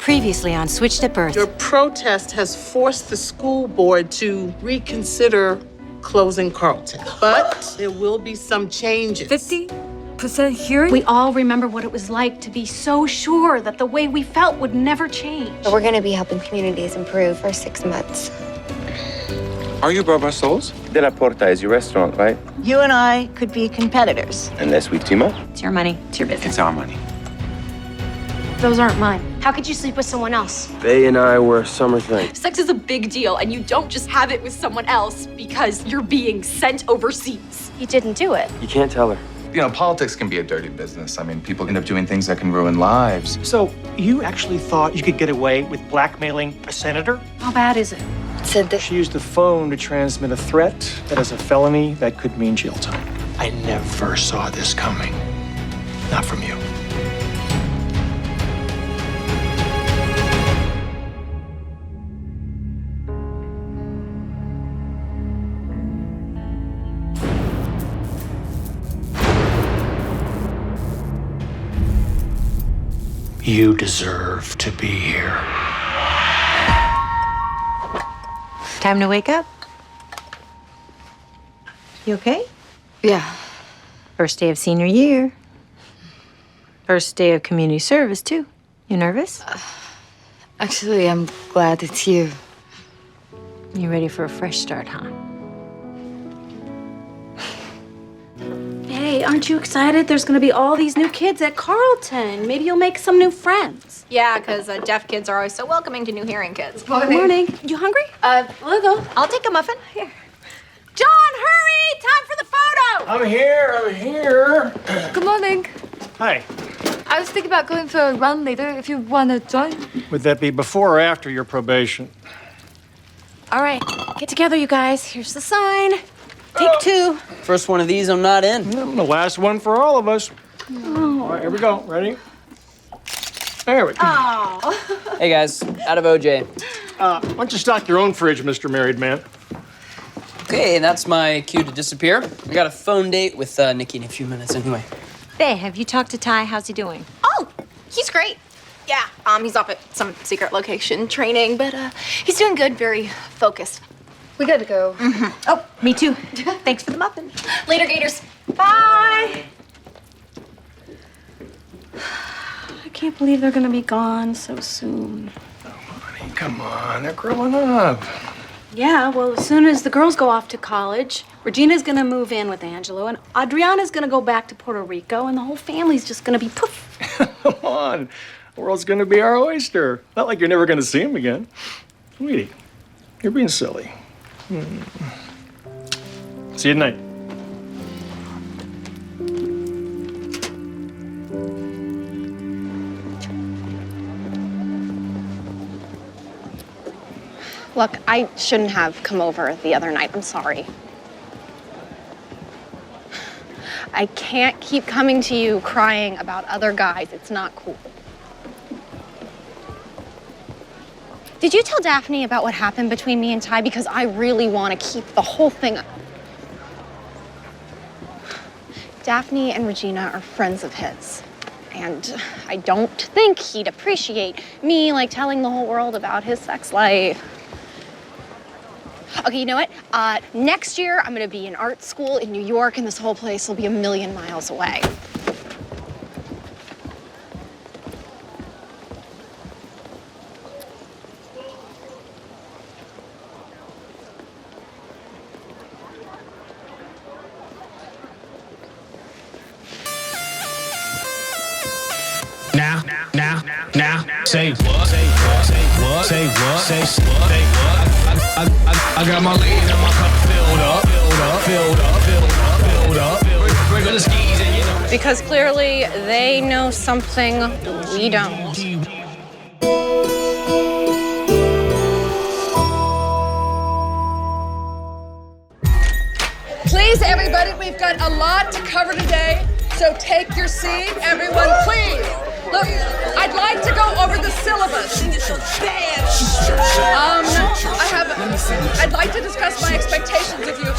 Previously on Switched at Birth. Your protest has forced the school board to reconsider closing Carlton. But there will be some changes. 50% hearing? We all remember what it was like to be so sure that the way we felt would never change. We're going to be helping communities improve for 6 months. Are you Barbasso's? De La Porta is your restaurant, right? You and I could be competitors. Unless we team up. It's your money. It's your business. It's our money. Those aren't mine. How could you sleep with someone else? They and I were a summer thing. Sex is a big deal, and you don't just have it with someone else because you're being sent overseas. You didn't do it. You can't tell her. You know, politics can be a dirty business. I mean, people end up doing things that can ruin lives. So you actually thought you could get away with blackmailing a senator? How bad is it? Said that She used the phone to transmit a threat that is a felony that could mean jail time. I never saw this coming. Not from you. You deserve to be here. Time to wake up. You okay? Yeah. First day of senior year. First day of community service, too. You nervous? Actually, I'm glad it's you. You ready for a fresh start, huh? Hey, aren't you excited? There's gonna be all these new kids at Carlton. Maybe you'll make some new friends. Yeah, because deaf kids are always so welcoming to new hearing kids. Good morning. You hungry? Little. I'll take a muffin. Here. John, hurry! Time for the photo! I'm here. Good morning. Hi. I was thinking about going for a run later if you want to join. Would that be before or after your probation? All right, get together, you guys. Here's the sign. Take two. First one of these, I'm not in. The last one for all of us. All right, here we go. Ready? There we go. Hey guys, out of OJ. Why don't you stock your own fridge, Mr. Married Man? Okay, that's my cue to disappear. I got a phone date with Nikki in a few minutes anyway. Bae, have you talked to Ty? How's he doing? Oh, he's great. Yeah, he's off at some secret location training, but he's doing good, very focused. We gotta go. Oh, me too. Thanks for the muffin. Later, Gators. Bye. I can't believe they're gonna be gone so soon. Honey, come on. They're growing up. Yeah, well, as soon as the girls go off to college, Regina's gonna move in with Angelo, and Adriana's gonna go back to Puerto Rico, and the whole family's just gonna be poof. Come on. The world's gonna be our oyster. Not like you're never gonna see him again. Sweetie, you're being silly. See you tonight. Look, I shouldn't have come over the other night. I'm sorry. I can't keep coming to you crying about other guys. It's not cool. Did you tell Daphne about what happened between me and Ty? Because I really want to keep the whole thing. Daphne and Regina are friends of his. And I don't think he'd appreciate me, like, telling the whole world about his sex life. Okay, you know what? Next year, I'm gonna be in art school in New York, and this whole place will be 1,000,000 miles away. Now, say what? Say what? Say what? Say what? Say what? I got my lean and my cup filled up. Regular skis and you know. Because clearly they know something we don't. Please, everybody, we've got a lot to cover today, so take your seat, everyone, please. Look, I'd like to go over the syllabus. I'd like to discuss my expectations of you.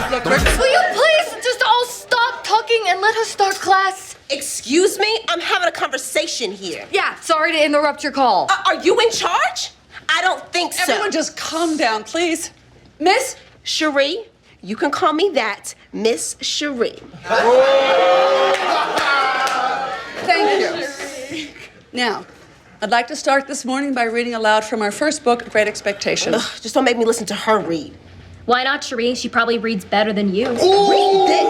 Look, will you please just all stop talking and let us start class Excuse me? I'm having a conversation here. Yeah, sorry to interrupt your call. Are you in charge? I don't think so. Everyone just calm down, please. Miss? Cherie, you can call me that, Miss Cherie. Thank you. Now, I'd like to start this morning by reading aloud from our first book, Great Expectations. Ugh, just don't make me listen to her read. Why not, Cherie? She probably reads better than you. Ooh. Read this.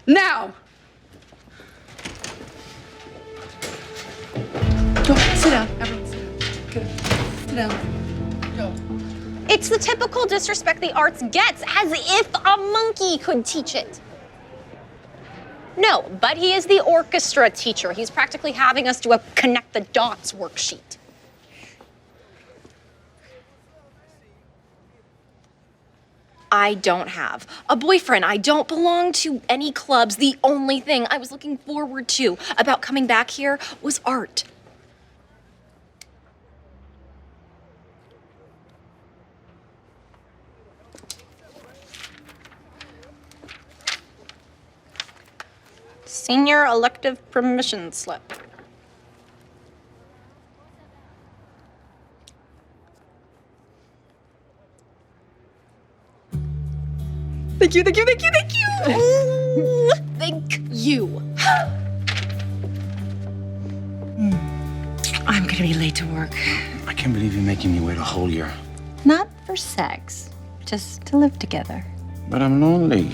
No. Now! Go, sit down. Everyone sit down. Good. Sit down. Go. It's the typical disrespect the arts gets, as if a monkey could teach it. No, but he is the orchestra teacher. He's practically having us do a connect the dots worksheet. I don't have a boyfriend. I don't belong to any clubs. The only thing I was looking forward to about coming back here was art. Senior elective permission slip. Thank you, thank you, thank you, thank you. Ooh, thank you. I'm gonna be late to work. I can't believe you're making me wait a whole year. Not for sex, just to live together. But I'm lonely.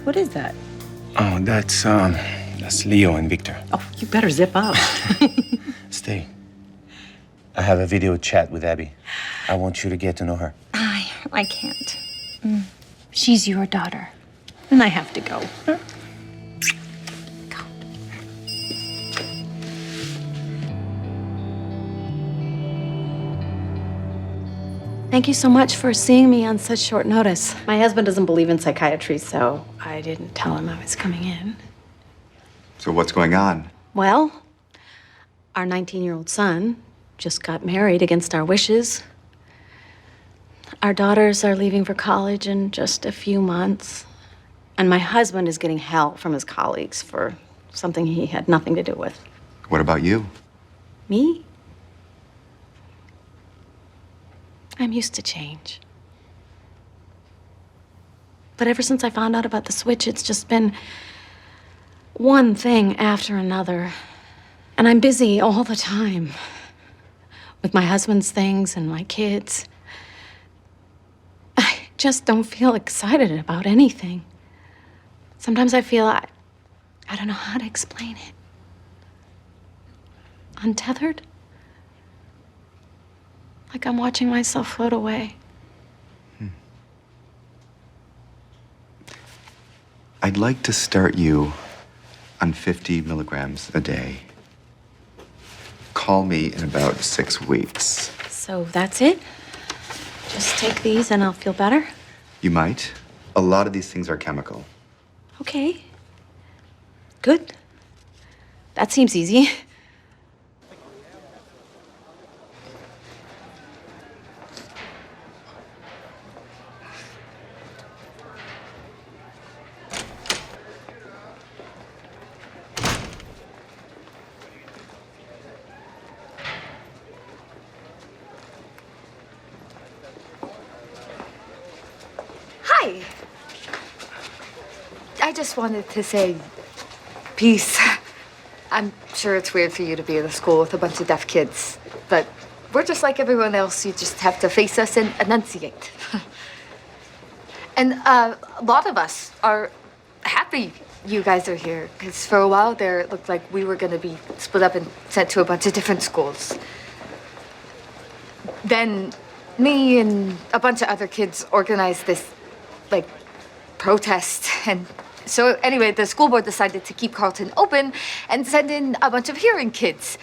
What is that? Oh, that's Leo and Victor. Oh, you better zip up. Stay. I have a video chat with Abby. I want you to get to know her. I can't. She's your daughter, and I have to go. Go. Thank you so much for seeing me on such short notice. My husband doesn't believe in psychiatry, so I didn't tell him I was coming in. So what's going on? Well, our 19-year-old son just got married against our wishes. Our daughters are leaving for college in just a few months. And my husband is getting help from his colleagues for something he had nothing to do with. What about you? Me? I'm used to change. But ever since I found out about the switch, it's just been one thing after another. And I'm busy all the time with my husband's things and my kids. I just don't feel excited about anything. Sometimes I feel I don't know how to explain it. Untethered? Like I'm watching myself float away. I'd like to start you on 50 milligrams a day. Call me in about 6 weeks. So that's it? Just take these and I'll feel better? You might. A lot of these things are chemical. Okay. Good. That seems easy. Hi. I just wanted to say peace. I'm sure it's weird for you to be in a school with a bunch of deaf kids, but we're just like everyone else. You just have to face us and enunciate. And a lot of us are happy you guys are here, because for a while there, it looked like we were going to be split up and sent to a bunch of different schools. Then me and a bunch of other kids organized this, like, protest. And so anyway, the school board decided to keep Carleton open and send in a bunch of hearing kids.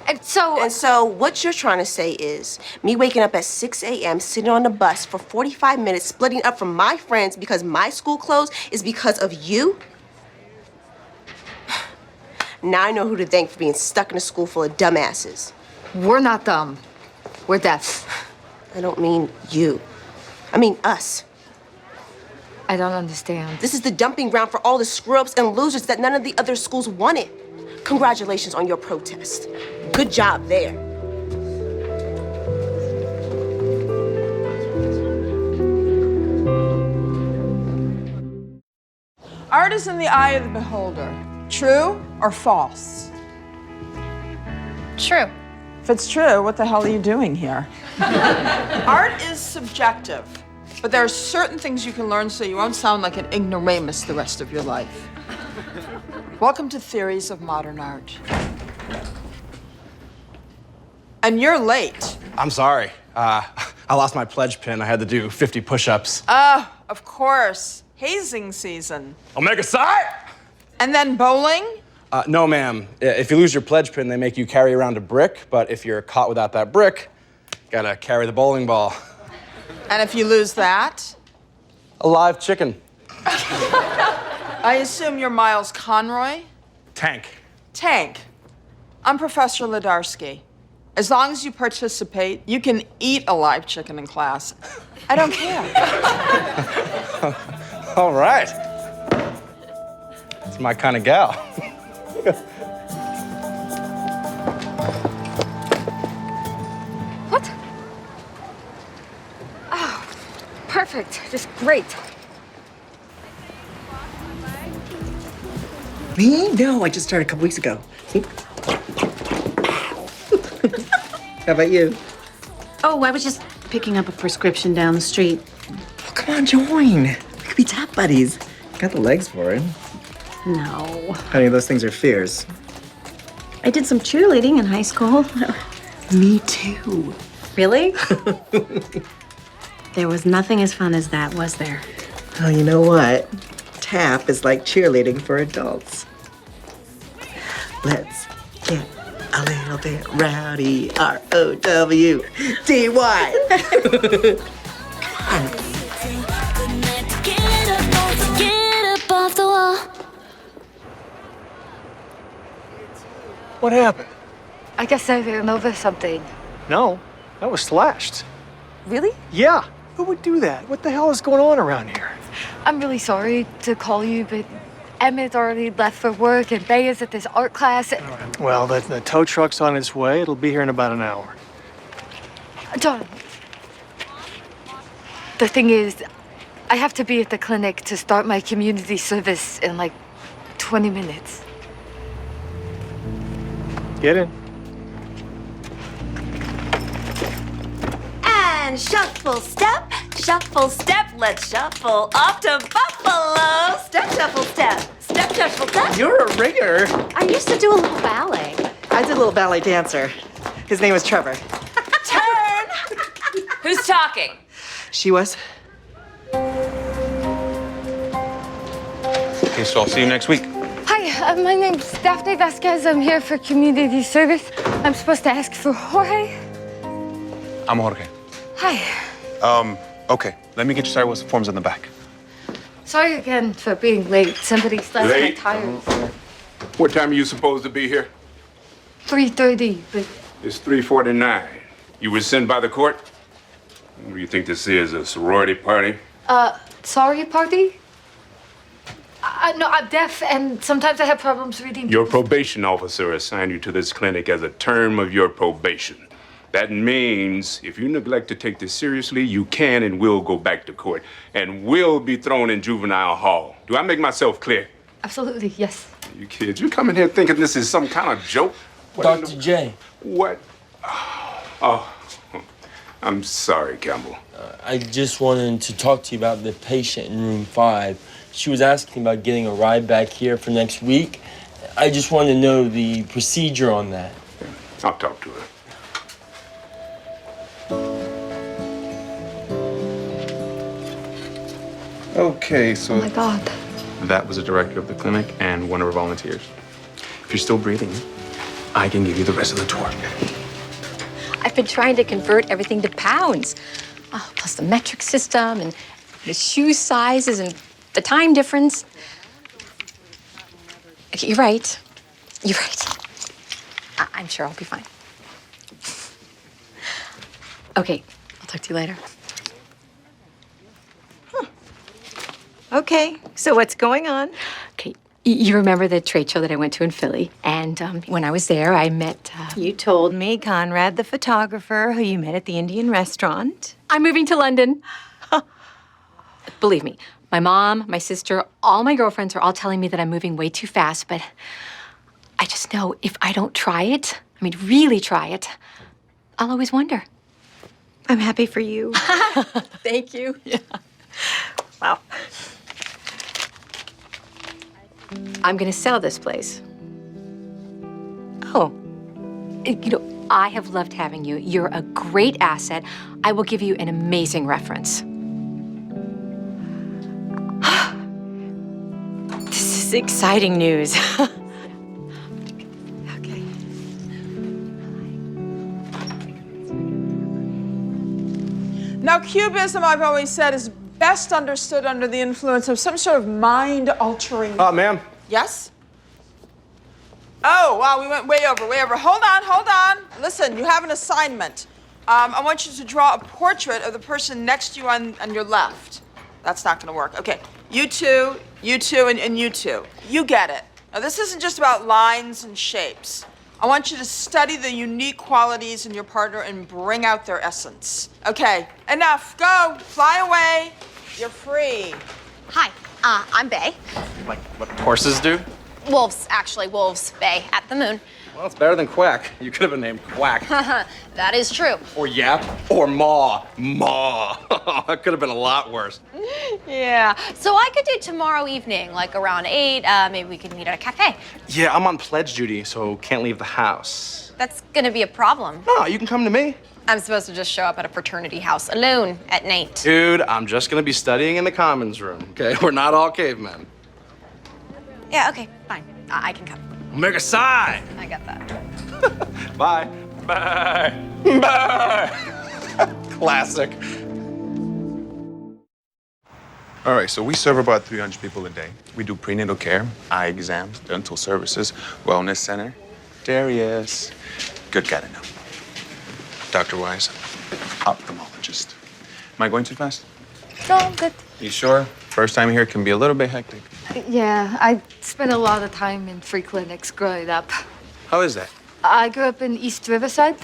And so what you're trying to say is me waking up at 6 a.m., sitting on the bus for 45 minutes, splitting up from my friends because my school closed is because of you? Now I know who to thank for being stuck in a school full of dumbasses. We're not dumb. We're deaf. I don't mean you. I mean us. I don't understand. This is the dumping ground for all the screw-ups and losers that none of the other schools wanted. Congratulations on your protest. Good job there. Art is in the eye of the beholder. True or false? True. If it's true, what the hell are you doing here? Art is subjective, but there are certain things you can learn so you won't sound like an ignoramus the rest of your life. Welcome to Theories of Modern Art. And you're late. I'm sorry. I lost my pledge pin. I had to do 50 push-ups. Oh, of course. Hazing season. Omega Psi! And then bowling? No, ma'am. If you lose your pledge pin, they make you carry around a brick, but if you're caught without that brick, gotta carry the bowling ball. And if you lose that? A live chicken. I assume you're Miles Conroy? Tank. Tank. I'm Professor Ledarsky. As long as you participate, you can eat a live chicken in class. I don't care. All right. It's my kind of gal. What? Oh, perfect. Just great. Me? No, I just started a couple weeks ago. How about you? Oh, I was just picking up a prescription down the street. Oh, come on, join. We could be tap buddies. Got the legs for it. No. Honey, those things are fears. I did some cheerleading in high school. Me too. Really? There was nothing as fun as that, was there? Oh, you know what? Tap is like cheerleading for adults. Let's get a little bit rowdy. R-O-W-D-Y. Come on. What happened? I guess I ran over something. No, that was slashed. Really? Yeah, who would do that? What the hell is going on around here? I'm really sorry to call you, but Emmett's already left for work and Bay is at this art class. Well, the tow truck's on its way. It'll be here in about an hour. John, the thing is, I have to be at the clinic to start my community service in like 20 minutes. Get in. And shuffle, step, let's shuffle off to Buffalo. Step, shuffle, step, step, shuffle, step. You're a ringer. I used to do a little ballet. I did a little ballet dancer. His name was Trevor. Turn! Who's talking? She was. Okay, so I'll see you next week. Hi, my name's Daphne Vasquez. I'm here for community service. I'm supposed to ask for Jorge. I'm Jorge. Hi. Okay. Let me get you started with some forms in the back. Sorry again for being late. Somebody slashed my Late? tires. What time are you supposed to be here? 3:30, but It's 3:49. You were sent by the court? What do you think this is, a sorority party? sorry party? No, I'm deaf and sometimes I have problems reading. Your probation officer assigned you to this clinic as a term of your probation. That means if you neglect to take this seriously, you can and will go back to court and will be thrown in juvenile hall. Do I make myself clear? Absolutely, yes. You kids, you come in here thinking this is some kind of joke? Dr. J. What? Oh, I'm sorry, Campbell. I just wanted to talk to you about the patient in room 5. She was asking about getting a ride back here for next week. I just wanted to know the procedure on that. I'll talk to her. Okay, so Oh my God. that was the director of the clinic and one of her volunteers. If you're still breathing, I can give you the rest of the tour. I've been trying to convert everything to pounds. Oh, plus the metric system and the shoe sizes and the time difference. Okay, you're right. You're right. I'm sure I'll be fine. Okay, I'll talk to you later. Okay, so what's going on? Okay, you remember the trade show that I went to in Philly? And when I was there, I met... You told me Conrad, the photographer, who you met at the Indian restaurant. I'm moving to London. Believe me, my mom, my sister, all my girlfriends are all telling me that I'm moving way too fast, but I just know if I don't try it, I mean, really try it, I'll always wonder. I'm happy for you. Thank you. Yeah. Wow. I'm gonna sell this place. Oh. You know, I have loved having you. You're a great asset. I will give you an amazing reference. This is exciting news. Now, cubism, I've always said, is best understood under the influence of some sort of mind-altering... Ma'am. Yes? Oh, wow, we went way over, way over. Hold on. Listen, you have an assignment. I want you to draw a portrait of the person next to you on your left. That's not gonna work. Okay, you two, and you two. You get it. Now, this isn't just about lines and shapes. I want you to study the unique qualities in your partner and bring out their essence. Okay, enough. Go. Fly away. You're free. Hi, I'm Bay. Like what horses do? Wolves, actually, wolves. Bay, at the moon. Well, it's better than Quack. You could have been named Quack. That is true. Or Yap. Or Maw. Maw. That could have been a lot worse. Yeah, so I could do tomorrow evening, like around 8. Maybe we could meet at a cafe. Yeah, I'm on pledge duty, so can't leave the house. That's gonna be a problem. No, you can come to me. I'm supposed to just show up at a fraternity house alone at night. Dude, I'm just gonna be studying in the commons room, okay? We're not all cavemen. Yeah, okay, fine. I can come. Make a sign. I got that. Bye. Bye. Bye. Classic. All right, so we serve about 300 people a day. We do prenatal care, eye exams, dental services, wellness center. Darius. Good guy to know. Dr. Wise, ophthalmologist. Am I going too fast? No, I'm good. You sure? First time here can be a little bit hectic. Yeah, I spent a lot of time in free clinics growing up. How is that? I grew up in East Riverside,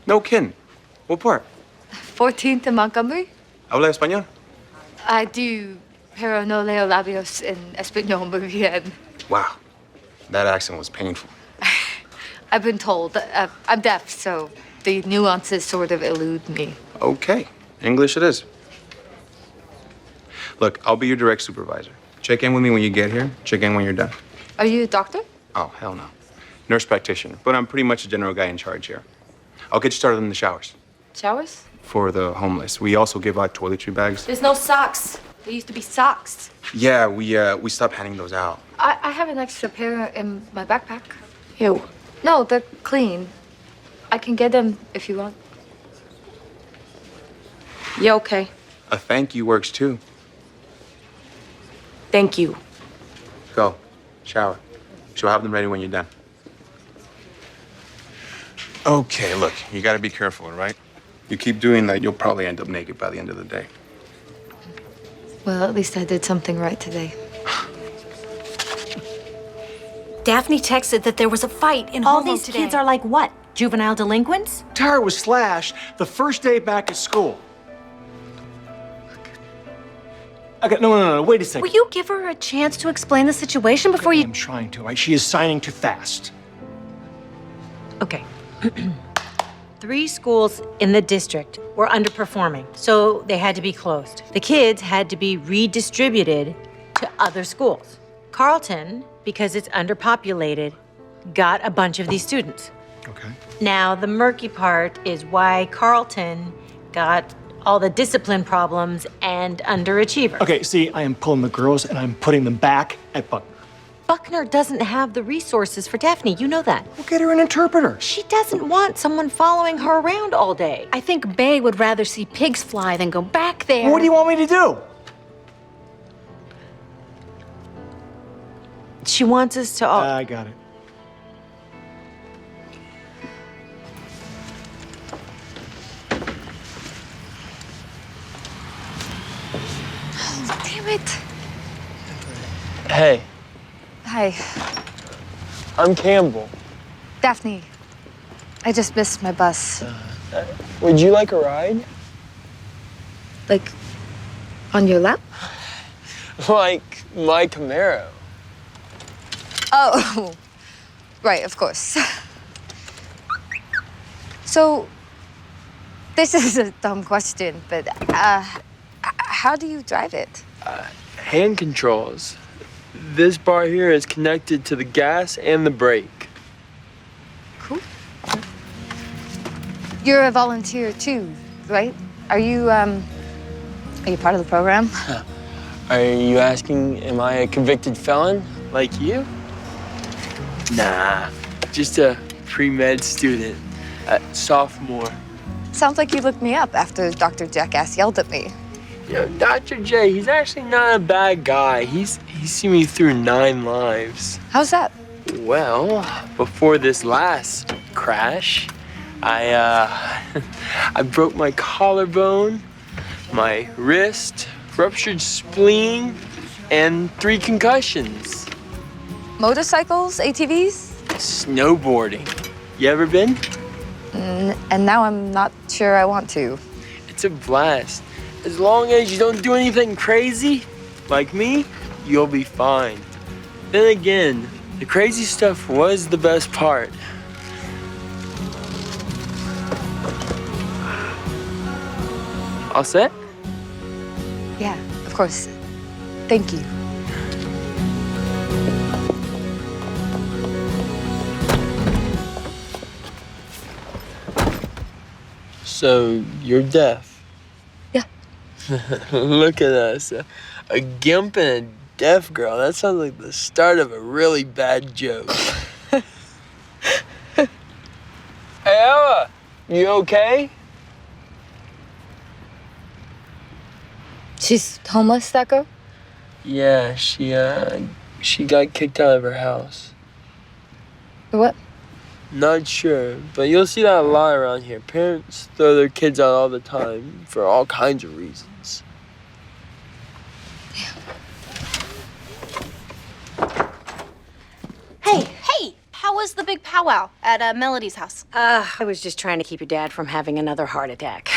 No kidding. What part? 14th in Montgomery. Habla español? I do, pero no leo labios en español muy bien. Wow. That accent was painful. I've been told. I'm deaf, so the nuances sort of elude me. Okay. English it is. Look, I'll be your direct supervisor. Check in with me when you get here. Check in when you're done. Are you a doctor? Oh, hell no. Nurse practitioner, but I'm pretty much the general guy in charge here. I'll get you started in the showers. Showers? For the homeless. We also give out toiletry bags. There's no socks. There used to be socks. Yeah, we stopped handing those out. I have an extra pair in my backpack. Ew. No, they're clean. I can get them if you want. You okay? A thank you works too. Thank you. Go. Shower. She'll have them ready when you're done. Okay, look, you gotta be careful, all right? You keep doing that, you'll probably end up naked by the end of the day. Well, at least I did something right today. Daphne texted that there was a fight in All Homo these today. kids are like what? Juvenile delinquents? Tara was slashed the first day back at school. Okay, no, wait a second. Will you give her a chance to explain the situation before you... I'm trying to. She is signing too fast. Okay. 3 schools in the district were underperforming, so they had to be closed. The kids had to be redistributed to other schools. Carleton, because it's underpopulated, got a bunch of these students. Okay. Now, the murky part is why Carleton got all the discipline problems and underachievers. Okay, see, I am pulling the girls and I'm putting them back at Buckner. Buckner doesn't have the resources for Daphne. You know that. We'll get her an interpreter. She doesn't want someone following her around all day. I think Bay would rather see pigs fly than go back there. What do you want me to do? She wants us to all... I got it. Oh, damn it. Hey, Hi, I'm Campbell. Daphne. I just missed my bus. Would you like a ride? Like, on your lap? Like my Camaro. Oh, right, of course. So, this is a dumb question, but how do you drive it? Hand controls. This bar here is connected to the gas and the brake. Cool. You're a volunteer too, right? Are you part of the program? Are you asking, am I a convicted felon like you? Nah, just a pre-med student, sophomore. Sounds like you looked me up after Dr. Jackass yelled at me. Yo, Dr. J, he's actually not a bad guy. He's seen me through 9 lives. How's that? Well, before this last crash, I broke my collarbone, my wrist, ruptured spleen, and 3 concussions. Motorcycles, ATVs? Snowboarding. You ever been? And now I'm not sure I want to. It's a blast. As long as you don't do anything crazy, like me, you'll be fine. Then again, the crazy stuff was the best part. All set? Yeah, of course. Thank you. So, you're deaf? Yeah. Look at us. A gimp and a deaf girl. That sounds like the start of a really bad joke. Hey, Ella, you okay? She's homeless, that girl? Yeah, she got kicked out of her house. What? Not sure, but you'll see that a lot around here. Parents throw their kids out all the time for all kinds of reasons. Hey, how was the big powwow at Melody's house? I was just trying to keep your dad from having another heart attack.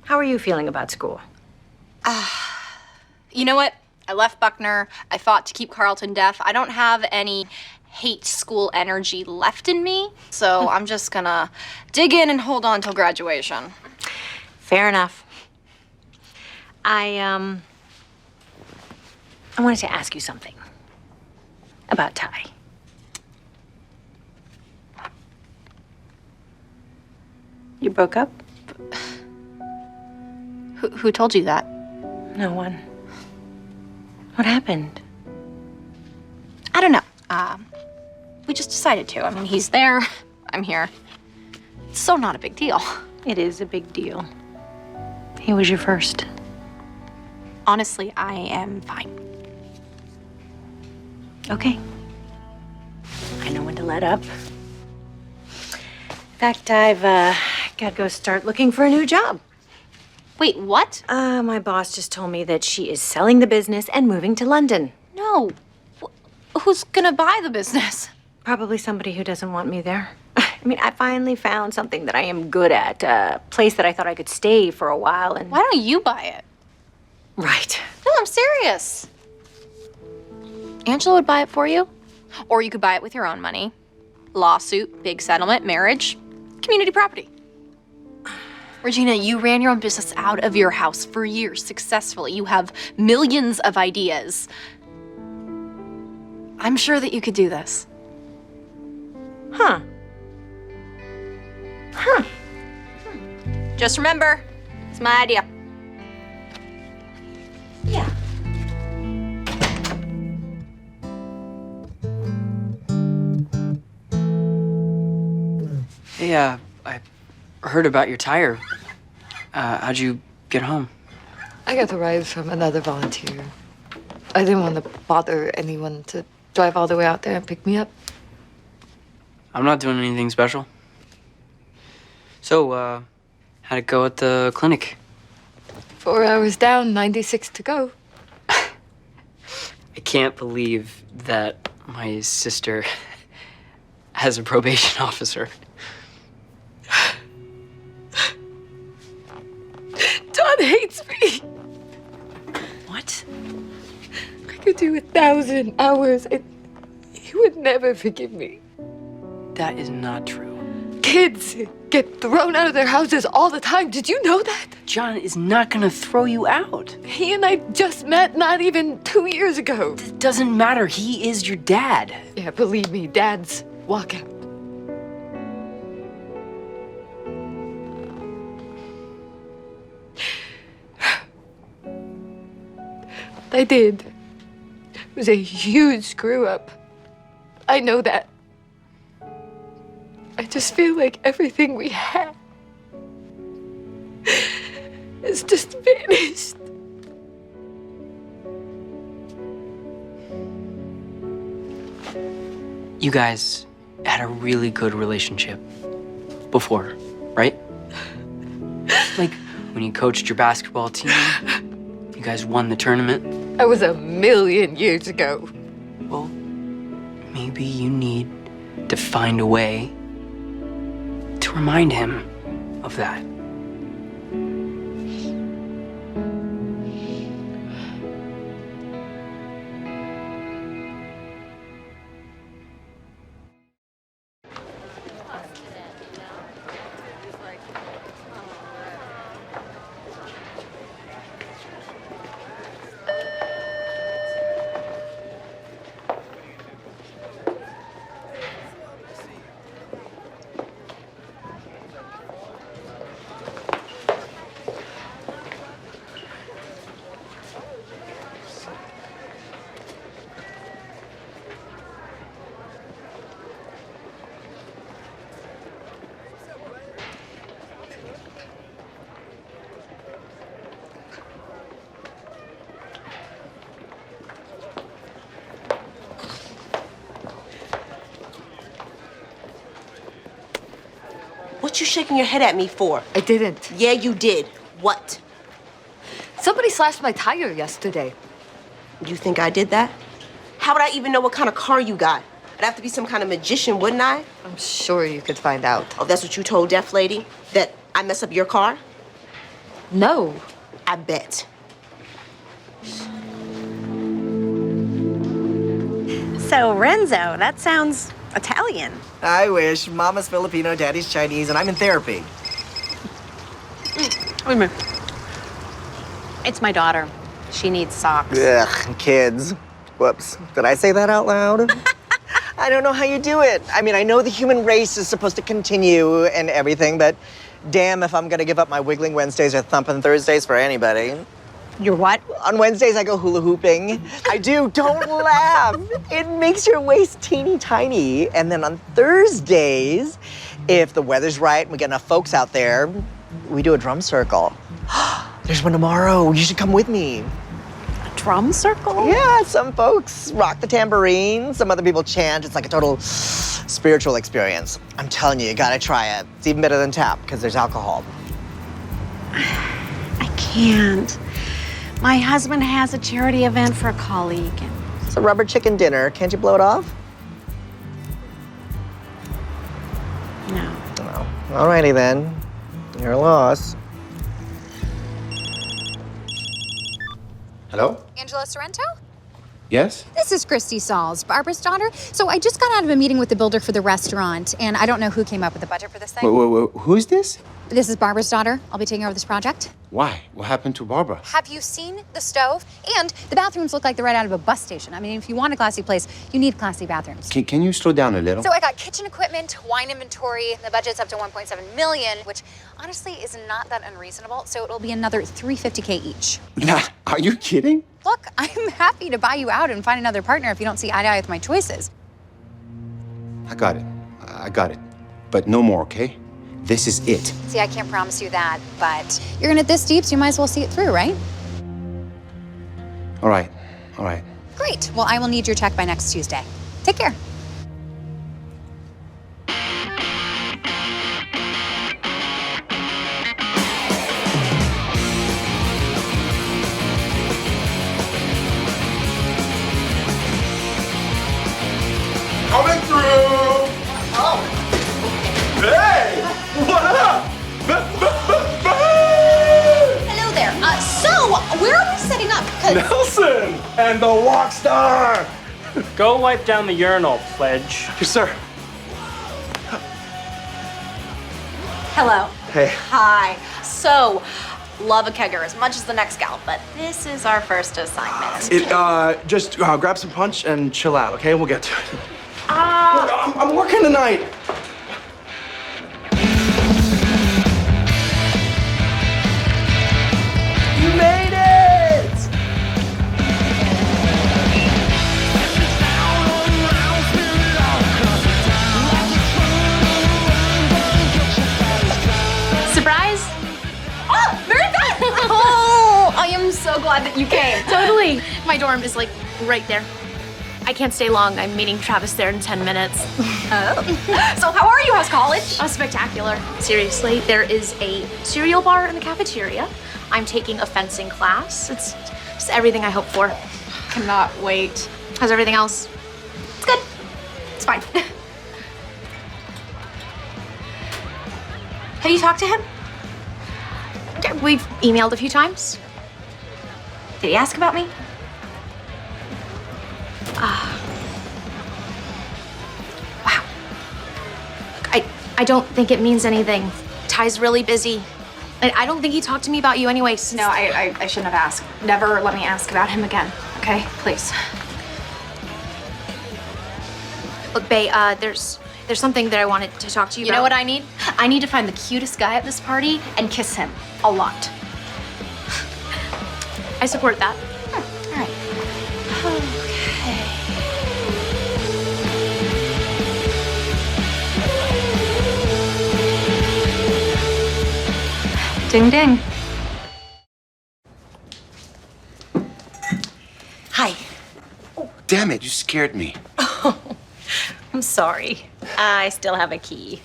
How are you feeling about school? You know what? I left Buckner. I fought to keep Carlton deaf. I don't have any hate school energy left in me, so I'm just gonna dig in and hold on till graduation. Fair enough. I wanted to ask you something about Ty. You broke up? Who told you that? No one. What happened? I don't know. We just decided to. I mean, he's there, I'm here. It's so not a big deal. It is a big deal. He was your first. Honestly, I am fine. Okay. I know when to let up. In fact, I've got to go start looking for a new job. Wait, what? My boss just told me that she is selling the business and moving to London. No. Who's gonna buy the business? Probably somebody who doesn't want me there. I mean, I finally found something that I am good at, a place that I thought I could stay for a while, and... Why don't you buy it? Right. No, I'm serious. Angela would buy it for you. Or you could buy it with your own money. Lawsuit, big settlement, marriage, community property. Regina, you ran your own business out of your house for years successfully. You have millions of ideas. I'm sure that you could do this. Huh. Huh. Just remember, it's my idea. Yeah. Hey, I heard about your tire. How'd you get home? I got the ride from another volunteer. I didn't want to bother anyone to drive all the way out there and pick me up. I'm not doing anything special. So, how'd it go at the clinic? 4 hours down, 96 to go. I can't believe that my sister has a probation officer. John hates me. What? I could do 1,000 hours and he would never forgive me. That is not true. Kids get thrown out of their houses all the time. Did you know that? John is not gonna throw you out. He and I just met not even 2 years ago. It doesn't matter. He is your dad. Yeah, believe me, dads walk out. I did. It was a huge screw up. I know that. I just feel like everything we had is just vanished. You guys had a really good relationship before, right? Like when you coached your basketball team, you guys won the tournament. That was 1,000,000 years ago. Well, maybe you need to find a way to remind him of that. What you shaking your head at me for? I didn't. Yeah, you did. What? Somebody slashed my tire yesterday. You think I did that? How would I even know what kind of car you got? I'd have to be some kind of magician, wouldn't I? I'm sure you could find out. Oh, that's what you told Deaf Lady? That I mess up your car? No. I bet. So, Renzo, that sounds Italian. I wish. Mama's Filipino, Daddy's Chinese, and I'm in therapy. Wait a minute. It's my daughter. She needs socks. Ugh, kids. Whoops. Did I say that out loud? I don't know how you do it. I mean, I know the human race is supposed to continue and everything, but damn if I'm gonna give up my wiggling Wednesdays or thumping Thursdays for anybody. You're what? On Wednesdays, I go hula hooping. I do. Don't laugh. It makes your waist teeny tiny. And then on Thursdays, if the weather's right and we get enough folks out there, we do a drum circle. There's one tomorrow. You should come with me. A drum circle? Yeah, some folks rock the tambourine. Some other people chant. It's like a total spiritual experience. I'm telling you, you gotta try it. It's even better than tap because there's alcohol. I can't. My husband has a charity event for a colleague. It's a rubber chicken dinner. Can't you blow it off? No. Oh, alrighty then. Your loss. Hello? Angela Sorrento? Yes? This is Christy Sauls, Barbara's daughter. So I just got out of a meeting with the builder for the restaurant, and I don't know who came up with the budget for this thing. Who's this? This is Barbara's daughter. I'll be taking over this project. Why? What happened to Barbara? Have you seen the stove? And the bathrooms look like they're right out of a bus station. I mean, if you want a classy place, you need classy bathrooms. Can you slow down a little? So I got kitchen equipment, wine inventory. The budget's up to 1.7 million, which honestly is not that unreasonable. So it'll be another $350K each. Nah, are you kidding? Look, I'm happy to buy you out and find another partner if you don't see eye to eye with my choices. I got it. I got it. but no more, okay? This is it. See, I can't promise you that, but you're in it this deep, so you might as well see it through, right? All right, all right. Great. Well, I will need your check by next Tuesday. Take care. Coming through! Oh. Hey! What up? Hello there. So, where are we setting up? 'Cause Nelson and the rock star. Go wipe down the urinal, pledge. Yes, sir. Hello. Hey. Hi. So, love a kegger as much as the next gal, but this is our first assignment. Just grab some punch and chill out, okay? We'll get to it. I'm working tonight. You made it! Surprise! Oh, very good! Oh, I am so glad that you came. Totally. My dorm is like right there. I can't stay long. I'm meeting Travis there in 10 minutes. Oh. So how are you? How's college? Spectacular. Seriously, there is a cereal bar in the cafeteria. I'm taking a fencing class. It's just everything I hoped for. Cannot wait. How's everything else? It's good. It's fine. Have you talked to him? Yeah, we've emailed a few times. Did he ask about me? Wow. Look, I don't think it means anything. Ty's really busy. I don't think he talked to me about you anyway. No, I shouldn't have asked. Never let me ask about him again. Okay, please. Look, Bae, there's something that I wanted to talk to you about. You know what I need? I need to find the cutest guy at this party and kiss him a lot. I support that. All right. Ding ding. Hi. Damn it, you scared me. I'm sorry. I still have a key.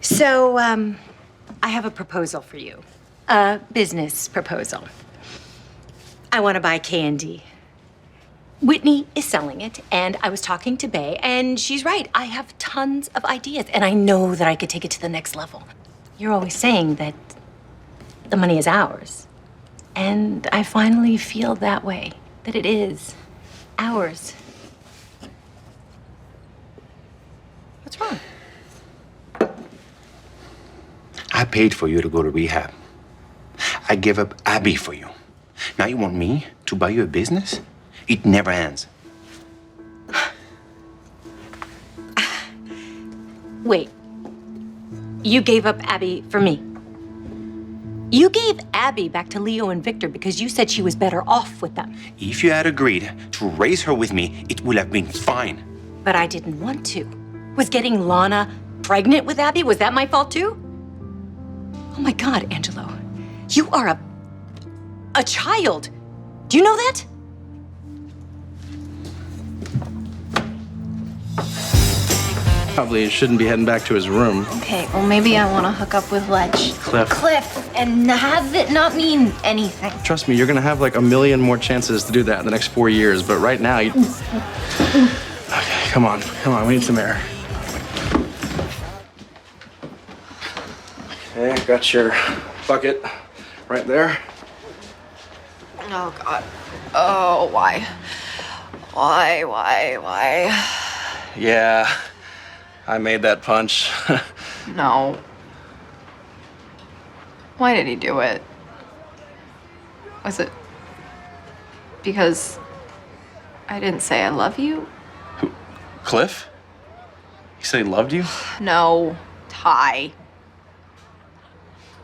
So, I have a proposal for you. A business proposal. I want to buy candy. Whitney is selling it, and I was talking to Bae, and she's right. I have tons of ideas, and I know that I could take it to the next level. You're always saying that the money is ours. And I finally feel that way, that it is ours. What's wrong? I paid for you to go to rehab. I gave up Abby for you. Now you want me to buy you a business? It never ends. Wait. You gave up Abby for me. You gave Abby back to Leo and Victor because you said she was better off with them. If you had agreed to raise her with me, it would have been fine. But I didn't want to. Was getting Lana pregnant with Abby, was that my fault too? Oh my God, Angelo. You are a child. Do you know that? Probably shouldn't be heading back to his room. Okay, well maybe I want to hook up with Ledge. Cliff. And have it not mean anything. Trust me, you're gonna have like a million more chances to do that in the next 4 years, but right now you... Okay, come on, we need some air. Okay, I got your bucket right there. Oh God. Oh, why? Why? Yeah, I made that punch. No. Why did he do it? Was it because I didn't say I love you? Cliff? He said he loved you? No, Ty.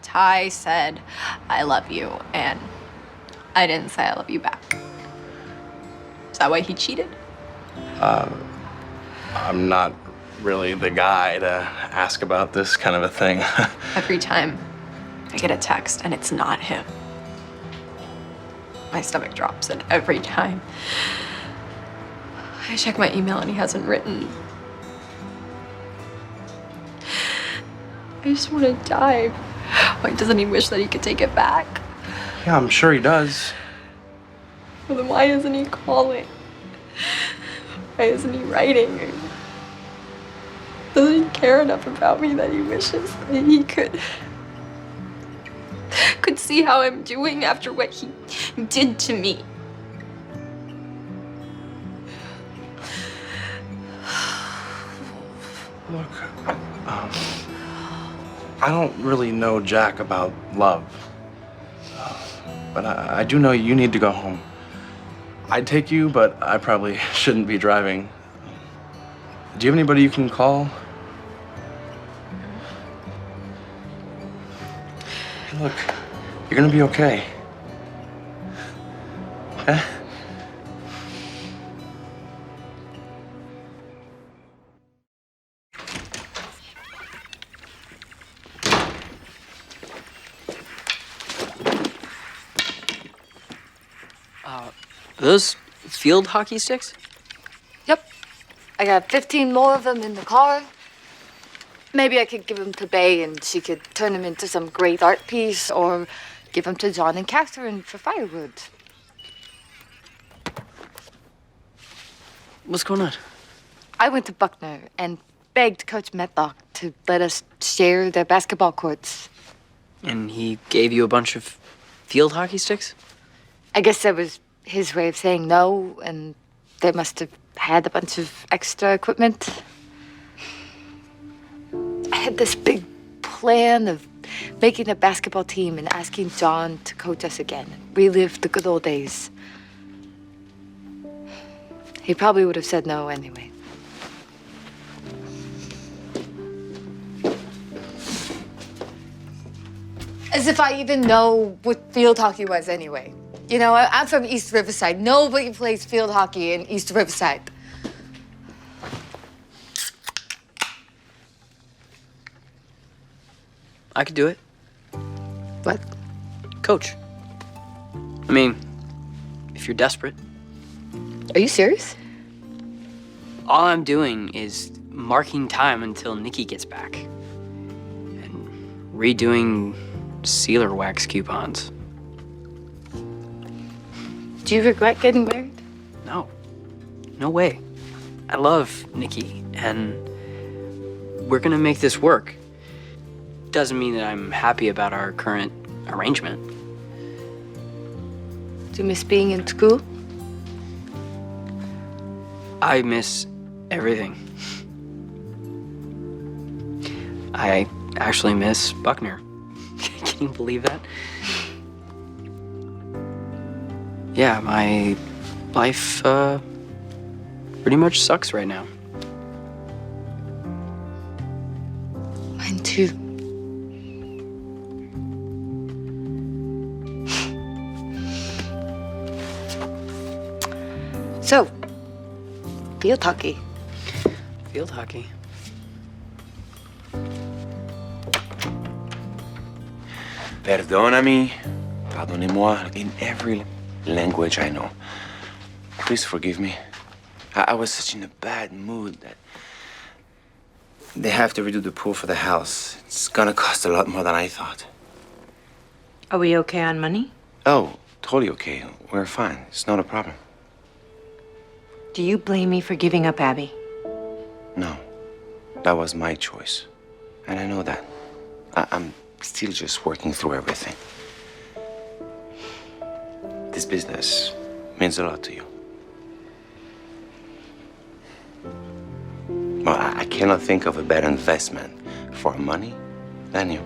Ty said I love you, and I didn't say I love you back. Is that why he cheated? I'm not really the guy to ask about this kind of a thing. Every time I get a text and it's not him, my stomach drops, and every time I check my email and he hasn't written, I just want to die. Why doesn't he wish that he could take it back? Yeah, I'm sure he does. Well, then why isn't he calling? Why isn't he writing? Doesn't he care enough about me that he wishes that he could see how I'm doing after what he did to me? Look, I don't really know jack about love. But I do know you need to go home. I'd take you, but I probably shouldn't be driving. Do you have anybody you can call? Hey, look, you're gonna be okay. Okay? Are those field hockey sticks? Yep. I got 15 more of them in the car. Maybe I could give them to Bay and she could turn them into some great art piece, or give them to John and Catherine for firewood. What's going on? I went to Buckner and begged Coach Metlock to let us share their basketball courts. And he gave you a bunch of field hockey sticks? I guess that was his way of saying no, and they must have had a bunch of extra equipment. I had this big plan of making a basketball team and asking John to coach us again, relive the good old days. He probably would have said no anyway. As if I even know what field hockey was anyway. You know, I'm from East Riverside. Nobody plays field hockey in East Riverside. I could do it. What? Coach. I mean, if you're desperate. Are you serious? All I'm doing is marking time until Nikki gets back. And redoing sealer wax coupons. Do you regret getting married? No. No way. I love Nikki, and we're gonna make this work. Doesn't mean that I'm happy about our current arrangement. Do you miss being in school? I miss everything. I actually miss Buckner. Can you believe that? Yeah, my life pretty much sucks right now. Mine too. So, field hockey. Field hockey. Perdóname, pardonnez-moi, in every language I know. Please forgive me. I was such in a bad mood that they have to redo the pool for the house. It's gonna cost a lot more than I thought. Are we okay on money? Oh, totally okay. We're fine. It's not a problem. Do you blame me for giving up Abby? No, that was my choice. And I know that. I'm still just working through everything. This business means a lot to you. Well, I cannot think of a better investment for money than you.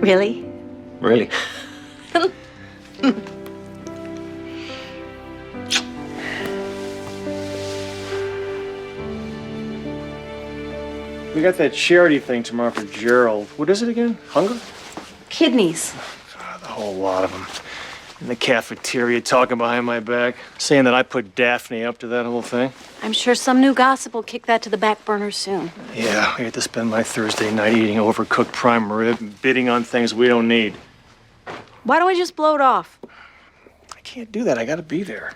Really? Really? We got that charity thing tomorrow for Gerald. What is it again? Hunger? Kidneys. God, a whole lot of them. in the cafeteria talking behind my back, saying that I put Daphne up to that whole thing. I'm sure some new gossip will kick that to the back burner soon. Yeah, I get to spend my Thursday night eating overcooked prime rib and bidding on things we don't need. Why don't we just blow it off? I can't do that. I gotta be there.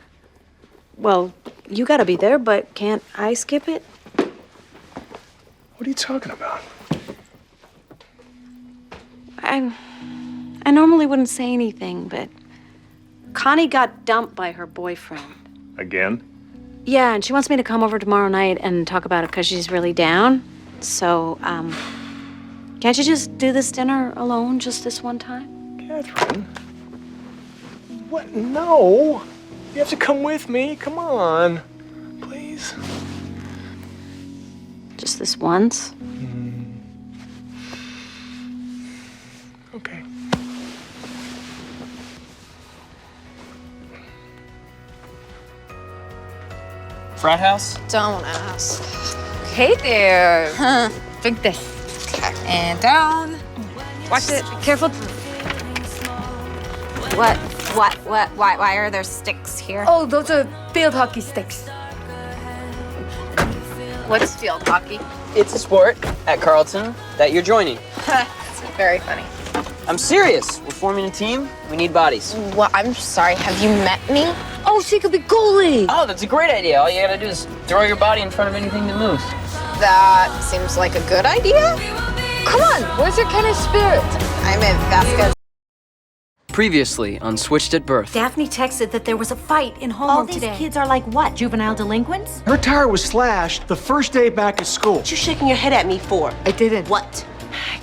Well, you gotta be there, but can't I skip it? What are you talking about? I normally wouldn't say anything, but Connie got dumped by her boyfriend. Again? Yeah, and she wants me to come over tomorrow night and talk about it because she's really down. So, can't you just do this dinner alone just this one time? Catherine? What? No! You have to come with me. Come on. Please. Just this once? Okay. Frat house? Don't ask. Hey there. Drink this. Okay. And down. Watch it. Be careful. What? Why are there sticks here? Oh, those are field hockey sticks. What's field hockey? It's a sport at Carleton that you're joining. It's very funny. I'm serious. We're forming a team. We need bodies. Well, I'm sorry. Have you met me? Oh, she could be goalie. Oh, that's a great idea. All you gotta do is throw your body in front of anything that moves. That seems like a good idea. Come on, where's your kind of spirit? I'm in Vasquez. Previously on Switched at Birth. Daphne texted that there was a fight in All homeroom these today. kids are like what, juvenile delinquents? Her tire was slashed the first day back at school. What you shaking your head at me for? I didn't. What?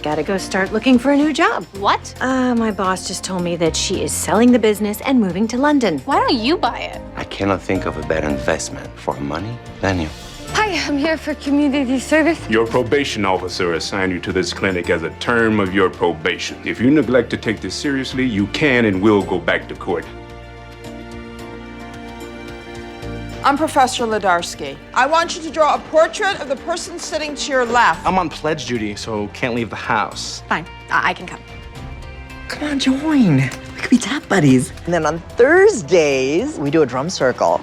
Gotta go start looking for a new job. What? My boss just told me that she is selling the business and moving to London. Why don't you buy it? I cannot think of a better investment for money than you. Hi, I'm here for community service. Your probation officer assigned you to this clinic as a term of your probation. If you neglect to take this seriously, you can and will go back to court. I'm Professor Ledarsky. I want you to draw a portrait of the person sitting to your left. I'm on pledge duty, so can't leave the house. Fine. I can come. Come on, join. We could be tap buddies. And then on Thursdays, we do a drum circle.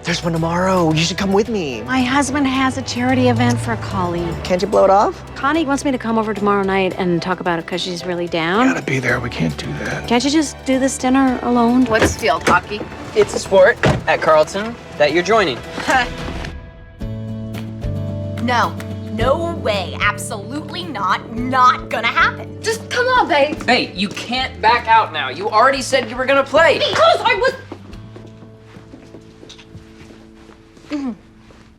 There's one tomorrow. You should come with me. My husband has a charity event for a colleague. Can't you blow it off? Connie wants me to come over tomorrow night and talk about it because she's really down. Gotta be there. We can't do that. Can't you just do this dinner alone? What's field hockey? It's a sport at Carleton that you're joining. No way. Absolutely not. Not gonna happen. Just come on, babe. Hey, you can't back out now. You already said you were gonna play. Because I was. And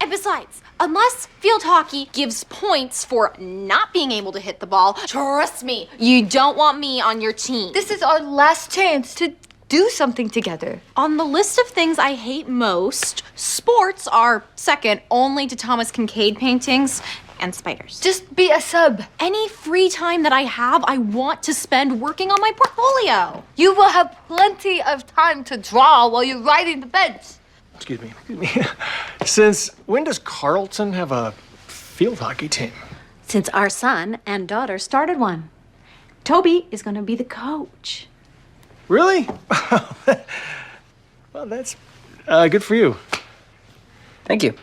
besides, unless field hockey gives points for not being able to hit the ball, trust me, you don't want me on your team. This is our last chance to do something together. On the list of things I hate most, sports are second only to Thomas Kincaid paintings and spiders. Just be a sub. Any free time that I have, I want to spend working on my portfolio. You will have plenty of time to draw while you're riding the bench. Excuse me. Since when does Carleton have a field hockey team? Since our son and daughter started one. Toby is going to be the coach. Really? Well, that's good for you. Thank you.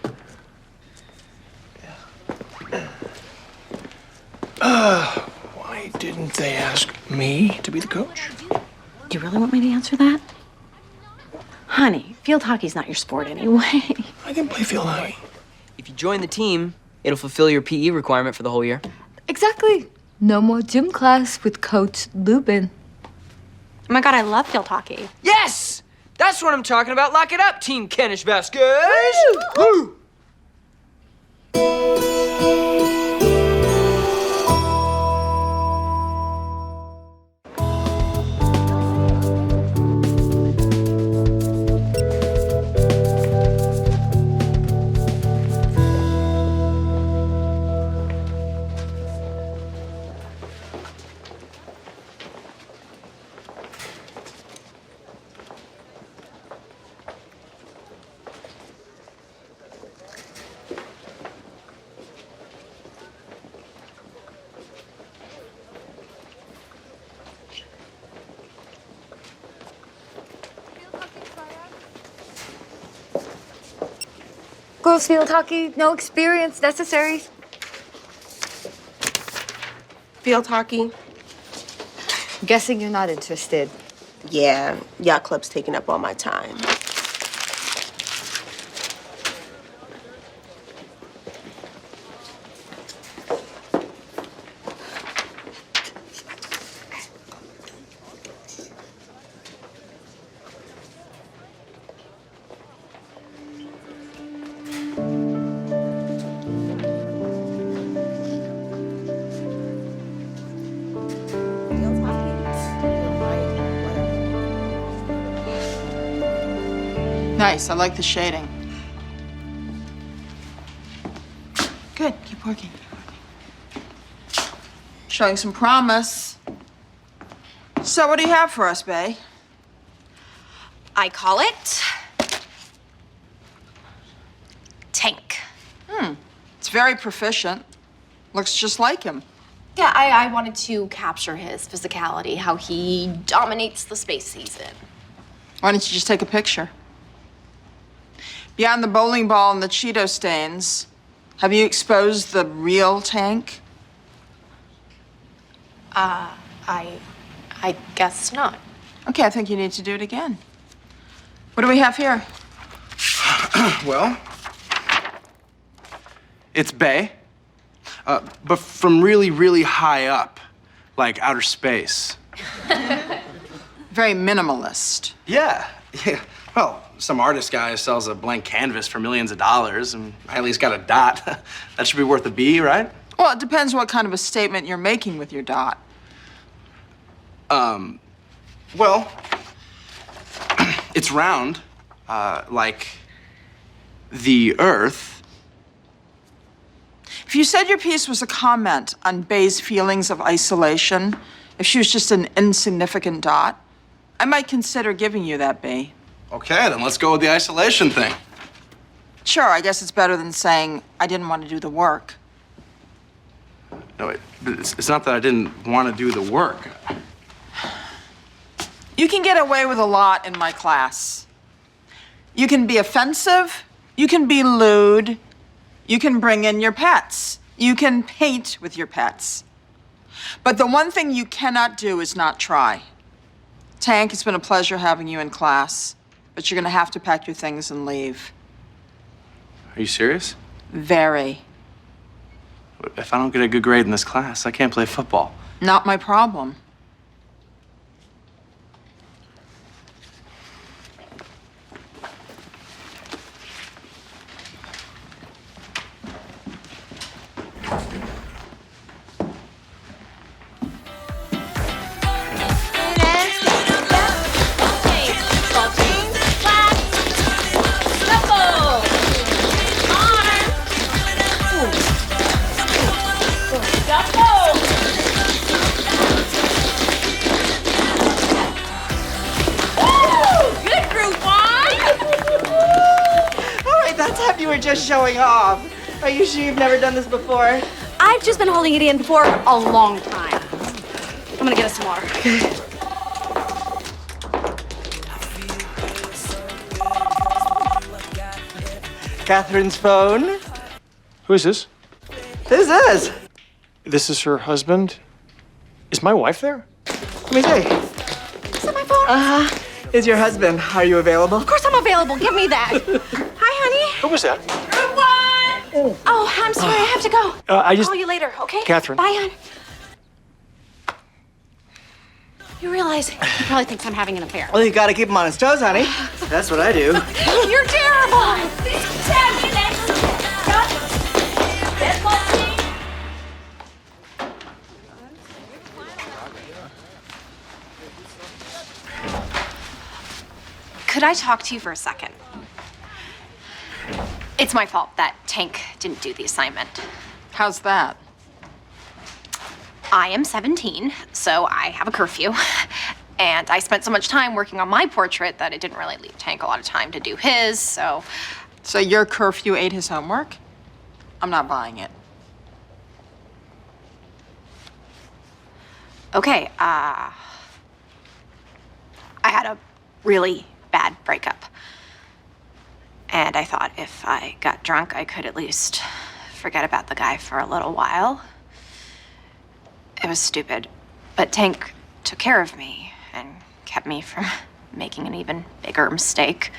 Why didn't they ask me to be the coach? Do you really want me to answer that? Honey, field hockey's not your sport anyway. I can play field hockey. If you join the team, it'll fulfill your PE requirement for the whole year. Exactly. No more gym class with Coach Lubin. Oh my god, I love field hockey. Yes! That's what I'm talking about. Lock it up, Team Kenish Vasquez! Woo! Girls field hockey, no experience necessary. Field hockey? Guessing you're not interested. Yeah, yacht club's taking up all my time. Nice, I like the shading. Good, keep working. Showing some promise. So what do you have for us, Bae? I call it Tank. It's very proficient. Looks just like him. Yeah, I wanted to capture his physicality, how he dominates the space he's in. Why don't you just take a picture? Beyond the bowling ball and the Cheeto stains, have you exposed the real Tank? I guess not. Okay, I think you need to do it again. What do we have here? Well, it's Bay, but from really, really high up, like outer space. Very minimalist. Yeah. Well, some artist guy sells a blank canvas for millions of dollars, and at least got a dot. That should be worth a B, right? Well, it depends what kind of a statement you're making with your dot. Well, it's round, like the Earth. If you said your piece was a comment on Bae's feelings of isolation, if she was just an insignificant dot, I might consider giving you that B. Okay, then let's go with the isolation thing. Sure, I guess it's better than saying I didn't want to do the work. No, it's not that I didn't want to do the work. You can get away with a lot in my class. You can be offensive, you can be lewd, you can bring in your pets, you can paint with your pets. But the one thing you cannot do is not try. Tank, it's been a pleasure having you in class, but you're gonna have to pack your things and leave. Are you serious? Very. If I don't get a good grade in this class, I can't play football. Not my problem. You were just showing off. Are you sure you've never done this before? I've just been holding it in for a long time. I'm gonna get us some water. Catherine's phone. Who is this? Who's this? This is her husband. Is my wife there? Let me see. Is that my phone? Is your husband? Are you available? Of course I'm available. Give me that. Hi, honey. Who was that? Oh, I'm sorry. I have to go. I just- Call you later, okay? Catherine. Bye, hon. You realize he probably thinks I'm having an affair. Well, you gotta keep him on his toes, honey. That's what I do. You're terrible. Could I talk to you for a second? It's my fault that Tank didn't do the assignment. How's that? I am 17, so I have a curfew. And I spent so much time working on my portrait that it didn't really leave Tank a lot of time to do his, so... So your curfew ate his homework? I'm not buying it. Okay, I had a really bad breakup. And I thought if I got drunk, I could at least forget about the guy for a little while. It was stupid, but Tank took care of me and kept me from making an even bigger mistake.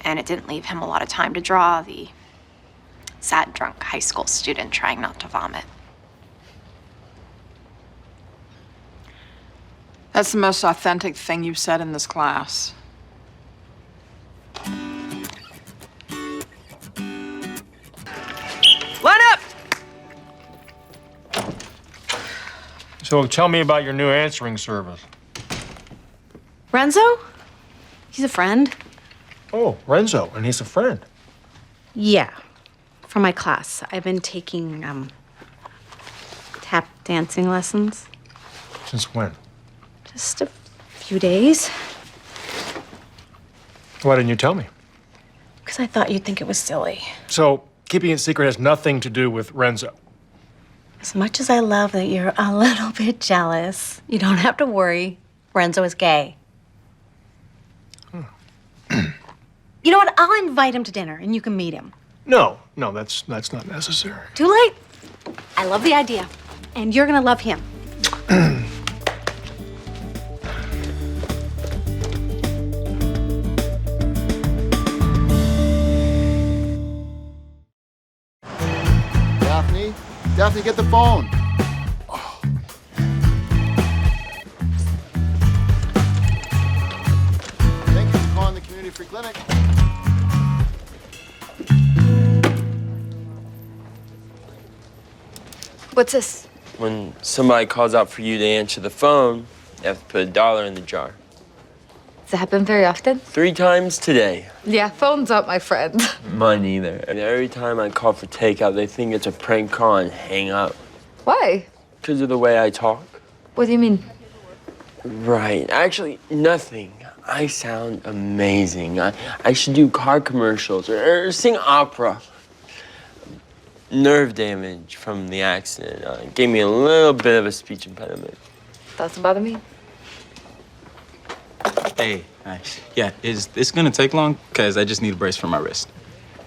And it didn't leave him a lot of time to draw the sad, drunk high school student trying not to vomit. That's the most authentic thing you've said in this class. Line up! So tell me about your new answering service. Renzo? He's a friend. Oh, Renzo, and he's a friend. Yeah, from my class. I've been taking tap dancing lessons. Since when? Just a few days. Why didn't you tell me? Because I thought you'd think it was silly. So keeping it secret has nothing to do with Renzo. As much as I love that you're a little bit jealous, you don't have to worry. Renzo is gay. You know what? I'll invite him to dinner and you can meet him. No, that's not necessary. Too late. I love the idea. And you're gonna love him. Daphne, get the phone. Thank you for calling the Community Free Clinic. What's this? When somebody calls out for you to answer the phone, you have to put $1 in the jar. Does that happen very often? 3 times today. Yeah, phone's up, my friend. Mine either. And every time I call for takeout, they think it's a prank call and hang up. Why? Because of the way I talk. What do you mean? Right. Actually, nothing. I sound amazing. I should do car commercials or sing opera. Nerve damage from the accident gave me a little bit of a speech impediment. Doesn't bother me. Hey, hi. Yeah, is this gonna take long? Because I just need a brace for my wrist.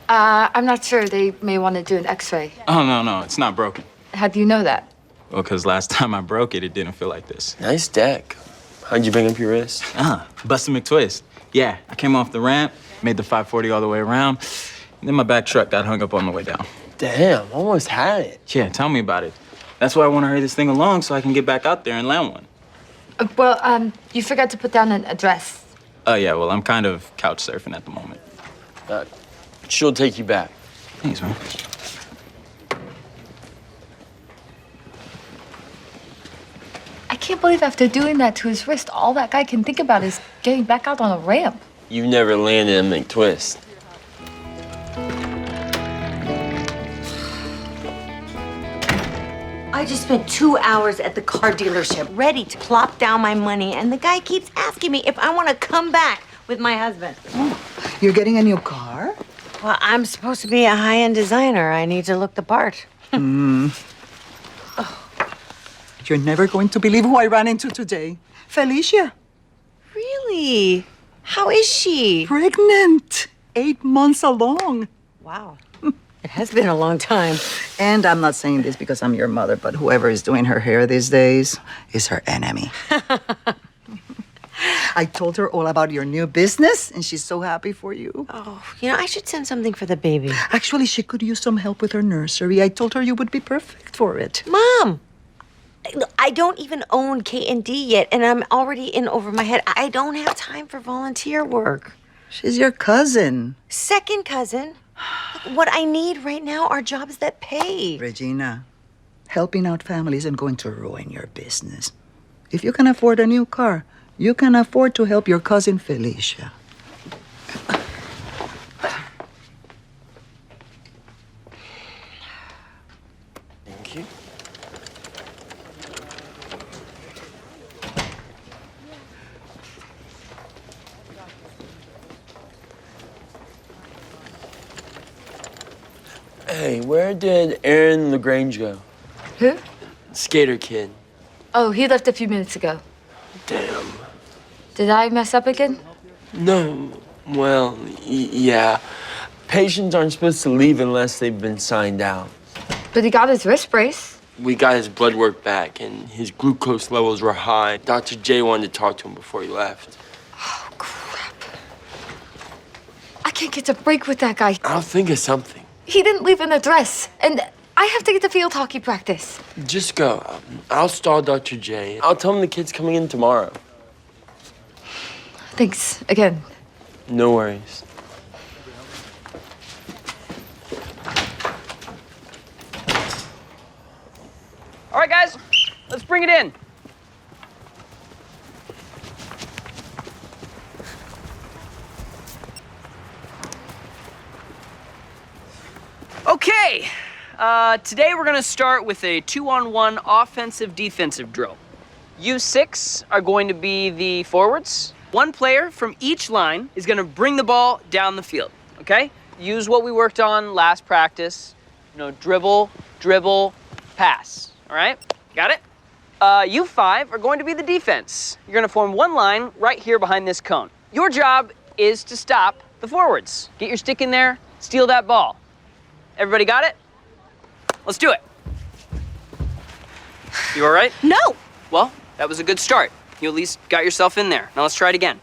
I'm not sure. They may want to do an x-ray. Oh, no, it's not broken. How do you know that? Well, because last time I broke it, it didn't feel like this. Nice deck. How'd you bring up your wrist? Busted McTwist. Yeah, I came off the ramp, made the 540 all the way around, and then my back truck got hung up on the way down. Damn, almost had it. Yeah, tell me about it. That's why I want to hurry this thing along so I can get back out there and land one. Well, you forgot to put down an address. Oh, yeah, well, I'm kind of couch surfing at the moment. She'll take you back. Thanks, man. I can't believe after doing that to his wrist, all that guy can think about is getting back out on a ramp. You've never landed a McTwist. I just spent 2 hours at the car dealership ready to plop down my money, and the guy keeps asking me if I want to come back with my husband. You're getting a new car? Well, I'm supposed to be a high-end designer. I need to look the part. You're never going to believe who I ran into today. Felicia. Really? How is she? Pregnant. 8 months along. Wow. It has been a long time. And I'm not saying this because I'm your mother, but whoever is doing her hair these days is her enemy. I told her all about your new business, and she's so happy for you. Oh, I should send something for the baby. Actually, she could use some help with her nursery. I told her you would be perfect for it. Mom! I don't even own K&D yet, and I'm already in over my head. I don't have time for volunteer work. She's your cousin. Second cousin. Look, what I need right now are jobs that pay. Regina, helping out families isn't going to ruin your business. If you can afford a new car, you can afford to help your cousin Felicia. Thank you. Hey, where did Aaron LaGrange go? Who? Skater kid. Oh, he left a few minutes ago. Damn. Did I mess up again? No. Well, yeah. Patients aren't supposed to leave unless they've been signed out. But he got his wrist brace. We got his blood work back, and his glucose levels were high. Dr. J wanted to talk to him before he left. Oh, crap. I can't get a break with that guy. I'll think of something. He didn't leave an address, and I have to get to field hockey practice. Just go. I'll stall Dr. J. I'll tell him the kid's coming in tomorrow. Thanks again. No worries. All right, guys, let's bring it in. Okay, today we're gonna start with a 2-on-1 offensive-defensive drill. You 6 are going to be the forwards. One player from each line is gonna bring the ball down the field, okay? Use what we worked on last practice. You know, dribble, pass, all right? Got it? You 5 are going to be the defense. You're gonna form one line right here behind this cone. Your job is to stop the forwards. Get your stick in there, steal that ball. Everybody got it? Let's do it. You all right? No! Well, that was a good start. You at least got yourself in there. Now let's try it again.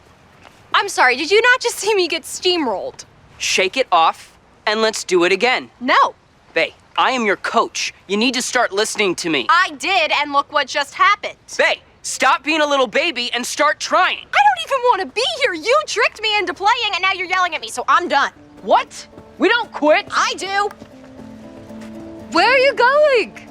I'm sorry, did you not just see me get steamrolled? Shake it off, and let's do it again. No. Bae, I am your coach. You need to start listening to me. I did, and look what just happened. Bae, stop being a little baby and start trying. I don't even want to be here. You tricked me into playing, and now you're yelling at me, so I'm done. What? We don't quit. I do. Where are you going?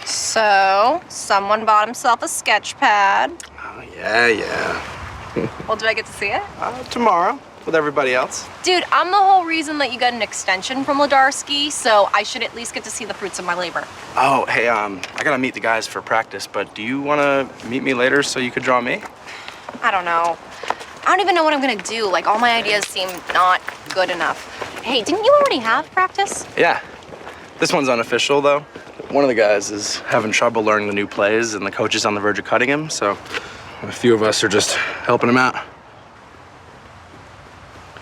So, someone bought himself a sketch pad. Oh, yeah. Well, do I get to see it? Tomorrow, with everybody else. Dude, I'm the whole reason that you got an extension from Ledarsky, so I should at least get to see the fruits of my labor. Oh, hey, I gotta meet the guys for practice, but do you wanna meet me later so you could draw me? I don't know. I don't even know what I'm gonna do. Like, all my ideas seem not good enough. Hey, didn't you already have practice? Yeah. This one's unofficial, though. One of the guys is having trouble learning the new plays, and the coach is on the verge of cutting him, so a few of us are just helping him out.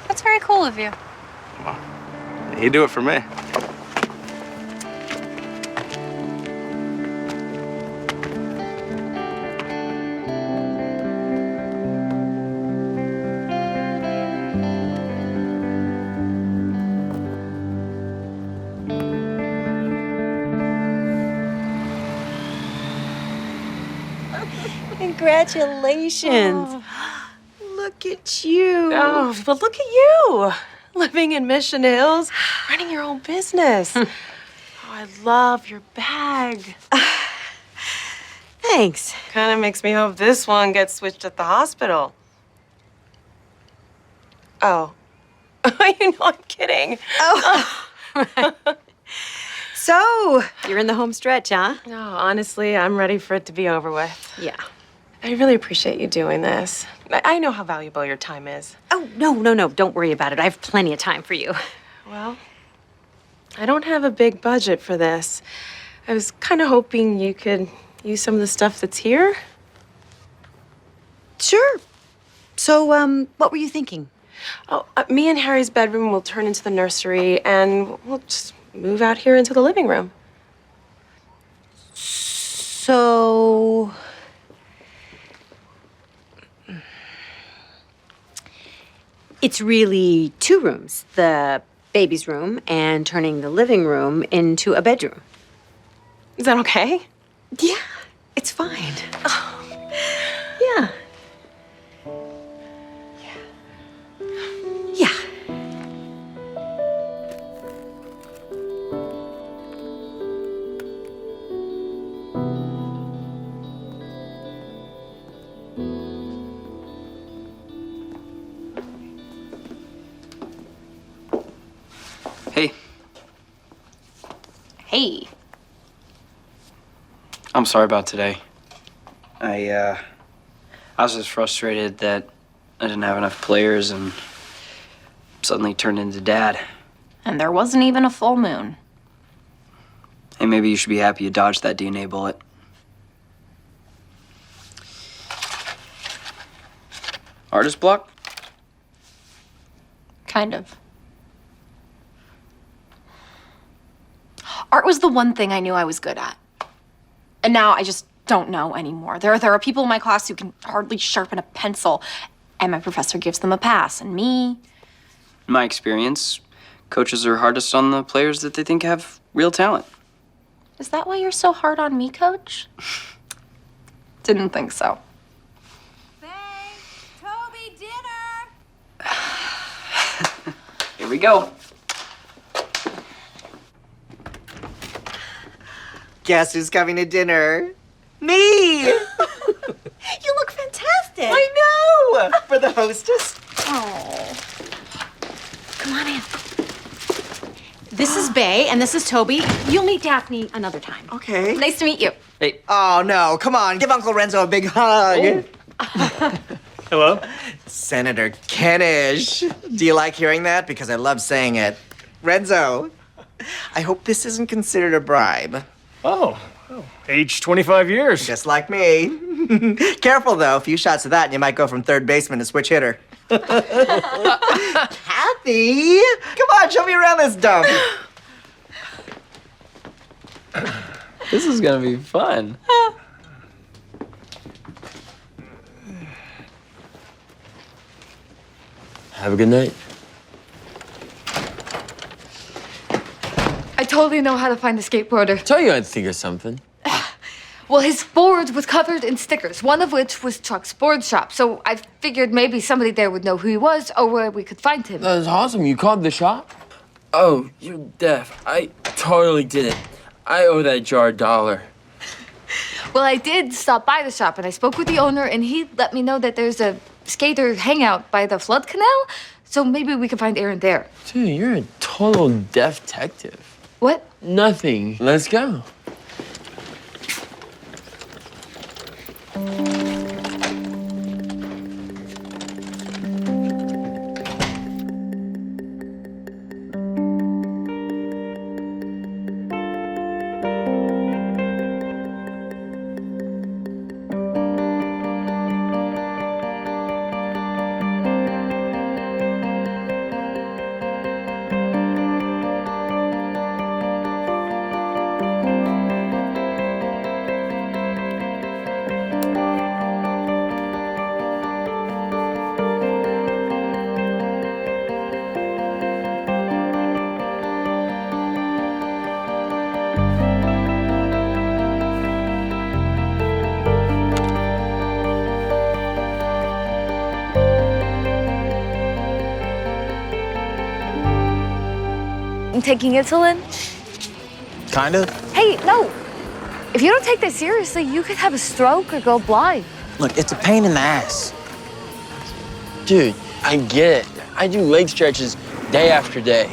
That's very cool of you. You do it for me. Congratulations. Look at you. Oh, but look at you. Living in Mission Hills, running your own business. Oh, I love your bag. Thanks. Kind of makes me hope this one gets switched at the hospital. Oh. You know I'm kidding. Oh. Right. So, you're in the home stretch, huh? No, honestly, I'm ready for it to be over with. Yeah. I really appreciate you doing this. I know how valuable your time is. Oh, no. Don't worry about it. I have plenty of time for you. Well, I don't have a big budget for this. I was kind of hoping you could use some of the stuff that's here. Sure. So, what were you thinking? Oh, me and Harry's bedroom will turn into the nursery, and we'll just move out here into the living room. So... It's really 2 rooms, the baby's room and turning the living room into a bedroom. Is that okay? Yeah, it's fine. Oh. Yeah. Hey. I'm sorry about today. I was just frustrated that I didn't have enough players and suddenly turned into dad. And there wasn't even a full moon. Hey, maybe you should be happy you dodged that DNA bullet. Artist block? Kind of. Art was the one thing I knew I was good at. And now I just don't know anymore. There are people in my class who can hardly sharpen a pencil, and my professor gives them a pass, and me... In my experience, coaches are hardest on the players that they think have real talent. Is that why you're so hard on me, Coach? Didn't think so. Here we go. Guess who's coming to dinner? Me! You look fantastic. I know! For the hostess. Oh. Come on in. This is Bay, and this is Toby. You'll meet Daphne another time. Okay. Nice to meet you. Hey. Oh, no. Come on. Give Uncle Renzo a big hug. Hello? Senator Kenish. Do you like hearing that? Because I love saying it. Renzo, I hope this isn't considered a bribe. Oh, age 25 years. Just like me. Careful, though. A few shots of that and you might go from third baseman to switch hitter. Kathy! Come on, show me around this dump. This is gonna be fun. Have a good night. I totally know how to find the skateboarder. Tell you I'd think of something. Well, his board was covered in stickers, one of which was Chuck's board shop. So I figured maybe somebody there would know who he was or where we could find him. That was awesome. You called the shop? Oh, you're deaf. I totally did it. I owe that jar $1. Well, I did stop by the shop and I spoke with the owner and he let me know that there's a skater hangout by the flood canal. So maybe we can find Aaron there. Dude, you're a total deaf detective. What? Nothing. Let's go. Taking insulin? Kind of. Hey, no. If you don't take this seriously, you could have a stroke or go blind. Look, it's a pain in the ass. Dude, I get it. I do leg stretches day after day.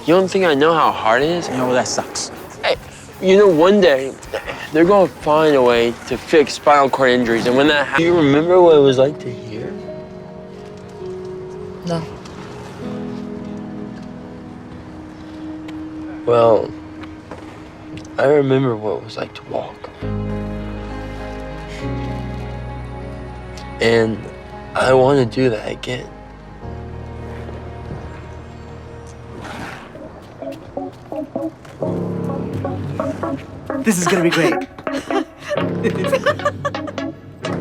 You don't think I know how hard it is? You know, well, that sucks. Hey, you know, one day, they're gonna find a way to fix spinal cord injuries. And when that happens, do you remember what it was like to hear? No. Well, I remember what it was like to walk. And I want to do that again. This is gonna be great.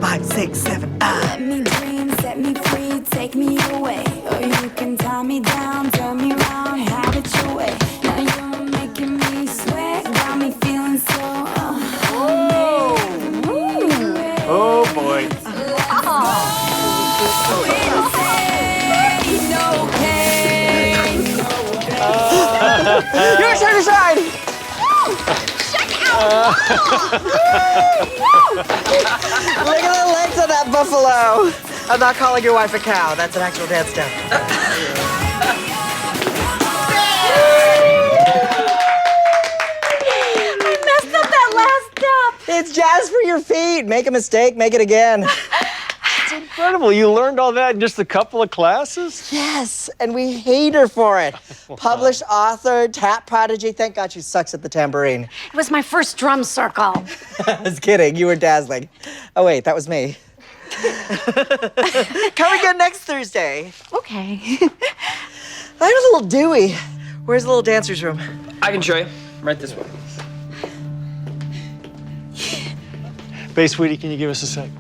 5, 6, 7, Let me dream, set me free, take me away. Or you can tie me down, turn me around, have it your way. Now you're making me sweat, got me feeling so. Oh boy. Your turn to shine! Look at the legs of that buffalo. I'm not calling your wife a cow. That's an actual dance step. It's jazz for your feet. Make a mistake, make it again. It's incredible. You learned all that in just a couple of classes? Yes, and we hate her for it. Published author, tap prodigy. Thank God she sucks at the tambourine. It was my first drum circle. I was kidding. You were dazzling. Oh, wait, that was me. Come again next Thursday. Okay. I'm a little dewy. Where's the little dancer's room? I can show you. Right this way. Bae, sweetie, can you give us a sec?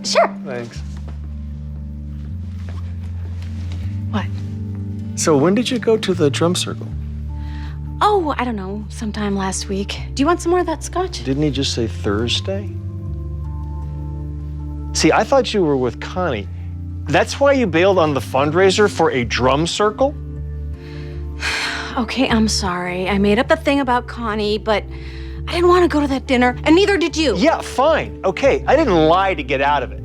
Sure. Thanks. What? So when did you go to the drum circle? Oh, I don't know, sometime last week. Do you want some more of that scotch? Didn't he just say Thursday? See, I thought you were with Connie. That's why you bailed on the fundraiser for a drum circle? Okay, I'm sorry. I made up a thing about Connie, but I didn't want to go to that dinner, and neither did you. Yeah, fine. Okay, I didn't lie to get out of it.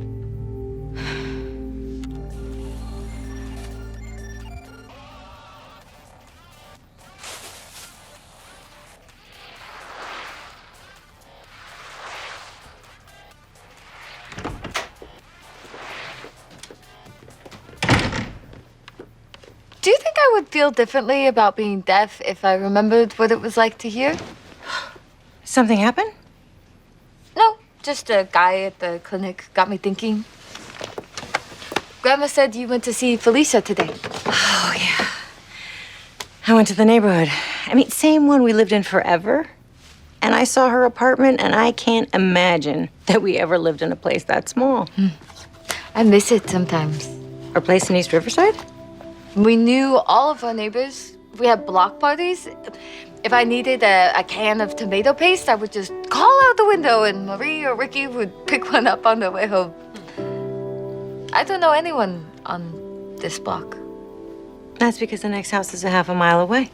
Do you think I would feel differently about being deaf if I remembered what it was like to hear? Something happened? No, just a guy at the clinic got me thinking. Grandma said you went to see Felicia today. Oh, yeah. I went to the neighborhood. I mean, same one we lived in forever. And I saw her apartment, and I can't imagine that we ever lived in a place that small. I miss it sometimes. Our place in East Riverside? We knew all of our neighbors. We had block parties. If I needed a can of tomato paste, I would just call out the window and Marie or Ricky would pick one up on their way home. I don't know anyone on this block. That's because the next house is a half a mile away.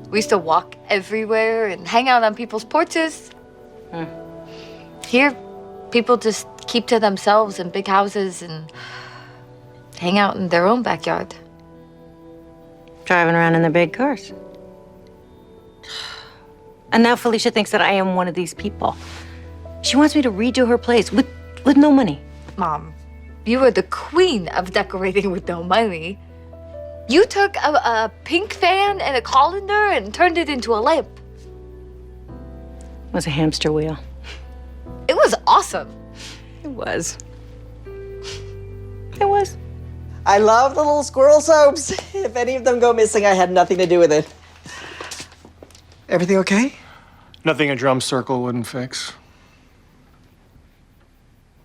We used to walk everywhere and hang out on people's porches. Here, people just keep to themselves in big houses and hang out in their own backyard. Driving around in their big cars. And now Felicia thinks that I am one of these people. She wants me to redo her place with no money. Mom, you were the queen of decorating with no money. You took a pink fan and a colander and turned it into a lamp. It was a hamster wheel. It was awesome. It was. It was. I love the little squirrel soaps. If any of them go missing, I had nothing to do with it. Everything okay? Nothing a drum circle wouldn't fix.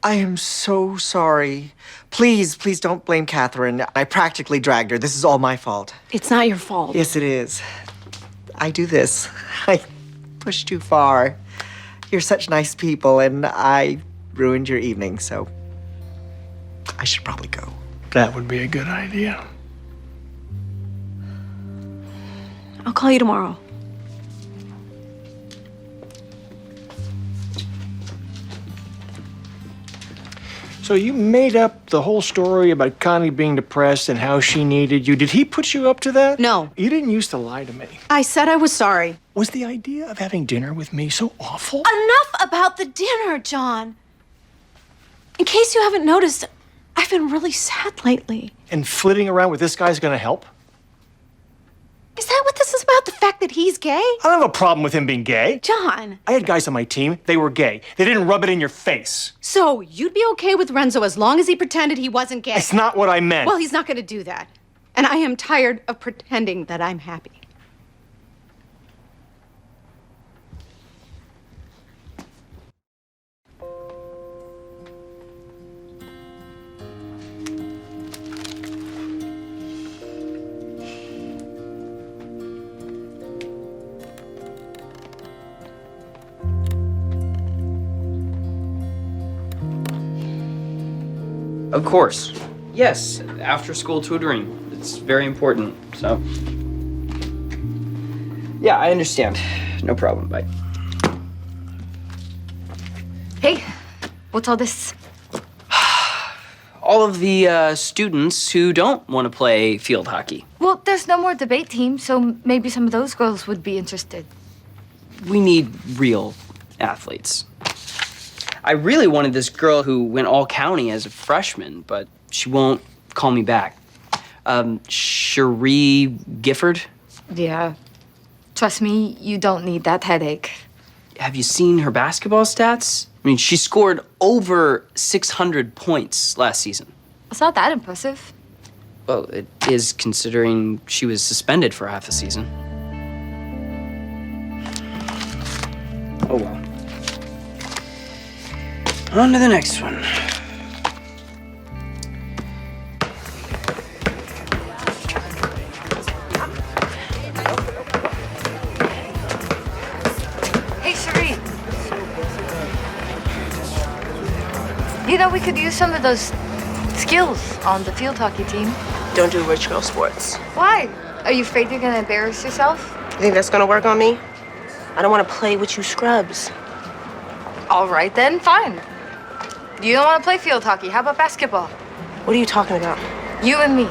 I am so sorry. Please, please don't blame Catherine. I practically dragged her. This is all my fault. It's not your fault. Yes, it is. I do this. I pushed too far. You're such nice people, and I ruined your evening, so I should probably go. That would be a good idea. I'll call you tomorrow. So you made up the whole story about Connie being depressed and how she needed you. Did he put you up to that? No. You didn't used to lie to me. I said I was sorry. Was the idea of having dinner with me so awful? Enough about the dinner, John. In case you haven't noticed, I've been really sad lately. And flitting around with this guy's gonna help? Is that what this is about? The fact that he's gay? I don't have a problem with him being gay. John. I had guys on my team, they were gay. They didn't rub it in your face. So you'd be okay with Renzo as long as he pretended he wasn't gay? That's not what I meant. Well, he's not going to do that. And I am tired of pretending that I'm happy. Of course. Yes, after school tutoring. It's very important, so. Yeah, I understand. No problem, bye. Hey, what's all this? All of the students who don't want to play field hockey. Well, there's no more debate team, so maybe some of those girls would be interested. we need real athletes. I really wanted this girl who went all county as a freshman, but she won't call me back. Cherie Gifford? Yeah. Trust me, you don't need that headache. Have you seen her basketball stats? I mean, she scored over 600 points last season. It's not that impressive. Well, it is considering she was suspended for half the season. Oh well. On to the next one. Hey, Cherie. You know, we could use some of those skills on the field hockey team. Don't do rich girl sports. Why? Are you afraid you're gonna embarrass yourself? You think that's gonna work on me? I don't want to play with you scrubs. All right then, fine. You don't want to play field hockey. How about basketball? What are you talking about? You and me,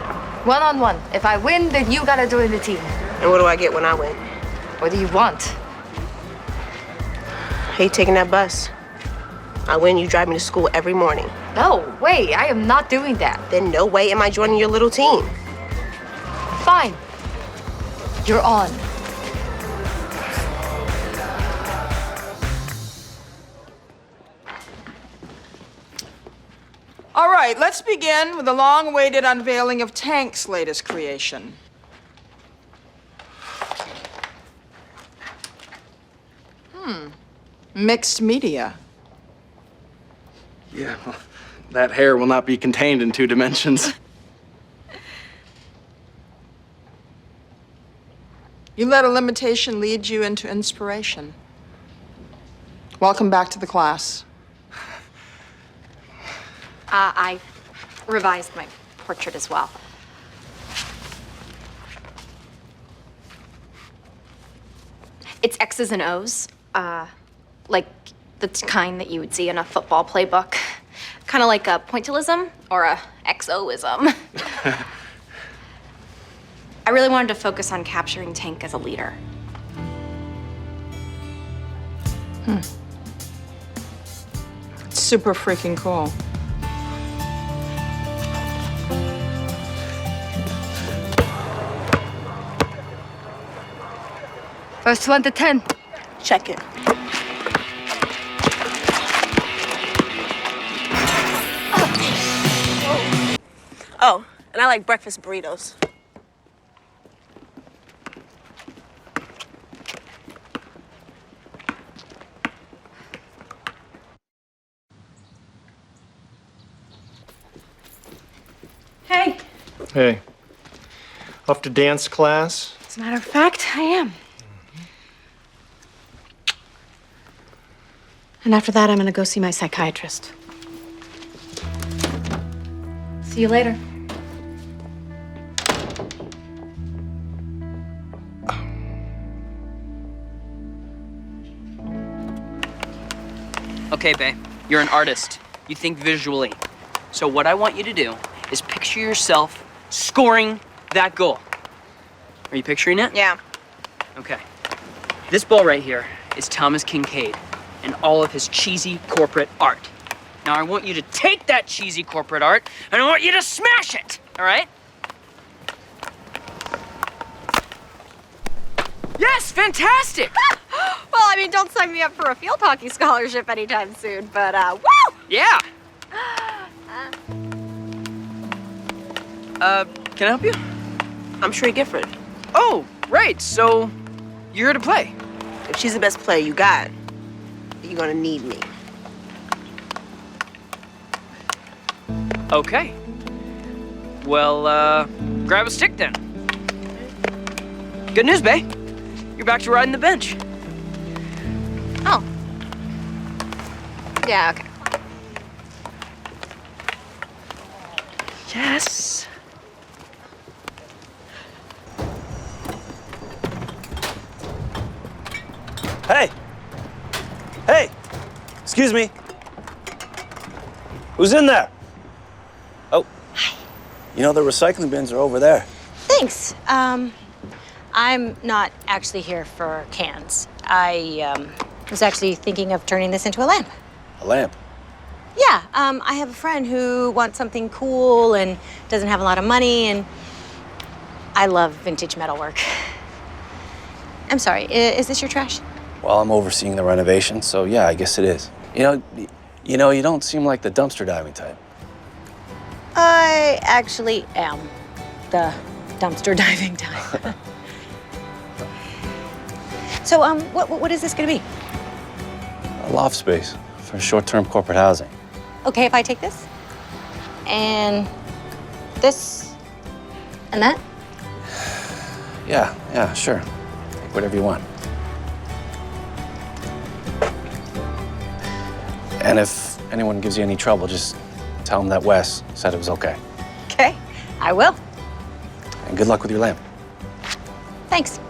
one-on-one. If I win, then you gotta join the team. And what do I get when I win? What do you want? I hate taking that bus. I win, you drive me to school every morning. No way, I am not doing that. Then no way am I joining your little team. Fine. You're on. All right, let's begin with the long-awaited unveiling of Tank's latest creation. Mixed media. Yeah, well, that hair will not be contained in 2 dimensions. You let a limitation lead you into inspiration. Welcome back to the class. I revised my portrait as well. It's X's and O's, like the kind that you would see in a football playbook. Kind of like a pointillism or a XOism. I really wanted to focus on capturing Tank as a leader. It's super freaking cool. First 1 to 10. Check it. Oh, and I like breakfast burritos. Hey. Hey. Off to dance class? As a matter of fact, I am. And after that, I'm gonna go see my psychiatrist. See you later. Okay, babe, you're an artist. You think visually. So what I want you to do is picture yourself scoring that goal. Are you picturing it? Yeah. Okay. This ball right here is Thomas Kincaid and all of his cheesy corporate art. Now I want you to take that cheesy corporate art and I want you to smash it, all right? Yes, fantastic! Well, I mean, don't sign me up for a field hockey scholarship anytime soon, but woo! Yeah. Can I help you? I'm Cherie Gifford. Oh, right. So you're here to play. If she's the best player you got, you're gonna need me. Okay. Well, grab a stick then. Good news, bae. You're back to riding the bench. Oh. Yeah, okay. Yes. Hey! Hey! Excuse me. Who's in there? Oh. Hi. You know, the recycling bins are over there. Thanks. I'm not actually here for cans. I was actually thinking of turning this into a lamp. A lamp? Yeah, I have a friend who wants something cool and doesn't have a lot of money, and I love vintage metalwork. I'm sorry, is this your trash? Well, I'm overseeing the renovation, so yeah, I guess it is. You don't seem like the dumpster diving type. I actually am the dumpster diving type. So, what is this gonna be? A loft space for short-term corporate housing. Okay, if I take this, and this, and that? Yeah, sure. Take whatever you want. And if anyone gives you any trouble, just tell them that Wes said it was okay. Okay, I will. And good luck with your lamp. Thanks.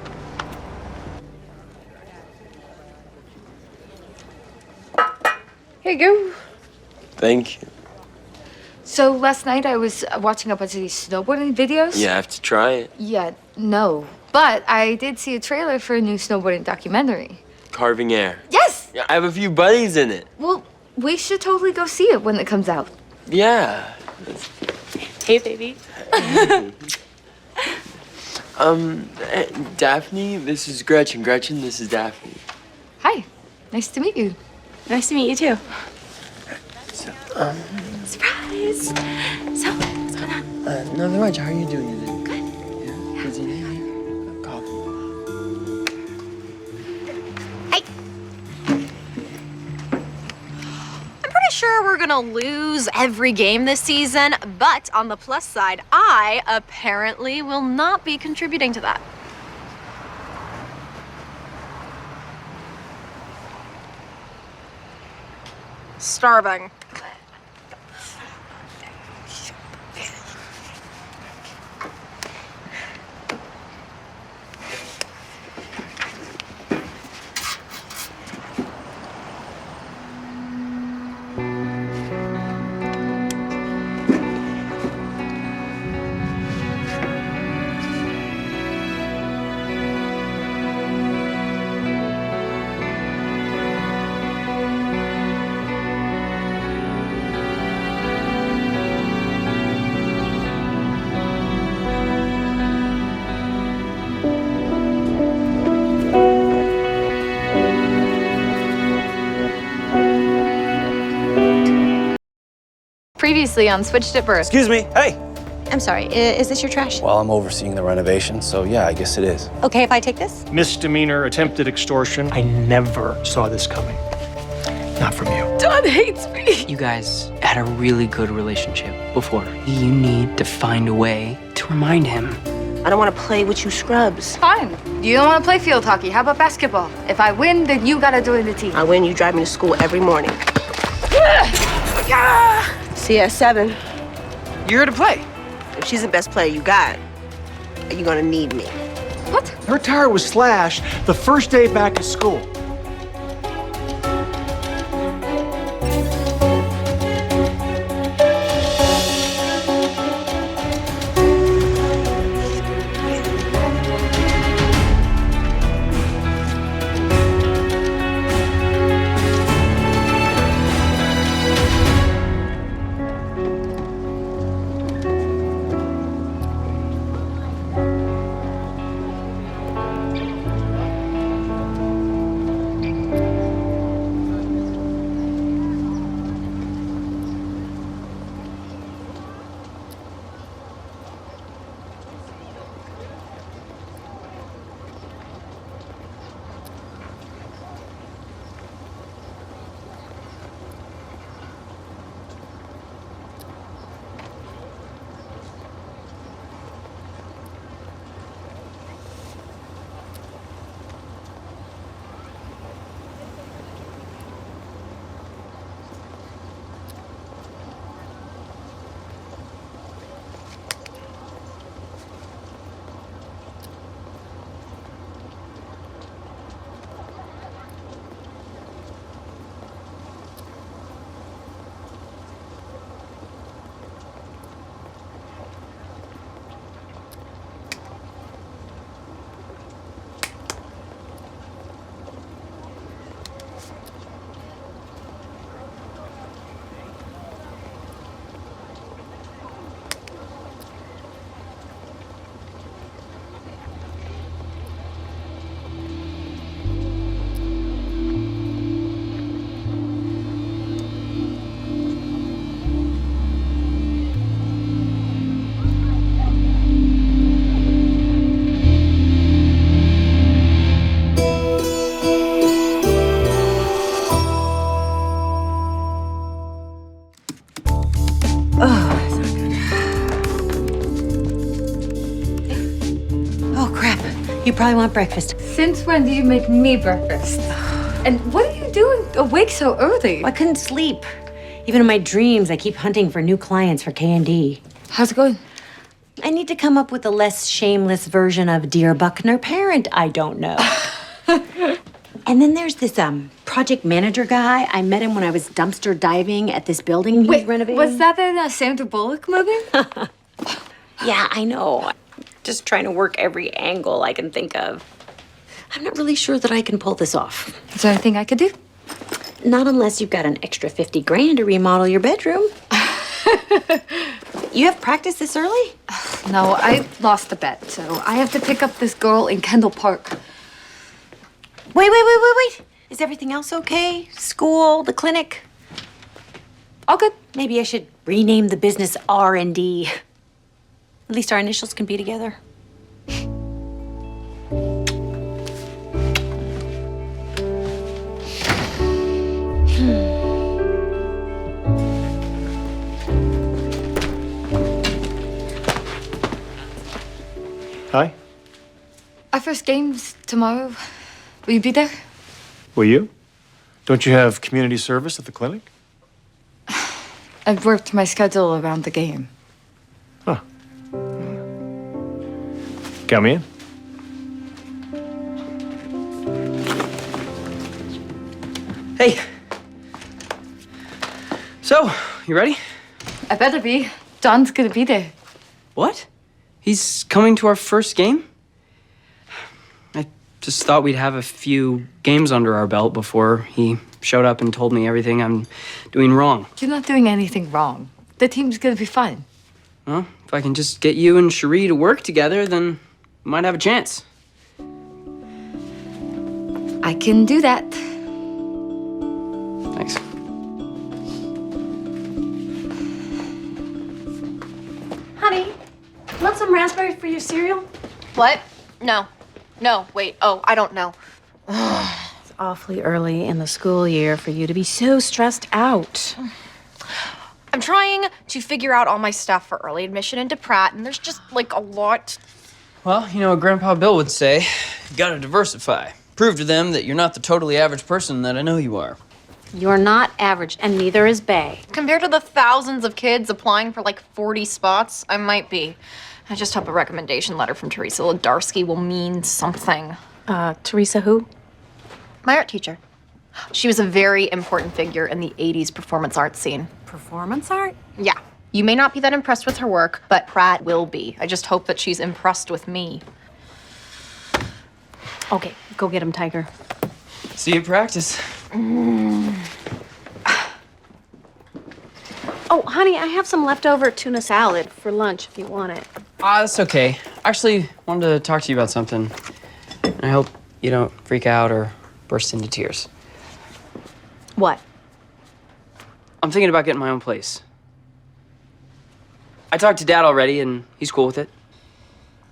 Here you go. Thank you. So last night I was watching a bunch of these snowboarding videos. You have to try it. Yeah, no. But I did see a trailer for a new snowboarding documentary. Carving Air. Yes! Yeah, I have a few buddies in it. Well, we should totally go see it when it comes out. Yeah. Hey, baby. Daphne, this is Gretchen. Gretchen, this is Daphne. Hi. Nice to meet you. Nice to meet you too. Surprise! So, what's going on? Nothing much. How are you doing today? Good. Yeah. What's your name? Coffee. I'm pretty sure we're gonna lose every game this season, but on the plus side, I apparently will not be contributing to that. Starving. Previously on Switched at Birth. Excuse me, hey! I'm sorry, is this your trash? Well, I'm overseeing the renovation, so yeah, I guess it is. Okay, if I take this? Misdemeanor, attempted extortion. I never saw this coming. Not from you. Don hates me. You guys had a really good relationship before. You need to find a way to remind him. I don't want to play with you scrubs. Fine. You don't want to play field hockey. How about basketball? If I win, then you gotta join the team. I win, you drive me to school every morning. See you at 7. You're here to play. If she's the best player you got, you're gonna need me. What? Her tire was slashed the first day back at school. probably want breakfast. Since when do you make me breakfast? And what are you doing awake so early? I couldn't sleep. Even in my dreams, I keep hunting for new clients for K&D. How's it going? I need to come up with a less shameless version of Dear Buckner Parent I don't know. And then there's this project manager guy. I met him when I was dumpster diving at this building he's renovating. Was that in a Sandra Bullock movie? Yeah, I know. Just trying to work every angle I can think of. I'm not really sure that I can pull this off. Is there anything I could do? Not unless you've got an extra 50 grand to remodel your bedroom. You have practice this early? No, I lost the bet, so I have to pick up this girl in Kendall Park. Wait. Is everything else okay? School, the clinic? All good. Maybe I should rename the business R&D. At least our initials can be together. Hi. Our first game's tomorrow. Will you be there? Will you? Don't you have community service at the clinic? I've worked my schedule around the game. Huh. Come in. Hey. So, you ready? I better be. John's gonna be there. What? He's coming to our first game? I just thought we'd have a few games under our belt before he showed up and told me everything I'm doing wrong. You're not doing anything wrong. The team's gonna be fine. Well, if I can just get you and Cherie to work together, then we might have a chance. I can do that. Thanks. Honey, want some raspberries for your cereal? What? No. No, wait. Oh, I don't know. It's awfully early in the school year for you to be so stressed out. I'm trying to figure out all my stuff for early admission into Pratt, and there's just like a lot. Well, you know what Grandpa Bill would say, you gotta diversify. Prove to them that you're not the totally average person that I know you are. You're not average, and neither is Bay. Compared to the thousands of kids applying for like 40 spots, I might be. I just hope a recommendation letter from Teresa Ledarsky will mean something. Teresa who? My art teacher. She was a very important figure in the 80s performance art scene. Performance art? Yeah. You may not be that impressed with her work, but Pratt will be. I just hope that she's impressed with me. Okay, go get him, Tiger. See you at practice. Oh, honey, I have some leftover tuna salad for lunch if you want it. That's okay. Actually, wanted to talk to you about something. And I hope you don't freak out or burst into tears. What? I'm thinking about getting my own place. I talked to Dad already, and he's cool with it.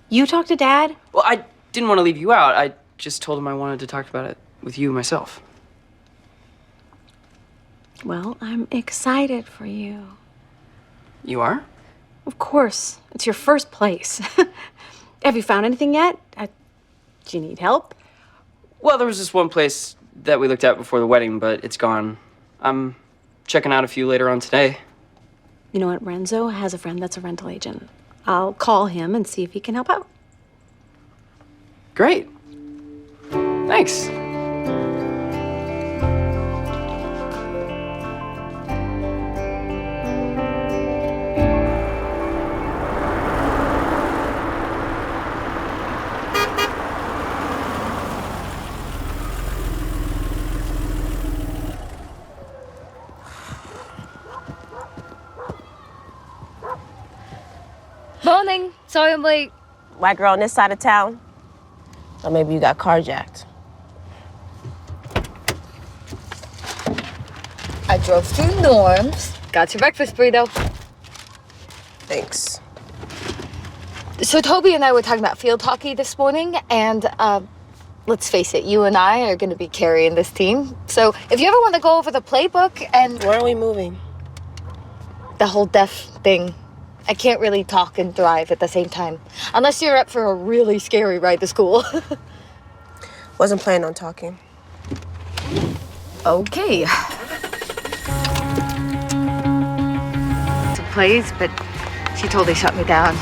You talked to Dad? Well, I didn't want to leave you out. I just told him I wanted to talk about it with you myself. Well, I'm excited for you. You are? Of course. It's your first place. Have you found anything yet? Do you need help? Well, there was this one place that we looked at before the wedding, but it's gone. I'm checking out a few later on today. You know what? Renzo has a friend that's a rental agent. I'll call him and see if he can help out. Great. Thanks. Morning. Sorry I'm late. White girl on this side of town? Or maybe you got carjacked. I drove through Norm's. Got your breakfast burrito. Thanks. So Toby and I were talking about field hockey this morning, and let's face it, you and I are going to be carrying this team. So if you ever want to go over the playbook and... Where are we moving? The whole deaf thing. I can't really talk and thrive at the same time. Unless you're up for a really scary ride to school. Wasn't planning on talking. Okay. Some plays, but she totally shut me down.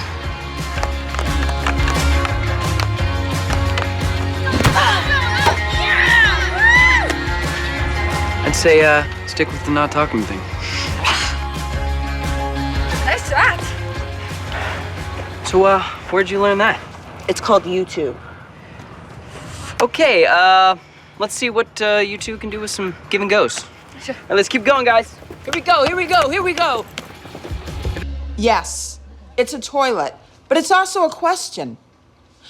I'd say stick with the not talking thing. Nice shot. So where'd you learn that? It's called YouTube. Okay, let's see what you two can do with some give and goes. Sure. All right, let's keep going, guys. Here we go, here we go, here we go. Yes, it's a toilet, but it's also a question.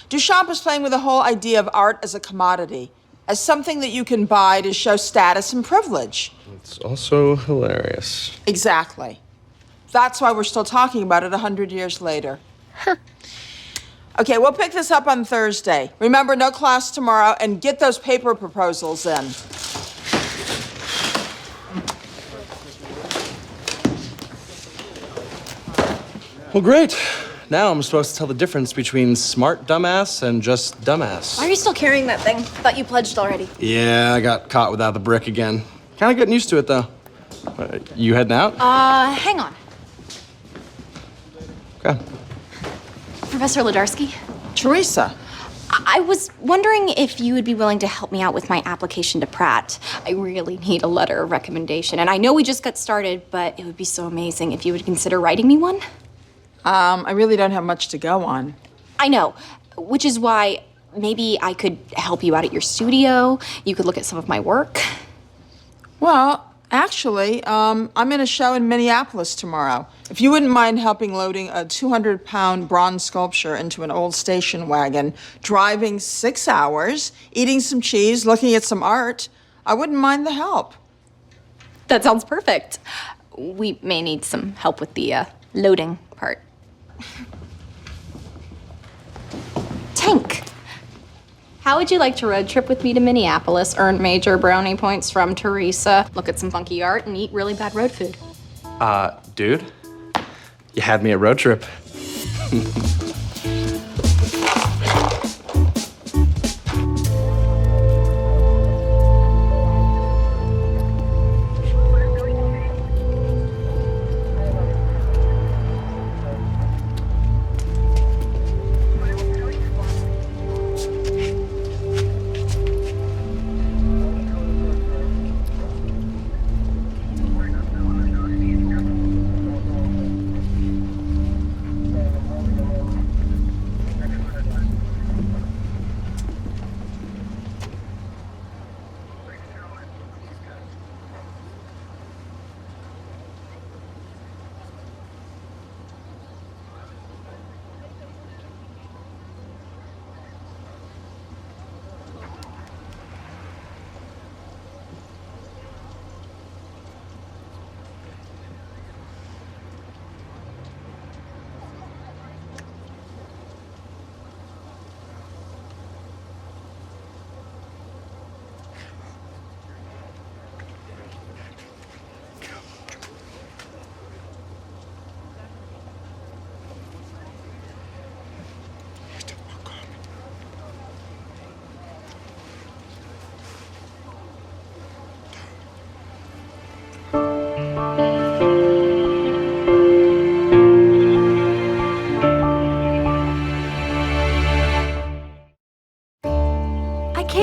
Duchamp is playing with the whole idea of art as a commodity, as something that you can buy to show status and privilege. It's also hilarious. Exactly. That's why we're still talking about it 100 years later. Okay, we'll pick this up on Thursday. Remember, no class tomorrow, and get those paper proposals in. Well, great. Now I'm supposed to tell the difference between smart dumbass and just dumbass. Why are you still carrying that thing? Thought you pledged already. Yeah, I got caught without the brick again. Kind of getting used to it, though. You heading out? Hang on. Okay. Professor Ledarsky? Teresa. I was wondering if you would be willing to help me out with my application to Pratt. I really need a letter of recommendation, and I know we just got started, but it would be so amazing if you would consider writing me one. I really don't have much to go on. I know, which is why maybe I could help you out at your studio. You could look at some of my work. Well, actually, I'm in a show in Minneapolis tomorrow. If you wouldn't mind helping loading a 200-pound bronze sculpture into an old station wagon, driving 6 hours, eating some cheese, looking at some art, I wouldn't mind the help. That sounds perfect. We may need some help with the loading part. Tank, how would you like to road trip with me to Minneapolis, earn major brownie points from Teresa, look at some funky art, and eat really bad road food? Dude, you had me at road trip.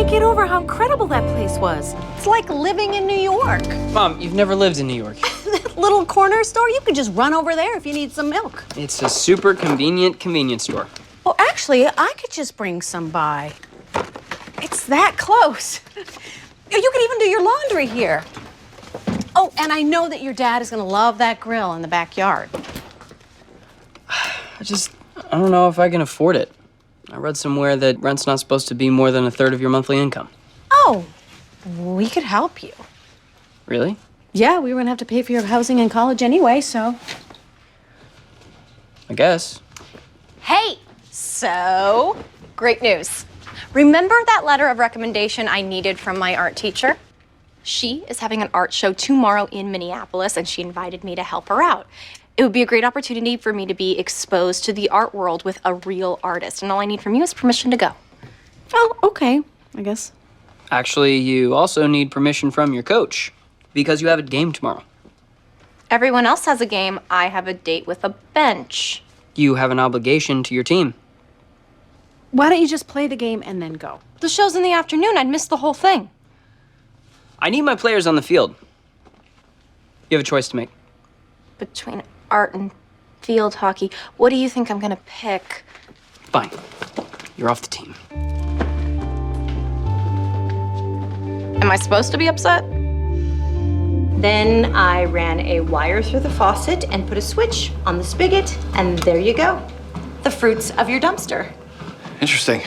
Get over how incredible that place was. It's like living in New York. Mom, you've never lived in New York. That little corner store, you could just run over there if you need some milk. It's a super convenient convenience store. Well, actually, I could just bring some by. It's that close. You could even do your laundry here. Oh, and I know that your dad is gonna love that grill in the backyard. I don't know if I can afford it. I read somewhere that rent's not supposed to be more than a third of your monthly income. Oh, we could help you. Really? Yeah, we were gonna have to pay for your housing in college anyway, so. I guess. Hey, so great news. Remember that letter of recommendation I needed from my art teacher? She is having an art show tomorrow in Minneapolis, and she invited me to help her out. It would be a great opportunity for me to be exposed to the art world with a real artist, and all I need from you is permission to go. Oh, okay, I guess. Actually, you also need permission from your coach because you have a game tomorrow. Everyone else has a game. I have a date with a bench. You have an obligation to your team. Why don't you just play the game and then go? The show's in the afternoon. I'd miss the whole thing. I need my players on the field. You have a choice to make. Between art and field hockey, what do you think I'm gonna pick? Fine. You're off the team. Am I supposed to be upset? Then I ran a wire through the faucet and put a switch on the spigot, and there you go. The fruits of your dumpster. Interesting.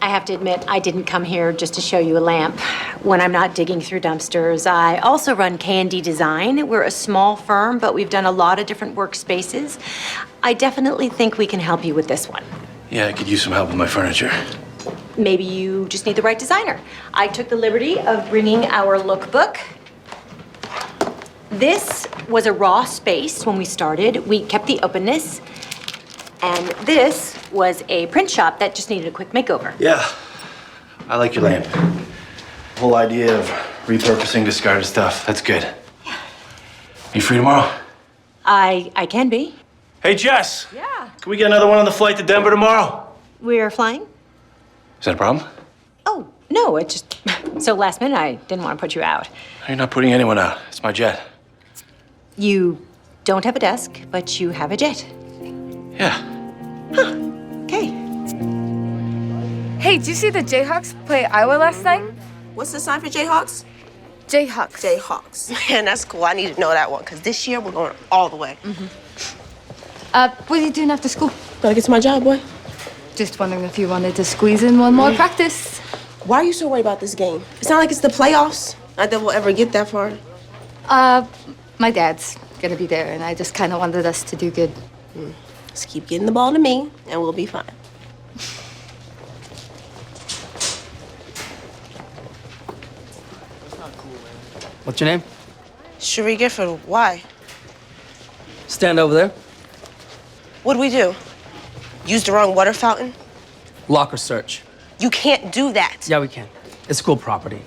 I have to admit, I didn't come here just to show you a lamp. When I'm not digging through dumpsters, I also run K&D Design. We're a small firm, but we've done a lot of different workspaces. I definitely think we can help you with this one. Yeah, I could use some help with my furniture. Maybe you just need the right designer. I took the liberty of bringing our lookbook. This was a raw space when we started. We kept the openness. And this was a print shop that just needed a quick makeover. Yeah, I like your lamp. Whole idea of repurposing discarded stuff. That's good. Yeah. You free tomorrow? I can be. Hey, Jess. Yeah. Can we get another one on the flight to Denver tomorrow? We're flying? Is that a problem? Oh, no, it just, so last minute I didn't want to put you out. You're not putting anyone out. It's my jet. You don't have a desk, but you have a jet. Yeah. Okay. Hey, did you see the Jayhawks play Iowa last night? What's the sign for Jayhawks? Jayhawks. Jayhawks. Man, that's cool. I need to know that one, because this year we're going all the way. What are you doing after school? Gotta get to my job, boy. Just wondering if you wanted to squeeze in one more practice. Why are you so worried about this game? It's not like it's the playoffs. Not that we'll ever get that far. My dad's gonna be there, and I just kind of wanted us to do good. Just keep getting the ball to me, and we'll be fine. What's your name? Cherie Gifford, why? Stand over there. What'd we do? Use the wrong water fountain? Locker search. You can't do that. Yeah, we can. It's school property.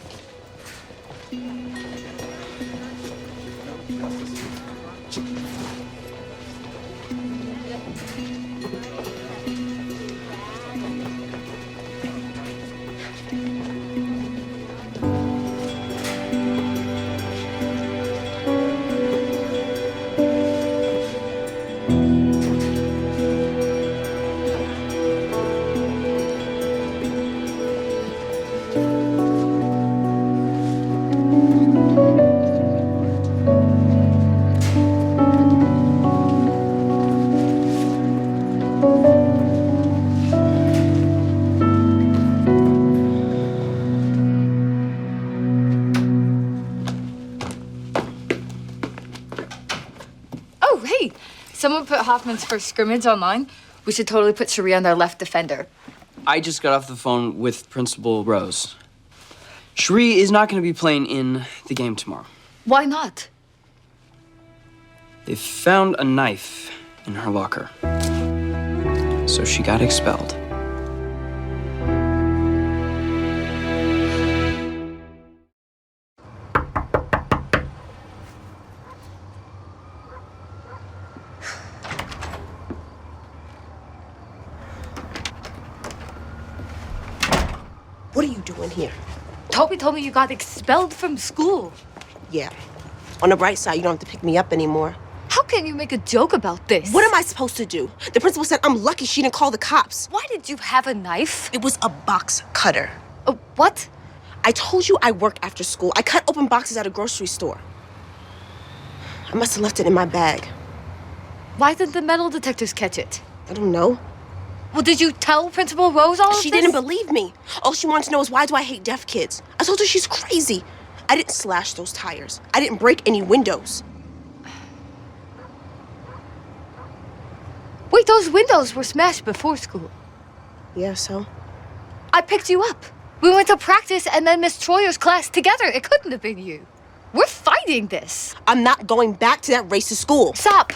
Someone put Hoffman's first scrimmage online. We should totally put Cherie on their left defender. I just got off the phone with Principal Rose. Cherie is not going to be playing in the game tomorrow. Why not? They found a knife in her locker. So she got expelled. What are you doing here? Toby told me you got expelled from school. Yeah. On the bright side, you don't have to pick me up anymore. How can you make a joke about this? What am I supposed to do? The principal said I'm lucky she didn't call the cops. Why did you have a knife? It was a box cutter. What? I told you I work after school. I cut open boxes at a grocery store. I must have left it in my bag. Why didn't the metal detectors catch it? I don't know. Well, did you tell Principal Rose all of this? She didn't believe me. All she wanted to know is why do I hate deaf kids? I told her she's crazy. I didn't slash those tires. I didn't break any windows. Wait, those windows were smashed before school. Yeah, so? I picked you up. We went to practice and then Miss Troyer's class together. It couldn't have been you. We're fighting this. I'm not going back to that racist school. Stop.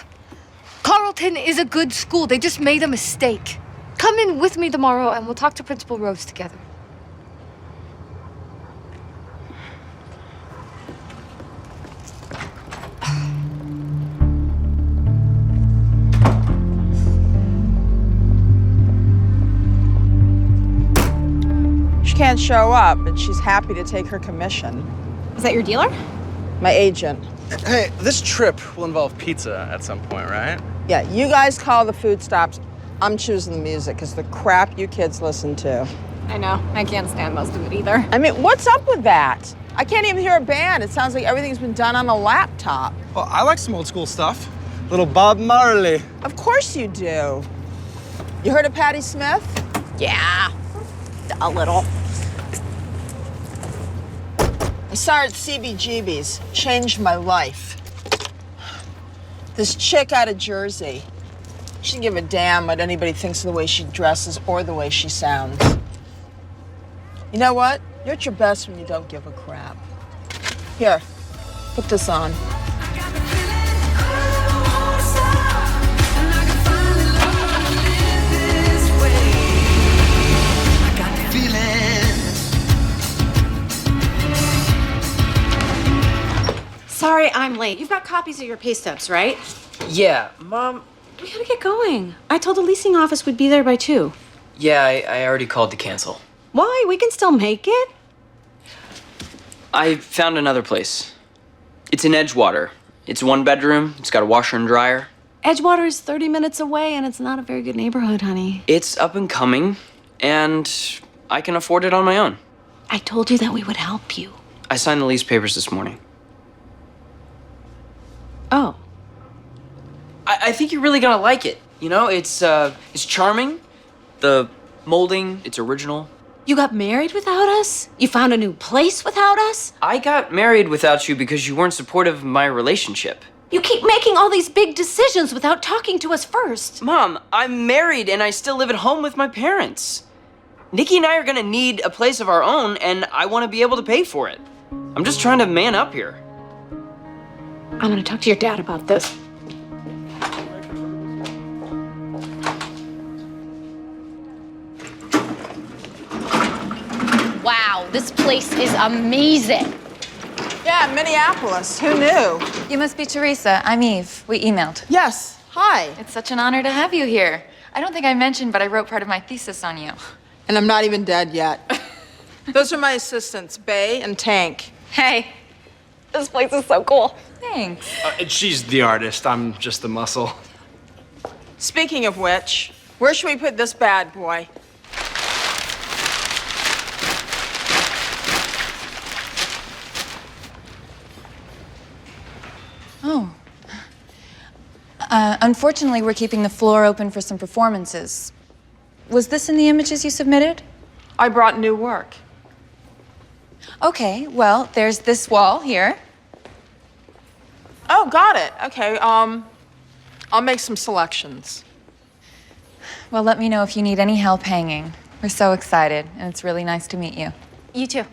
Carleton is a good school. They just made a mistake. Come in with me tomorrow and we'll talk to Principal Rose together. She can't show up, but she's happy to take her commission. Is that your dealer? My agent. Hey, this trip will involve pizza at some point, right? Yeah, you guys call the food stops. I'm choosing the music, because the crap you kids listen to. I know. I can't stand most of it either. I mean, what's up with that? I can't even hear a band. It sounds like everything's been done on a laptop. Well, I like some old school stuff. Little Bob Marley. Of course you do. You heard of Patti Smith? Yeah, a little. I saw her at CBGB's. Changed my life. This chick out of Jersey. She doesn't give a damn what anybody thinks of the way she dresses or the way she sounds. You know what? You're at your best when you don't give a crap. Here, put this on. Sorry, I'm late. You've got copies of your pay stubs, right? Yeah, Mom. We gotta get going. I told the leasing office we'd be there by 2. Yeah, I already called to cancel. Why? We can still make it. I found another place. It's in Edgewater. It's 1 bedroom. It's got a washer and dryer. Edgewater is 30 minutes away, and it's not a very good neighborhood, honey. It's up and coming, and I can afford it on my own. I told you that we would help you. I signed the lease papers this morning. Oh. I think you're really gonna like it. You know, it's charming. The molding, it's original. You got married without us? You found a new place without us? I got married without you because you weren't supportive of my relationship. You keep making all these big decisions without talking to us first. Mom, I'm married and I still live at home with my parents. Nikki and I are gonna need a place of our own, and I want to be able to pay for it. I'm just trying to man up here. I'm gonna talk to your dad about this. Wow, this place is amazing. Yeah, Minneapolis. Who knew? You must be Teresa. I'm Eve. We emailed. Yes. Hi. It's such an honor to have you here. I don't think I mentioned, but I wrote part of my thesis on you. And I'm not even dead yet. Those are my assistants, Bay and Tank. Hey, this place is so cool. Thanks. She's the artist. I'm just the muscle. Speaking of which, where should we put this bad boy? Oh. Unfortunately, we're keeping the floor open for some performances. Was this in the images you submitted? I brought new work. Okay, well, there's this wall here. Oh, got it. Okay, I'll make some selections. Well, let me know if you need any help hanging. We're so excited, and it's really nice to meet you. You too.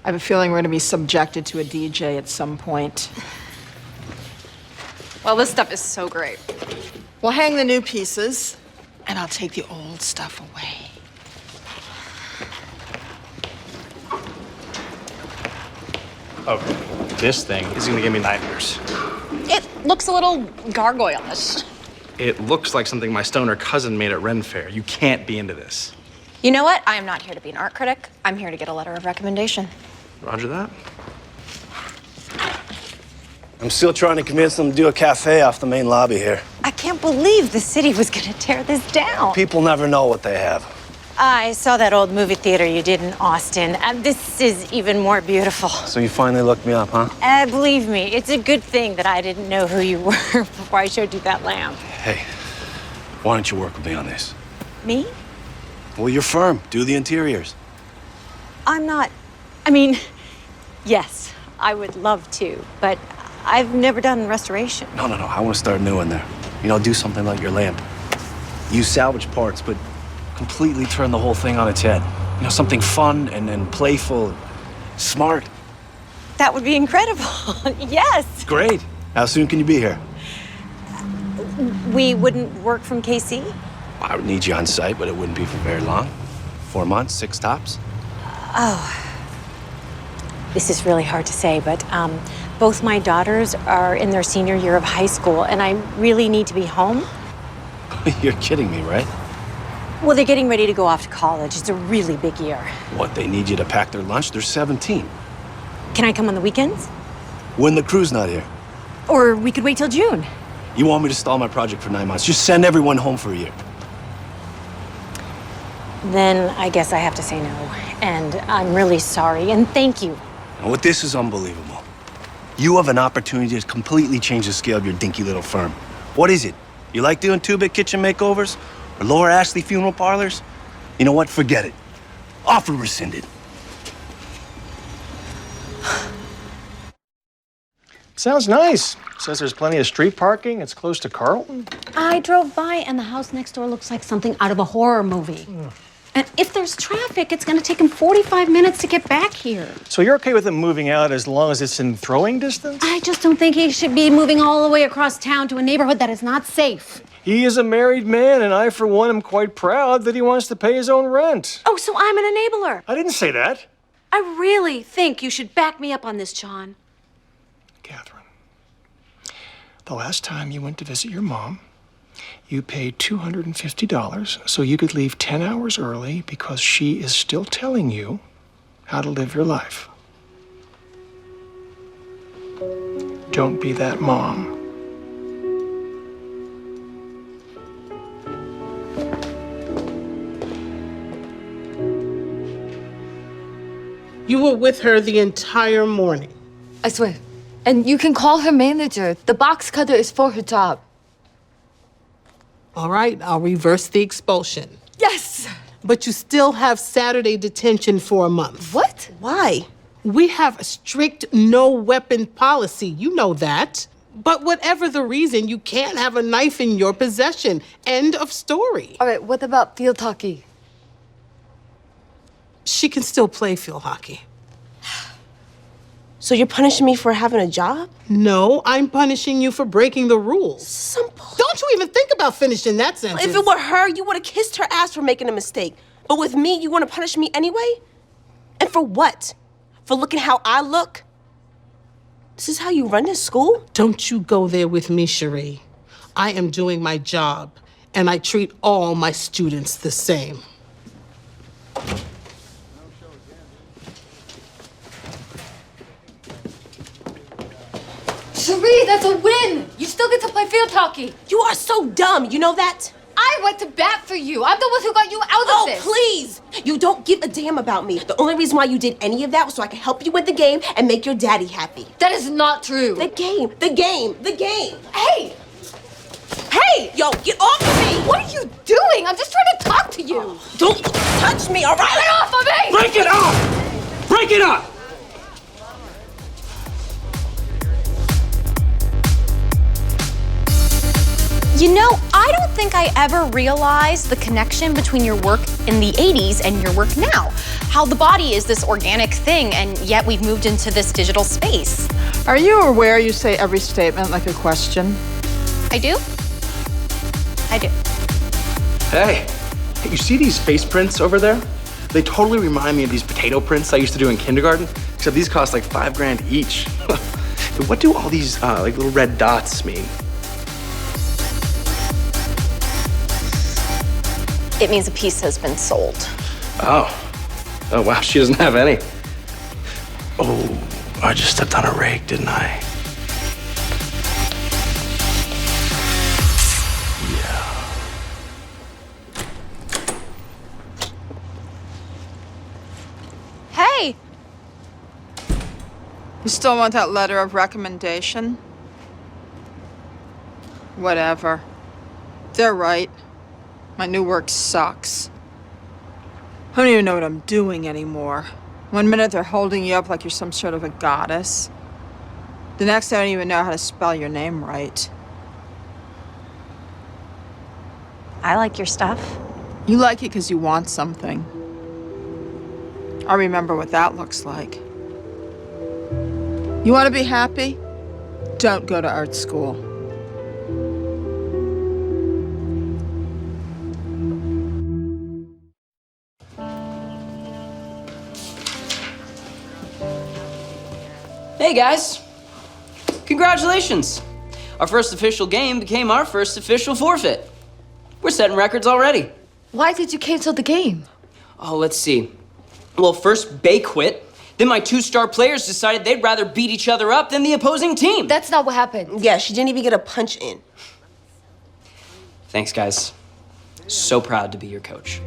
I have a feeling we're gonna be subjected to a DJ at some point. Well, this stuff is so great. We'll hang the new pieces, and I'll take the old stuff away. Okay, this thing is gonna give me nightmares. It looks a little gargoyle-ish. It looks like something my stoner cousin made at Ren Fair. You can't be into this. You know what? I am not here to be an art critic. I'm here to get a letter of recommendation. Roger that. I'm still trying to convince them to do a cafe off the main lobby here. I can't believe the city was gonna tear this down. People never know what they have. I saw that old movie theater you did in Austin. This is even more beautiful. So you finally looked me up, huh? Believe me, it's a good thing that I didn't know who you were before I showed you that lamp. Hey, why don't you work with me on this? Me? Well, your firm. Do the interiors. I'm not. I mean, yes, I would love to, but I've never done restoration. No. I want to start new in there. You know, do something like your lamp. Use salvage parts, but completely turn the whole thing on its head. You know, something fun and playful, smart. That would be incredible. Yes. Great. How soon can you be here? We wouldn't work from KC? I would need you on site, but it wouldn't be for very long. 4 months, 6 tops. Oh. This is really hard to say, but both my daughters are in their senior year of high school, and I really need to be home. You're kidding me, right? Well, they're getting ready to go off to college. It's a really big year. What, they need you to pack their lunch? They're 17. Can I come on the weekends? When the crew's not here. Or we could wait till June. You want me to stall my project for 9 months? Just send everyone home for a year. Then I guess I have to say no. And I'm really sorry, and thank you. Now, what this is unbelievable. You have an opportunity to completely change the scale of your dinky little firm. What is it? You like doing 2-bit kitchen makeovers? Or Laura Ashley funeral parlors? You know what? Forget it. Offer rescinded. Sounds nice. Says there's plenty of street parking. It's close to Carlton. I drove by and the house next door looks like something out of a horror movie. And if there's traffic, it's gonna take him 45 minutes to get back here. So you're okay with him moving out as long as it's in throwing distance? I just don't think he should be moving all the way across town to a neighborhood that is not safe. He is a married man, and I, for one, am quite proud that he wants to pay his own rent. Oh, so I'm an enabler. I didn't say that. I really think you should back me up on this, John. The last time you went to visit your mom, you paid $250 so you could leave 10 hours early because she is still telling you how to live your life. Don't be that mom. You were with her the entire morning. I swear. And you can call her manager. The box cutter is for her job. All right, I'll reverse the expulsion. Yes! But you still have Saturday detention for a month. What? Why? We have a strict no-weapon policy. You know that. But whatever the reason, you can't have a knife in your possession. End of story. All right, what about field hockey? She can still play field hockey. So you're punishing me for having a job? No, I'm punishing you for breaking the rules. Don't you even think about finishing that sentence. If it were her, you would have kissed her ass for making a mistake. But with me, you want to punish me anyway? And for what? For looking how I look? This is how you run this school? Don't you go there with me, Cherie. I am doing my job, and I treat all my students the same. Cherie, that's a win! You still get to play field hockey. You are so dumb, you know that? I went to bat for you. I'm the one who got you out of this. Oh, please! You don't give a damn about me. The only reason why you did any of that was so I could help you win the game and make your daddy happy. That is not true. The game. Hey! Hey! Yo, get off of me! What are you doing? I'm just trying to talk to you. Don't touch me, all right? Get off of me! Break it up! Break it up! You know, I don't think I ever realized the connection between your work in the 80s and your work now. How the body is this organic thing, and yet we've moved into this digital space. Are you aware you say every statement like a question? I do? I do. Hey, you see these face prints over there? They totally remind me of these potato prints I used to do in kindergarten, except these cost like $5 each. What do all these like little red dots mean? It means a piece has been sold. Oh wow, she doesn't have any. Oh, I just stepped on a rake, didn't I? Hey! You still want that letter of recommendation? Whatever. They're right. My new work sucks. I don't even know what I'm doing anymore. One minute they're holding you up like you're some sort of a goddess. The next I don't even know how to spell your name right. I like your stuff. You like it because you want something. I remember what that looks like. You want to be happy? Don't go to art school. Hey guys, congratulations. Our first official game became our first official forfeit. We're setting records already. Why did you cancel the game? Oh, let's see. Well, first Bay quit. Then my 2-star players decided they'd rather beat each other up than the opposing team. That's not what happened. Yeah, she didn't even get a punch in. Thanks, guys. So proud to be your coach.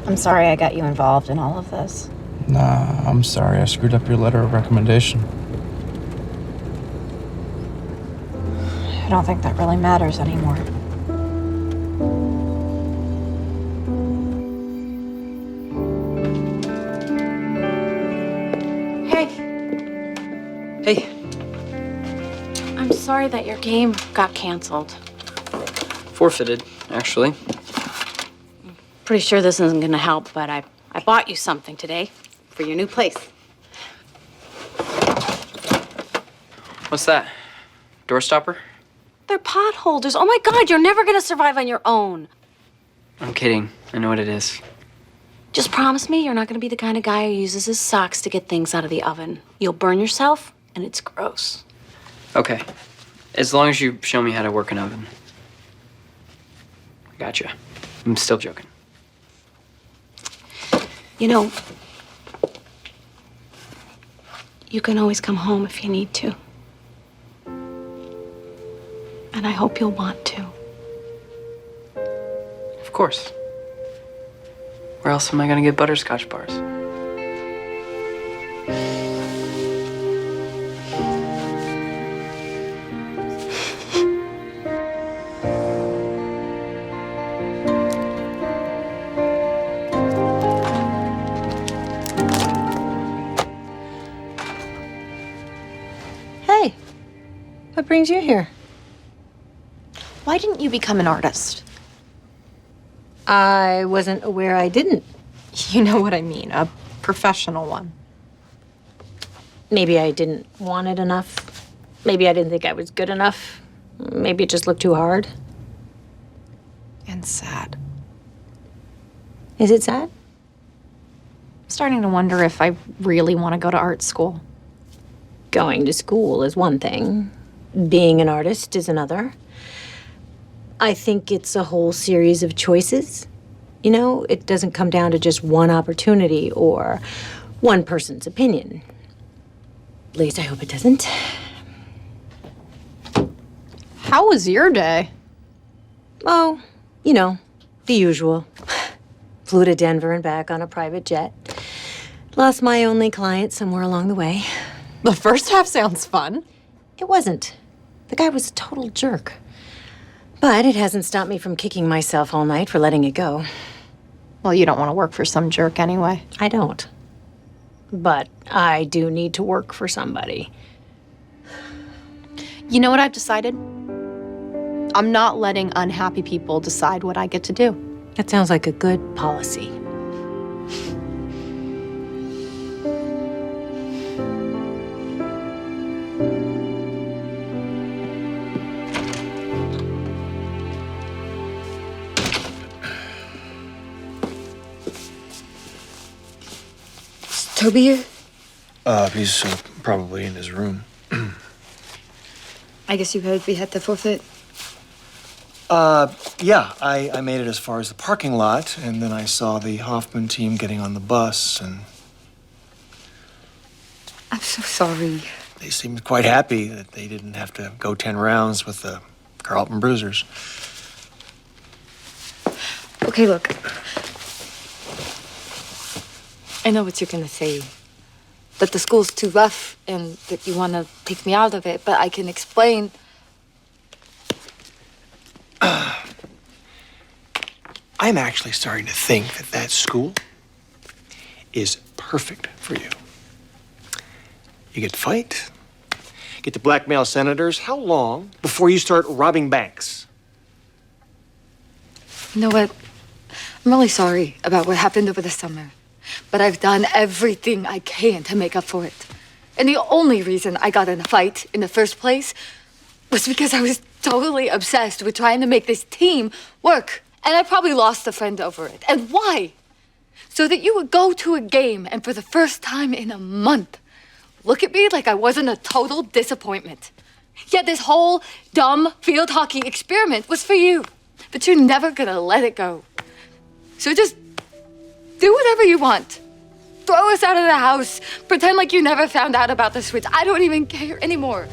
I'm sorry I got you involved in all of this. Nah, I'm sorry. I screwed up your letter of recommendation. I don't think that really matters anymore. Hey, Hey, I'm sorry that your game got canceled. forfeited, actually. Pretty sure this isn't gonna help, but I bought you something today for your new place. What's that? Door stopper? They're potholders. Oh my God, you're never gonna survive on your own. I'm kidding. I know what it is. Just promise me you're not gonna be the kind of guy who uses his socks to get things out of the oven. You'll burn yourself, and it's gross. Okay. As long as you show me how to work an oven. Gotcha. I'm still joking. You know, you can always come home if you need to. And I hope you'll want to. Of course. Where else am I gonna get butterscotch bars? Hey, what brings you here? Why didn't you become an artist? I wasn't aware I didn't. You know what I mean, a professional one. Maybe I didn't want it enough. Maybe I didn't think I was good enough. Maybe it just looked too hard. And sad. Is it sad? I'm starting to wonder if I really want to go to art school. Going to school is one thing. Being an artist is another. I think it's a whole series of choices. You know, it doesn't come down to just one opportunity or one person's opinion. At least I hope it doesn't. How was your day? Oh, you know, the usual. Flew to Denver and back on a private jet. Lost my only client somewhere along the way. The first half sounds fun. It wasn't. The guy was a total jerk. But it hasn't stopped me from kicking myself all night for letting it go. Well, you don't want to work for some jerk anyway. I don't. But I do need to work for somebody. You know what I've decided? I'm not letting unhappy people decide what I get to do. That sounds like a good policy. Toby here? He's probably in his room. I guess you heard we had the forfeit. Yeah, I made it as far as the parking lot, and then I saw the Hoffman team getting on the bus, and I'm so sorry. they seemed quite happy that they didn't have to go 10 rounds with the Carlton Bruisers. Okay, look. I know what you're gonna say. That the school's too rough and that you wanna take me out of it, but I can explain. I'm actually starting to think that that school is perfect for you. You get to fight, get to blackmail senators. How long before you start robbing banks? You know what? I'm really sorry about what happened over the summer. But I've done everything I can to make up for it. And the only reason I got in a fight in the first place was because I was totally obsessed with trying to make this team work. And I probably lost a friend over it. And why? So that you would go to a game and for the first time in a month, look at me like I wasn't a total disappointment. Yet this whole dumb field hockey experiment was for you. But you're never gonna let it go. So just do whatever you want. Throw us out of the house. Pretend like you never found out about the switch. I don't even care anymore.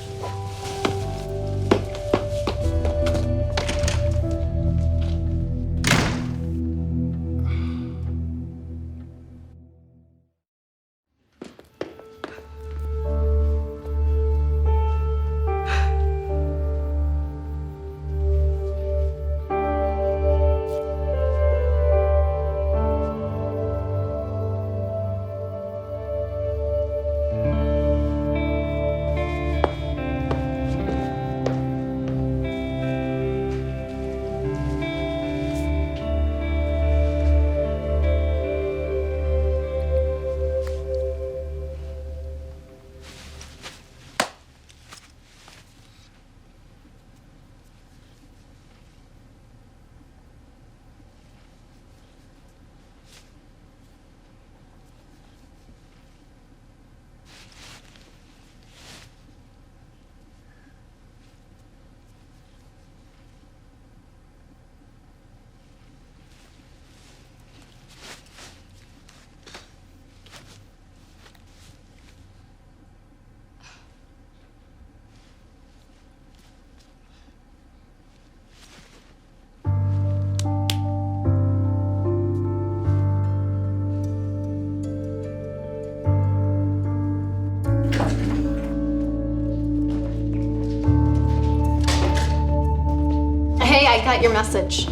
I got your message.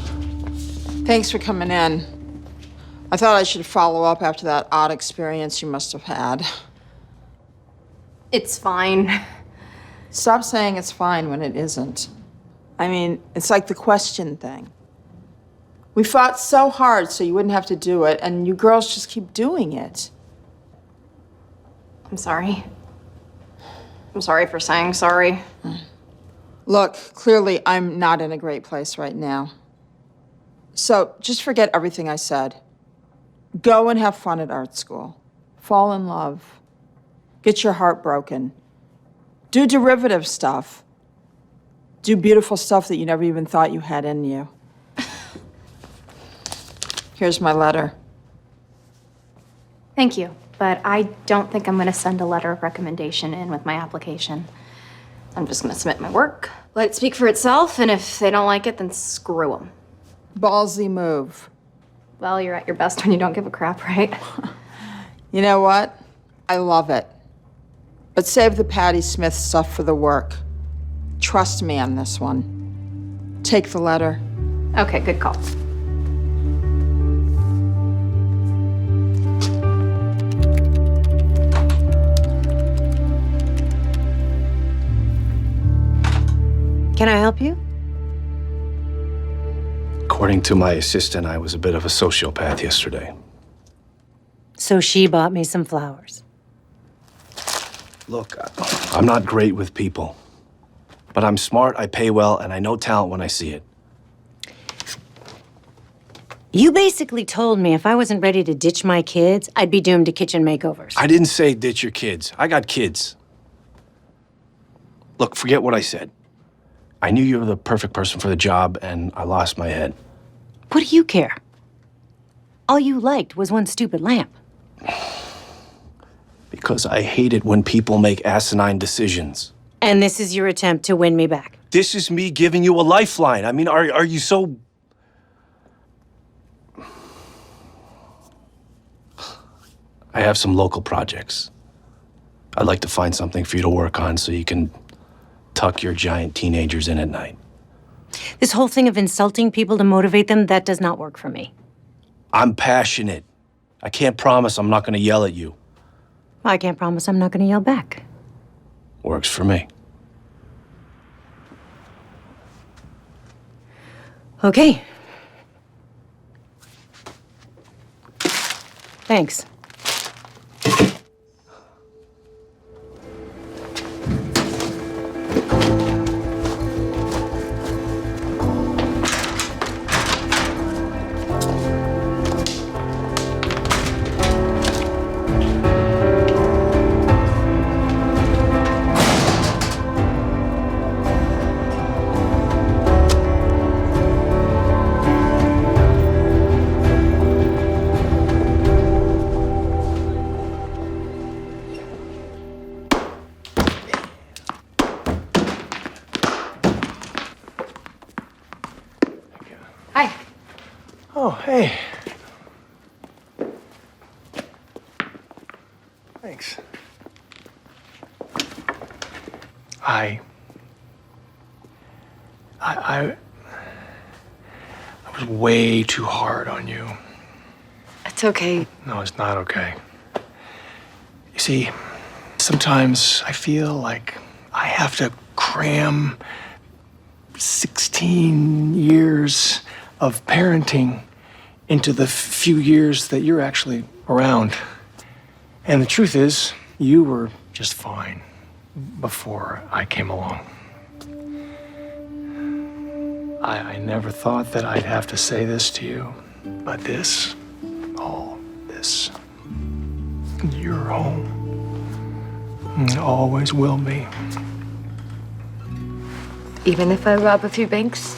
Thanks for coming in. I thought I should follow up after that odd experience you must have had. It's fine. Stop saying it's fine when it isn't. I mean, it's like the question thing. We fought so hard so you wouldn't have to do it, and you girls just keep doing it. I'm sorry. I'm sorry for saying sorry. Look, clearly I'm not in a great place right now. So just forget everything I said. Go and have fun at art school. Fall in love. Get your heart broken. Do derivative stuff. Do beautiful stuff that you never even thought you had in you. Here's my letter. Thank you, but I don't think I'm going to send a letter of recommendation in with my application. I'm just going to submit my work, let it speak for itself, and if they don't like it, then screw them. Ballsy move. Well, you're at your best when you don't give a crap, right? You know what? I love it. But save the Patti Smith stuff for the work. Trust me on this one. Take the letter. Okay, good call. Can I help you? According to my assistant, I was a bit of a sociopath yesterday. So she bought me some flowers. Look, I'm not great with people. But I'm smart, I pay well, and I know talent when I see it. You basically told me if I wasn't ready to ditch my kids, I'd be doomed to kitchen makeovers. I didn't say ditch your kids. I got kids. Look, forget what I said. I knew you were the perfect person for the job, and I lost my head. What do you care? All you liked was one stupid lamp. Because I hate it when people make asinine decisions. And this is your attempt to win me back. This is me giving you a lifeline. I mean, are you so... I have some local projects. I'd like to find something for you to work on so you can tuck your giant teenagers in at night. This whole thing of insulting people to motivate them, that does not work for me. I'm passionate. I can't promise I'm not going to yell at you. I can't promise I'm not going to yell back. Works for me. Okay. Thanks. Hi. Oh, hey. Thanks. I was way too hard on you. It's okay. No, it's not okay. You see, sometimes I feel like I have to cram 16 years of parenting into the few years that you're actually around. And the truth is, you were just fine before I came along. I never thought that I'd have to say this to you, but all this, you're home. And it always will be. Even if I rob a few banks?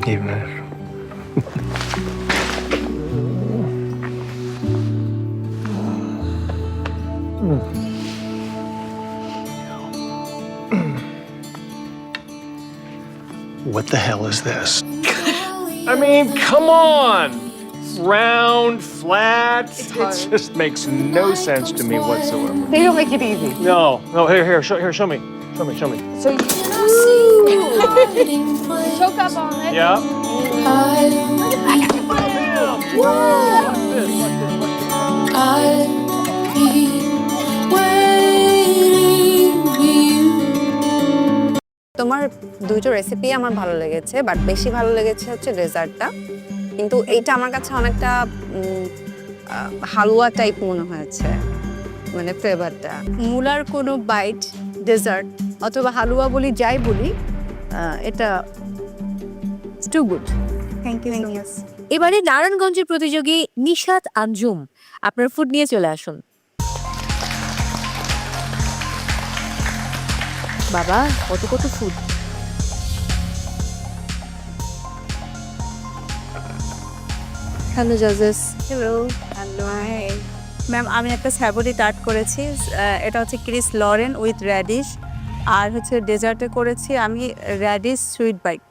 Even if. What the hell is this? I mean, come on! Round, flat. It just makes no sense to me whatsoever. They don't make it easy. No, here, show me. Show me. So you choke up on it. Yeah. তোমার দুটো recipe আমার ভালো লেগেছে, but বেশি ভালো লেগেছে হচ্ছে ডেজার্টটা। কিন্তু এইটা আমার কাছে অনেকটা হালুয়া টাইপ মনে হয়েছে, মানে ফ্লেভারটা। মূলার কোনো বাইট, ডেজার্ট অথবা হালুয়া বলি, যাই বলি, এটা টু গুড। Thank you. এবারে নারায়ণগঞ্জের প্রতিযোগী নিশাত আঞ্জুম, আপনার ফুড নিয়ে চলে আসুন। বাবা, কত ফুড। হ্যালো জাজেস। হ্যালো। Hello, hi. ম্যাম, আমি একটা স্যাভরি টার্ট করেছি। এটা হচ্ছে ক্রিস লরেন উইথ র্যাডিশ। আর হচ্ছে ডেজার্টে করেছি আমি র্যাডিশ সুইট বাইট।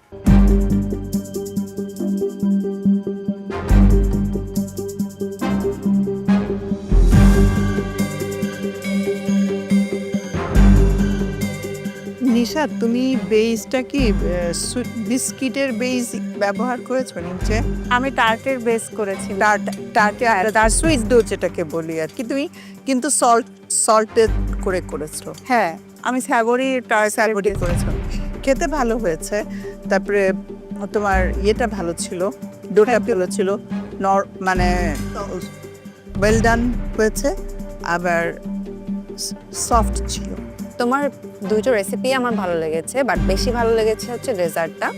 নিশা, তুমি বেসটা কি বিস্কিটের বেস ব্যবহার করেছো নিচে? আমি টার্টের বেস করেছি। তার সুইট ডো যেটাকে বলি আর কি। তুমি কিন্তু সল্টেড করেছো। হ্যাঁ, আমি স্যাভরি স্যাভরি করেছো, খেতে ভালো হয়েছে। তারপরে তোমার ইয়েটা ভালো ছিল, ডোটা ভালো ছিল, মানে ওয়েল ডান হয়েছে, আবার সফট ছিল। তোমার দুটো রেসিপি আমার ভালো লেগেছে, বাট বেশি ভালো লেগেছে হচ্ছে ডেজার্টটা।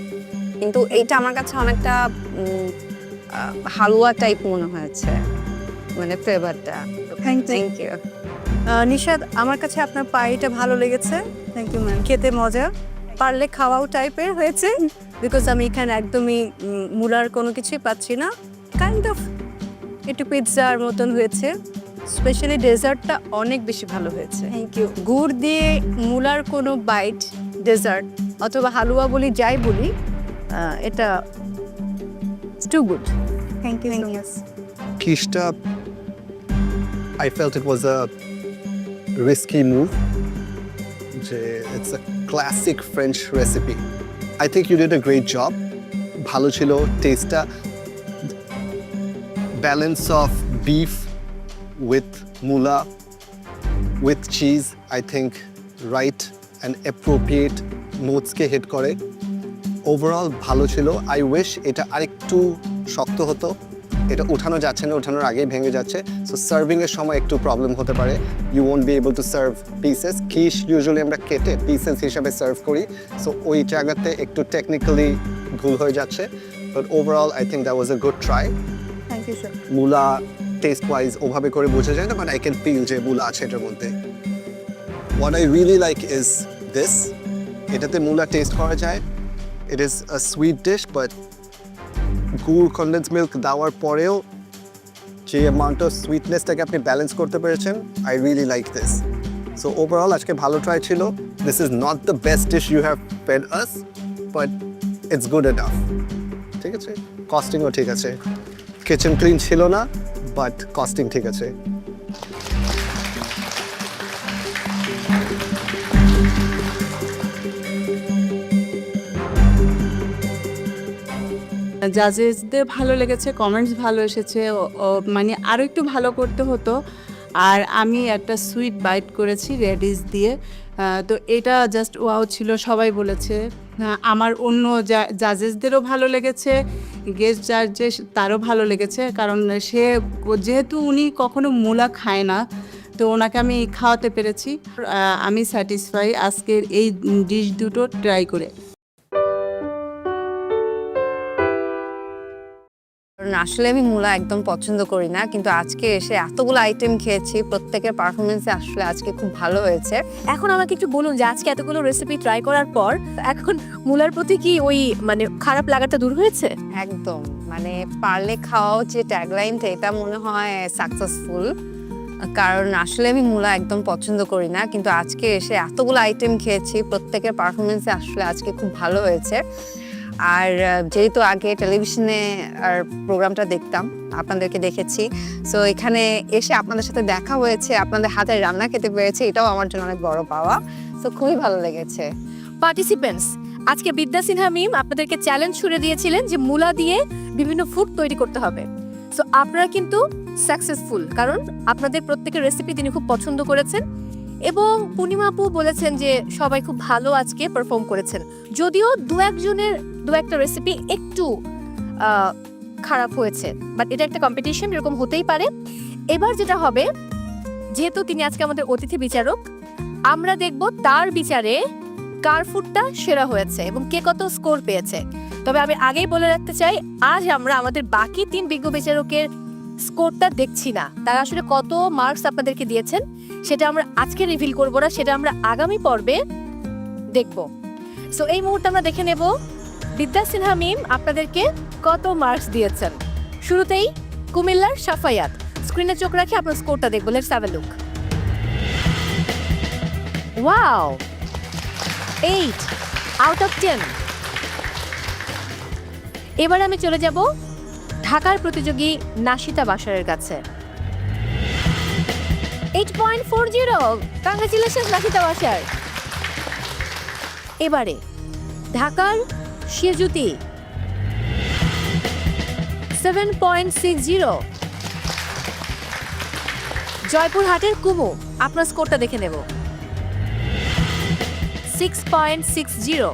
কিন্তু এইটা আমার কাছে অনেকটা হালুয়া টাইপ মনে হয়েছে, মানে ফ্লেভারটা। Thank you. নিশাদ, আমার কাছে আপনার পাইটা ভালো লেগেছে। Thank you ma'am. খেতে মজা, পারলে খাওয়াও টাইপের হয়েছে, বিকজ আমি এখানে একদমই মূলার কোনো কিছুই পাচ্ছি না। কাইন্ড অফ একটু পিৎজার মতন হয়েছে। স্পেশালি ডেজার্টটা অনেক বেশি ভালো হয়েছে। Thank you. গুড় দিয়ে মূলার কোনো বাইট, ডেজার্ট অথবা হালুয়া বলি, যাই বলি, এটা too good. Thank you. Kishta, I felt it was a risky move. It's a classic French recipe. I think you did a great job. Bhalo chilo, taste, balance of beef with mula, with cheese, I think right and appropriate notes ke hit kore. Overall ভালো ছিল. I wish এটা আরেকটু শক্ত হতো. এটা উঠানো যাচ্ছে না, উঠানোর আগেই ভেঙে যাচ্ছে। সো সার্ভিং এর সময় একটু প্রবলেম হতে পারে। You won't be able to serve pieces. Quiche usually আমরা কেটে পিসেস হিসাবে সার্ভ করি। সো ওই জায়গাতে একটু টেকনিক্যালি ভুল হয়ে যাচ্ছে। But overall I think that was a good try. Thank you sir. মূলা টেস্ট ওয়াইজ ওভাবে করে বোঝা যায় না, বাট আই ক্যান ফিল যে মূলা আছে এটার মধ্যে। What I really like is this. এটাতে মূলা টেস্ট করা যায়। It is a sweet dish, but গুড় কনডেন্স মিল্ক দেওয়ার পরেও যে অ্যামাউন্ট অফ সুইটনেসটাকে আপনি ব্যালেন্স করতে পেরেছেন, I really like this. So overall আজকে ভালো ট্রাই ছিল। This is not the best dish you have fed us, but it's good enough. ঠিক আছে, কস্টিংও ঠিক আছে। কিচেন ক্লিন ছিল না, বাট কস্টিং ঠিক আছে। জাজেসদের ভালো লেগেছে, কমেন্টস ভালো এসেছে, মানে আরও একটু ভালো করতে হতো। আর আমি একটা সুইট বাইট করেছি রেডিশ দিয়ে, তো এটা জাস্ট ওয়াও ছিল, সবাই বলেছে। আমার অন্য জাজেসদেরও ভালো লেগেছে, গেস্ট জাজেস তারও ভালো লেগেছে, কারণ সে যেহেতু উনি কখনো মূলা খায় না, তো ওনাকে আমি খাওয়াতে পেরেছি। আমি স্যাটিসফাই আজকের এই ডিশ দুটো ট্রাই করে। আসলে আমি মূলা একদম পছন্দ করি না, কিন্তু আজকে এসে এতগুলো আইটেম খেয়েছি, প্রত্যেকের পারফরমেন্সে আসলে আজকে খুব ভালো হয়েছে। এখন আমাকে একটু বলুন যে আজকে এতগুলো রেসিপি ট্রাই করার পর এখন মূলার প্রতি কি ওই মানে খারাপ লাগাটা দূর হয়েছে? একদম, মানে পারলে খাওয়াও যে ট্যাগলাইনটা, এটা মনে হয় সাকসেসফুল। কারণ আসলে আমি মূলা একদম পছন্দ করি না, কিন্তু আজকে এসে এতগুলো আইটেম খেয়েছি, প্রত্যেকের পারফরমেন্সে আসলে আজকে খুব ভালো হয়েছে। আর যেহেতু আগে টেলিভিশনে আর প্রোগ্রামটা দেখতাম, আপনাদেরকে দেখেছি, সো এখানে এসে আপনাদের সাথে দেখা হয়েছে, আপনাদের হাতের রান্না খেতে পেরেছে, এটাও আমার জন্য অনেক বড় পাওয়া। সো খুবই ভালো লেগেছে। পার্টিসিপেন্টস, আজকে বিদ্যা সিনহা মিম আপনাদেরকে চ্যালেঞ্জ ছুড়ে দিয়েছিলেন যে মূলা দিয়ে বিভিন্ন ফুড তৈরি করতে হবে। সো আপনারা কিন্তু সাকসেসফুল, কারণ আপনাদের প্রত্যেকের রেসিপি তিনি খুব পছন্দ করেছেন এবং পূর্ণিমা আপু বলেছেন যে সবাই খুব ভালো আজকে পারফর্ম করেছেন। যদিও দু একটা রেসিপি একটু খারাপ হয়েছে, বাট এটা একটা কম্পিটিশন, এরকম হতেই পারে। এবার যেটা হবে, যেহেতু তিনি আজকে আমাদের অতিথি বিচারক, আমরা দেখব তার বিচারে কার ফুডটা সেরা হয়েছে এবং কে কত স্কোর পেয়েছে। তবে আমি আগেই বলে রাখতে চাই, আজ আমরা আমাদের বাকি 3 বিজ্ঞ বিচারকের স্কোরটা দেখছি না, তারা আসলে কত মার্কস আপনাদেরকে দিয়েছেন সেটা আমরা আজকে রিভিল করব না, সেটা আমরা আগামী পর্বে দেখব। সো এই মুহূর্তে আমরা দেখে নেব বিদ্যা সিনহা মিম আপনাদেরকে কত মার্কস দিয়েছেন। শুরুতেই কুমিল্লার সাফায়াত, স্ক্রিনে চোখ রাখে আপনার স্কোরটা দেখব। Let's have a look. Wow, 8 out of 10। এবার আমি চলে যাব ঢাকার প্রতিযোগী নাশিতা বাসারের কাছে। 8.40, কংগ্রেচুলেশনস নাশিতা বাসার। এবারে ঢাকার শিরজুতি 7.60। জয়পুরহাটের কুমু, আপনার স্কোরটা দেখে নেব। 6.60।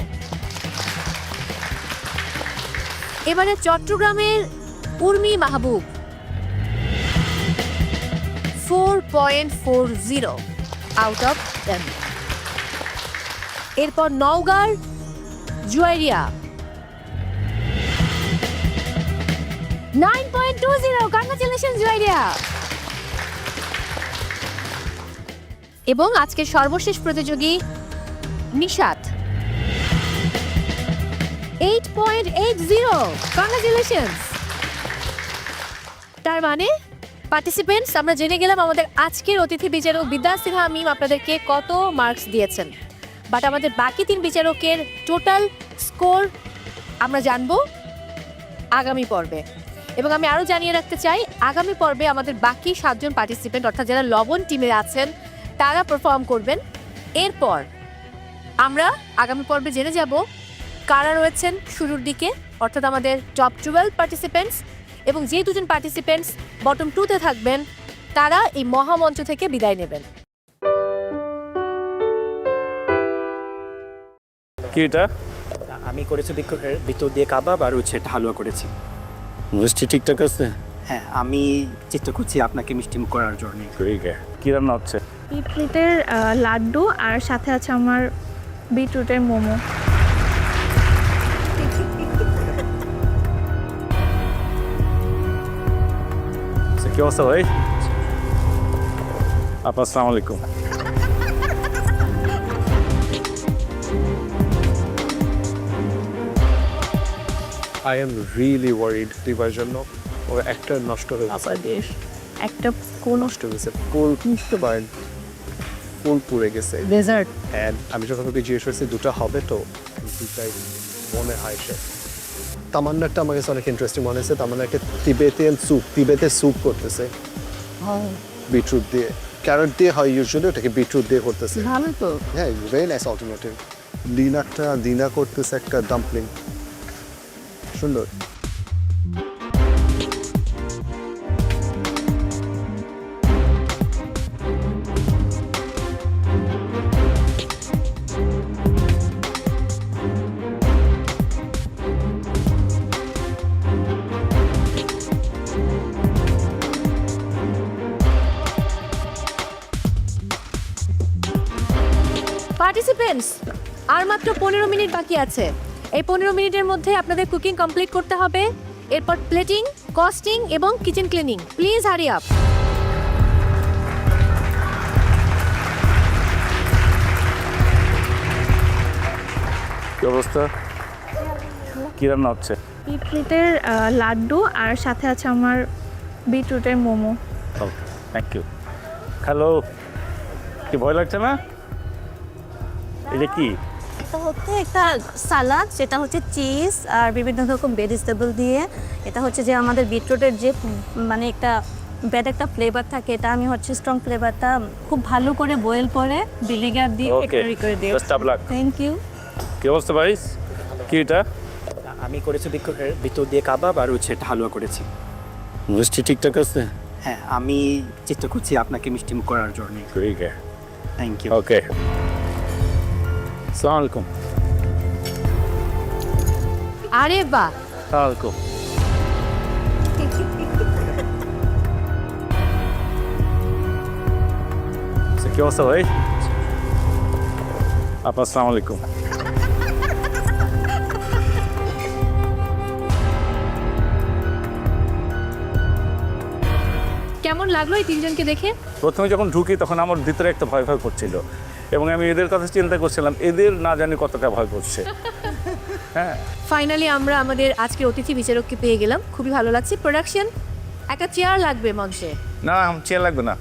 এবারে চট্টগ্রামের উর্মি মাহবুব 4.40 আউট অফ 10। এরপর নওগাঁর জুয়াইরিয়া 9.20। কংগ্রেচুলেশনস জুয়াইরিয়া। এবং আজকের সর্বশেষ প্রতিযোগী নিশাত 8.80। কংগ্রেচুলেশনস। তার মানে পার্টিসিপেন্টস, আমরা জেনে গেলাম আমাদের আজকের অতিথি বিচারক বিদ্যা সিনহা মিম আপনাদেরকে কত মার্কস দিয়েছেন, বাট আমাদের বাকি 3 বিচারকের টোটাল স্কোর আমরা জানবো আগামী পর্বে। এবং আমি আরও জানিয়ে রাখতে চাই, আগামী পর্বে আমাদের বাকি 7 জন পার্টিসিপেন্ট অর্থাৎ যারা লবণ টিমে আছেন তারা পারফর্ম করবেন। এরপর আমরা আগামী পর্বে জেনে যাব কারা রয়েছেন শুরুর দিকে, অর্থাৎ আমাদের টপ 12 পার্টিসিপেন্টস, এবং যে 2 জন পার্টিসিপেন্টস বটম 2-তে থাকবেন তারা এই মহামঞ্চ থেকে বিদায় নেবেন। কি এটা? আমি করেছি ভিতর দিয়ে কাবাব আর হচ্ছে হালুয়া করেছি। মিষ্টি ঠিকঠাক আছে? হ্যাঁ, আমি চেষ্টা করছি আপনাকে মিষ্টি মুখ করার জন্য। কি রান্না হচ্ছে? পিটলিটের লাড্ডু আর সাথে আছে আমার বিটরুটের মোমো। কি অবস্থা ভাই? আপা আসসালামু আলাইকুম। I am really worried দিবার জন্য ওর একটা নষ্ট হয়ে গেছে। একটা স্কুল নষ্ট হয়েছে, ফুল বুঝতে পারেন, ফুল পুড়ে গেছে। ডেজার্ট। And আমি যখন ওকে জিজ্ঞেস করছি দুটো হবে তো, দুটাই মনে হয় সে। তামান্নারটা আমার কাছে অনেক ইন্টারেস্টিং মনে হয়েছে। তামান্নাকে তিবেতের স্যুপ করতেছে বিটরুট দিয়ে, ক্যারট দিয়ে হয় ইউজুয়ালি, ওটাকে বিটরুট দিয়ে করতেছে। ভালো তো। হ্যাঁ, ভেরি নাইস অল্টারনেটিভ। দিনা করতেছে একটা ডাম্পলিং, সুন্দর। পার্টিসিপেন্টস, আর মাত্র 15 মিনিট বাকি আছে। এই 15 মিনিটের মধ্যে আপনাদের কুকিং কমপ্লিট করতে হবে, এরপর প্লেটিং, কস্টিং এবং kitchen cleaning. Please hurry up. কি অবস্থা? কি রান্না হচ্ছে? পিটলিটের লাড্ডু আর সাথে আছে আমার বিটরুটের মোমো। Thank you. হ্যালো, কি ভয় লাগছে না? এটা কি? এটা হচ্ছে একটা সালাদ, যেটা হচ্ছে চিজ আর বিভিন্ন রকম ভেজিটেবল দিয়ে। এটা হচ্ছে যে আমাদের বিটরুটের যে মানে একটা ব্যাড একটা ফ্লেভার থাকে, এটা আমি হচ্ছে স্ট্রং ফ্লেভারটা খুব ভালো করে বয়েল করে ভিনেগার দিয়ে এক্সট্রি করে দিই। Best of luck. Thank you. কি অবস্থা ভাই? কি এটা? আমি করেছি ভিতর দিয়ে কাবাব আর হচ্ছে হালুয়া করেছি। মিষ্টি ঠিকঠাক আছে? হ্যাঁ, আমি চেষ্টা করছি আপনাকে মিষ্টি মুখ করার জন্য। Thank you. ওকে, আসসালামু আলাইকুম। আরে বাহ, ওয়ালাইকুম। কি অবস্থা ভাই? আপা আসসালামু আলাইকুম। কেমন লাগলো এই তিনজনকে দেখে? প্রথমে যখন ঢুকি তখন আমার ভিতরে একটা ভয় ভয় করছিল, এবং আমি এদের কথা চিন্তা করছিলাম, এদের না জানি কতটা ভয় করছে। হ্যাঁ, ফাইনালি আমরা আমাদের আজকের অতিথি বিচারককে পেয়ে গেলাম, খুবই ভালো লাগছে। প্রোডাকশন, একটা চেয়ার লাগবে মঞ্চে। না, চেয়ার লাগবে না,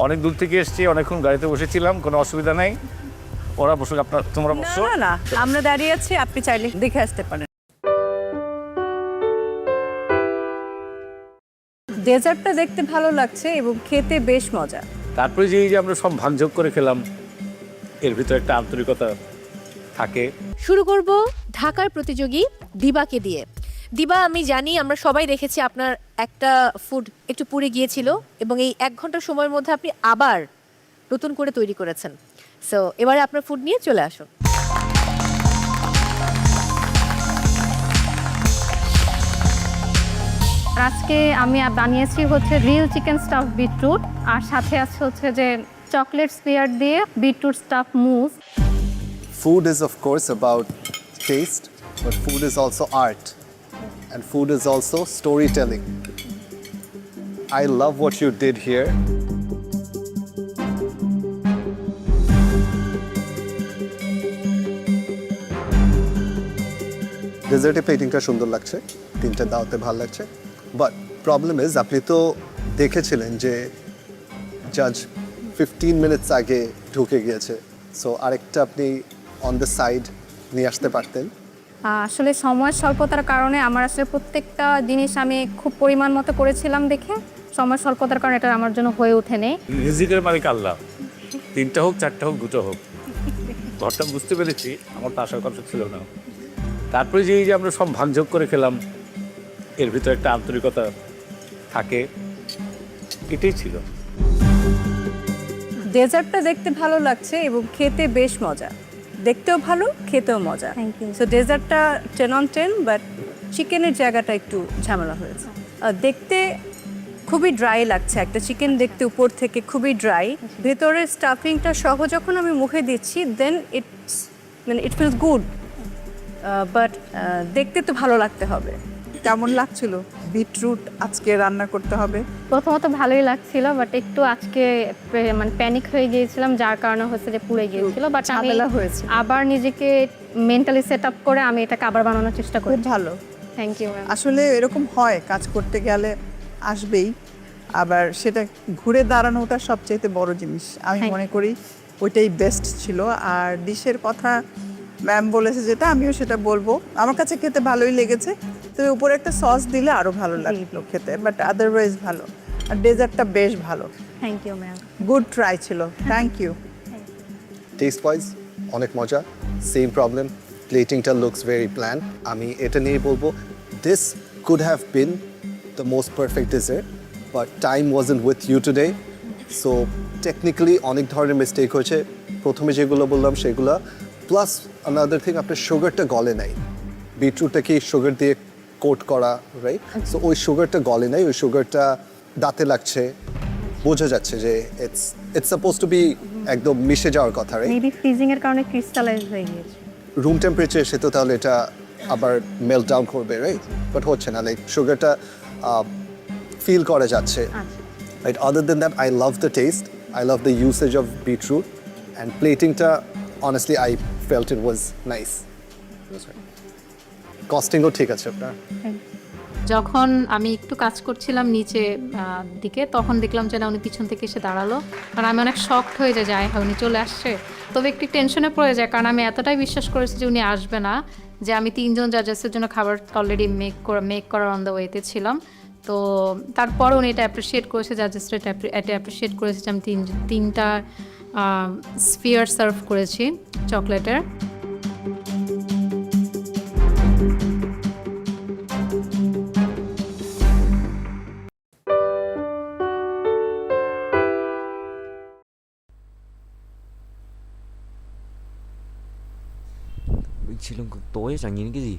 অনেক দূর থেকে এসেছি, অনেকক্ষণ গাড়িতে বসেছিলাম, কোনো অসুবিধা নেই। ওরা বসুক, তোমরা বসো। না না, আমরা দাঁড়িয়ে আছি, আপনি চাইলে দেখে আসতে পারেন। ডেজার্টটা দেখতে ভালো লাগছে এবং খেতে বেশ মজা। তারপরে যে আমরা সব ভাগযোগ করে খেলাম, এর ভিতরে একটা আন্তরিকতা থাকে। শুরু করব ঢাকার প্রতিযোগী দিবাকে দিয়ে। দিবা, আমি জানি আমরা সবাই দেখেছি আপনার একটা ফুড একটু পুড়ে গিয়েছিল, এবং এই 1 ঘন্টার সময়ের মধ্যে আপনি আবার নতুন করে তৈরি করেছেন। সো এবারে আপনার ফুড নিয়ে চলে আসুন। আজকে আমি বানিয়েছি হচ্ছে গ্রিল চিকেন স্টাফ বিটরুট, আর সাথে আছে হচ্ছে যে চকলেট স্পেয়ার দিয়ে beetroot staff move. Food is, of course, about taste, but food is also art, and food is also storytelling. I love what you did here. ডেজার্টে প্লেটিংটা সুন্দর লাগছে, 3টে দাওতে ভালো লাগছে, বাট প্রবলেম ইজ আপনি তো দেখেছিলেন যে জাজ 15 মিনিটস আগে ঢুকে গিয়েছে, সো আরেকটা আপনি অন দ্য সাইড নিয়ে আসতে পারতেন। আসলে সময় স্বল্পতার কারণে আমার আসলে প্রত্যেকটা জিনিস আমি খুব পরিমাণ মতো করেছিলাম দেখে সময় স্বল্পতার কারণে এটা আমার জন্য হয়ে ওঠেনি। রিজিকের মালিক আল্লাহ, 3টা হোক 4টা হোক 2টা হোক, ঘরটা বুঝতে পেরেছি, আমার তো আসার কথা ছিল না। তারপরে যে আমরা সব ভাগযোগ করে খেলাম, এর ভিতরে একটা আন্তরিকতা থাকে। এটাই ছিল। ডেজার্টটা দেখতে ভালো লাগছে এবং খেতে বেশ মজা, দেখতেও ভালো খেতেও মজা। Thank you. সো ডেজার্টটা 10 on 10, বাট চিকেনের জায়গাটা একটু ঝামেলা হয়েছে। দেখতে খুবই ড্রাই লাগছে, একটা চিকেন দেখতে উপর থেকে খুবই ড্রাই, ভেতরের স্টাফিংটা সহ যখন আমি মুখে দিচ্ছি দেন ইট ফিলস গুড, বাট দেখতে তো ভালো লাগতে হবে। কেমন লাগছিল বিটরুট আজকে রান্না করতে হবে? প্রথমত ভালোই লাগছিল, বাট একটু আজকে মানে প্যানিক হয়ে গিয়েছিলাম, যার কারণে হচ্ছে যে পুড়ে গিয়েছিল। বাট আমি ঝামেলা হয়েছে। আবার নিজেকে মেন্টালি সেট আপ করে আমি এটাকে আবার বানানোর চেষ্টা করি। খুব ভালো। Thank you ma'am. আসলে এরকম হয়, কাজ করতে গেলে আসবেই, আবার সেটা ঘুরে দাঁড়ানোটা সবচেয়ে বড় জিনিস। আমি মনে করি ওইটাই বেস্ট ছিল। আর ডিশের কথা ম্যাম বলেছে যেটা, আমিও সেটা বলবো। আমার কাছে খেতে ভালোই লেগেছে, তবে উপরে একটা সস দিলে আরো ভালো লাগলো খেতে, বাট আদারওয়াইজ ভালো। আর ডেজার্টটা বেশ ভালো। Thank you ma'am. Good try ছিল। Thank you. টেস্ট ওয়াইজ অনেক মজা, সেম প্রবলেম, প্লেটিংটা লুকস ভেরি প্ল্যান। আমি এটা নিয়ে বলবো this could have been the most perfect dessert, but time wasn't with you today. So technically অনেক ধরনের মিস্টেক হয়েছে, প্রথমে যেগুলো বললাম সেগুলো, প্লাস আনাদার থিং আপনার সুগারটা গলে নাই। বিটরুটটাকে সুগার দিয়ে কোট করা, রাইট? সো ওই সুগারটা গলে নাই, ওই সুগারটা দাঁতে লাগছে, বোঝা যাচ্ছে যে ইটস সাপোজ টু বি একদম মিশে যাওয়ার কথা, রাইট? মেবি ফ্রিজিং এর কারণে ক্রিস্টালাইজ হয়ে গিয়েছে। রুম টেম্পারেচার এসে তো তাহলে এটা আবার মেল্ট ডাউন করবে, রাইট? বাট হচ্ছে না, লাইক সুগারটা ফিল করা যাচ্ছে, right? Other than that I love the taste, I love the usage of beetroot, and প্লেটিংটা honestly I felt it was nice. কস্টিংও ঠিক আছে আপনার। যখন আমি একটু কাজ করছিলাম নিচে দিকে, তখন দেখলাম যে না, উনি পিছন থেকে এসে দাঁড়ালো। কারণ আমি অনেক শকড হয়ে যাই, হ্যাঁ উনি চলে আসছে। তবে একটু টেনশনে পড়ে যায়, কারণ আমি এতটাই বিশ্বাস করেছি যে উনি আসবে না, যে আমি 3 জন জাজেসের জন্য খাবার অলরেডি মেক করার অন দ্য ওয়েতে ছিলাম। তো তারপর উনি এটা অ্যাপ্রিসিয়েট করেছে, জাজেসরা এটা অ্যাপ্রিসিয়েট করেছে যে আমি 3টা স্ফিয়ার সার্ভ করেছি চকলেটের। Chị Lương cực tối chẳng nhìn cái gì.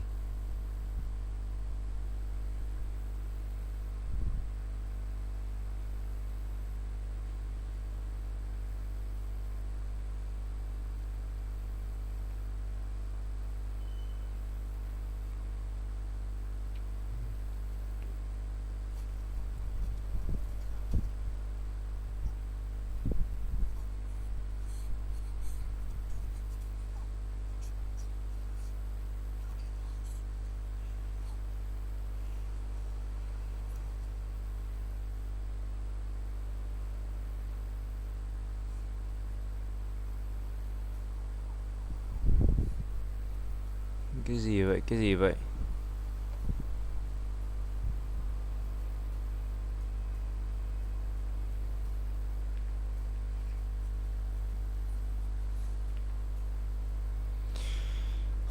Cái gì vậy? Cái gì vậy?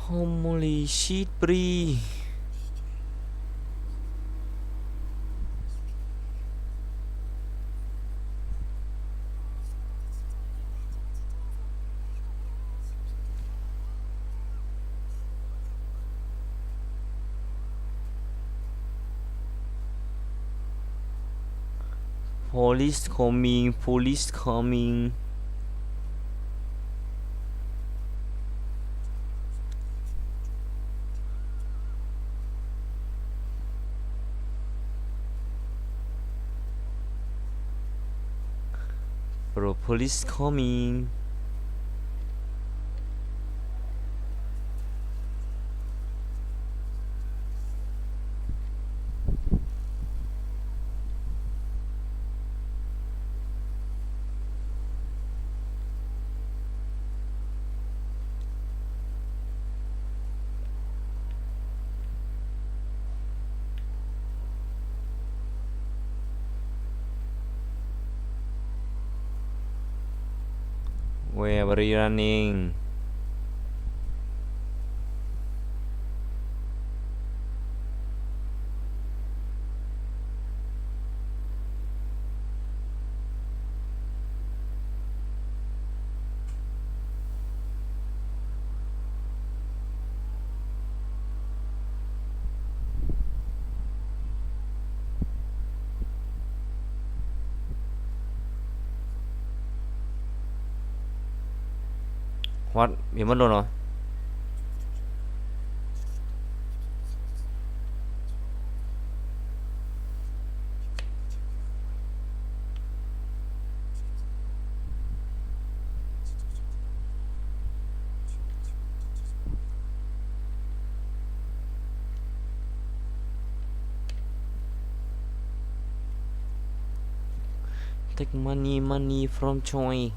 Holy shit, Bri. Police coming, police coming. Bro, police coming. Where are you running? What? Biến mất luôn rồi. Take money from Choi.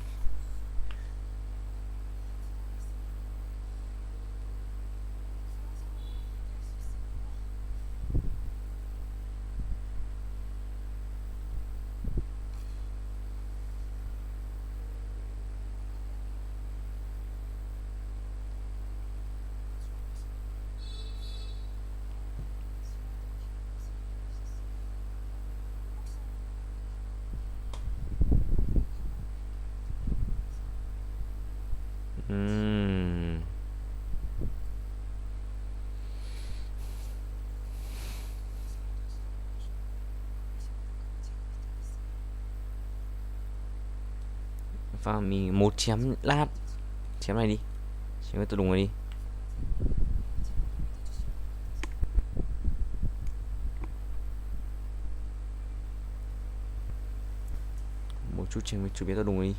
Và mình một chém lát. Chém này đi. Chém cái tôi đùng này đi. Một chút chém với chú bé tôi đùng này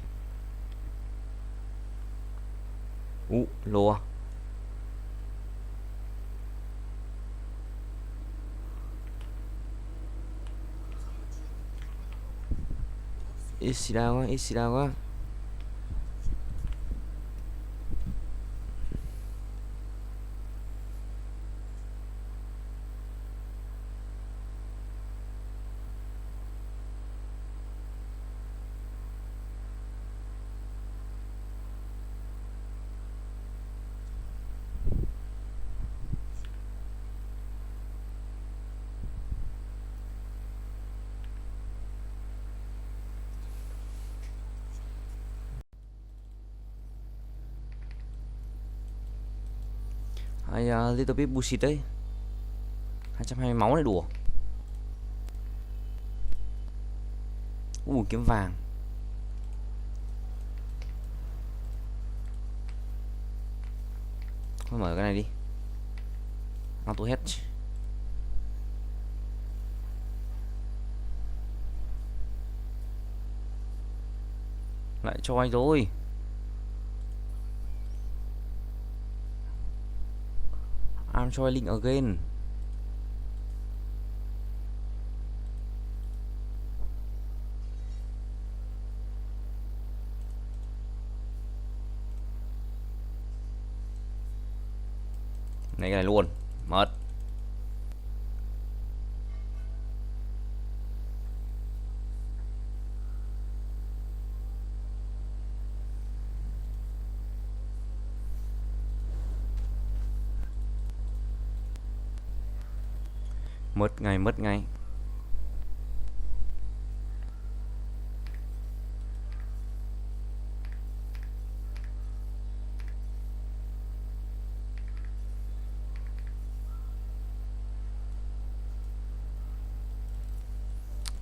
đi. Lô à. Ít xì đau quá. Little bit bullshit đấy. 220 máu này đùa. Kiếm vàng. Thôi mở cái này đi. Auto hết. Lại cho anh rồi. I'm trying again. Này cái này luôn. Mất. Mất ngay.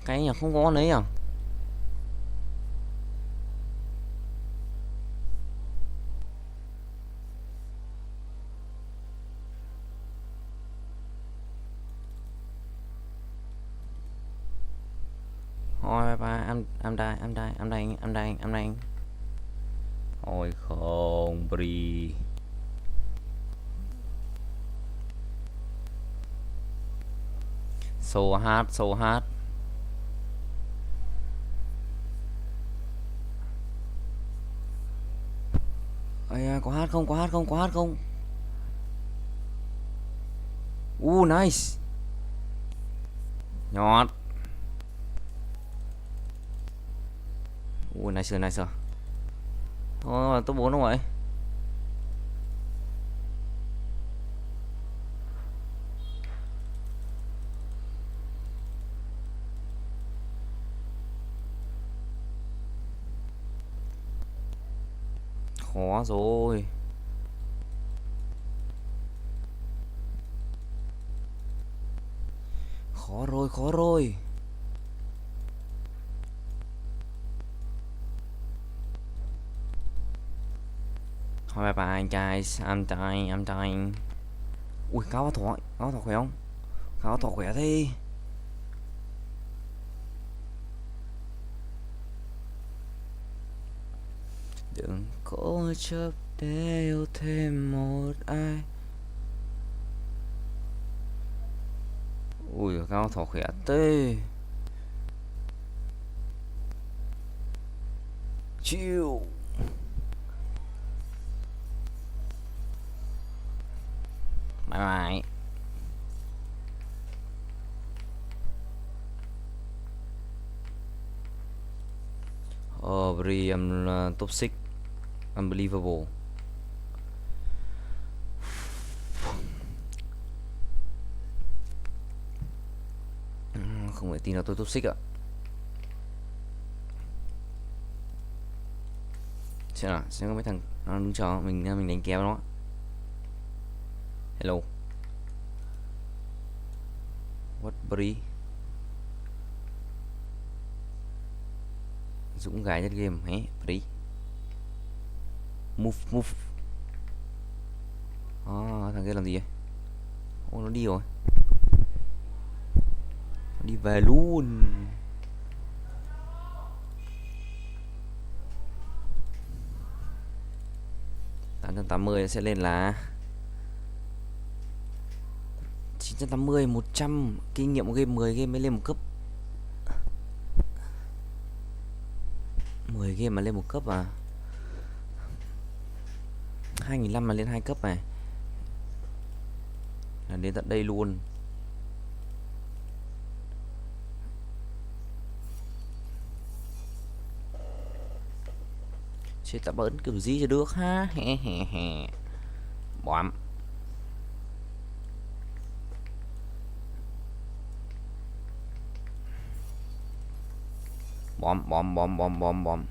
Cái nhà không có lấy à? Thôi bye, I'm dying. Ôi không, Bri. So hard. Ây, có hát không? Nice. Nhọt. Nice. Thôi, top 4 không vậy? Khó rồi. Khó rồi. Thôi bye bye guys, I'm dying. Ui, cáo thọ khỏe không? Cáo thọ khỏe thế. Đừng cố chấp để yêu thêm một ai. Ui, cáo thọ khỏe thế. Chịu. Bye bye. Oh, Bri, I'm top 6. Unbelievable. Không thể tin là tôi top 6 ạ. Xem có mấy thằng nó đứng chờ mình đánh kéo nó. Hello. What Bri? Dũng gái nhất game hé Bri. Move. Thằng kia làm gì vậy? Ô, nó đi rồi. Nó đi về luôn. $880 sẽ lên là 980, 100 kinh nghiệm game 10 game mới lên một cấp. 10 game mà lên một cấp à? 2005 mà lên 2 cấp này. Là đến tận đây luôn. Chết, ta bỡn kiểu gì cho được ha. Bóm. Bóm.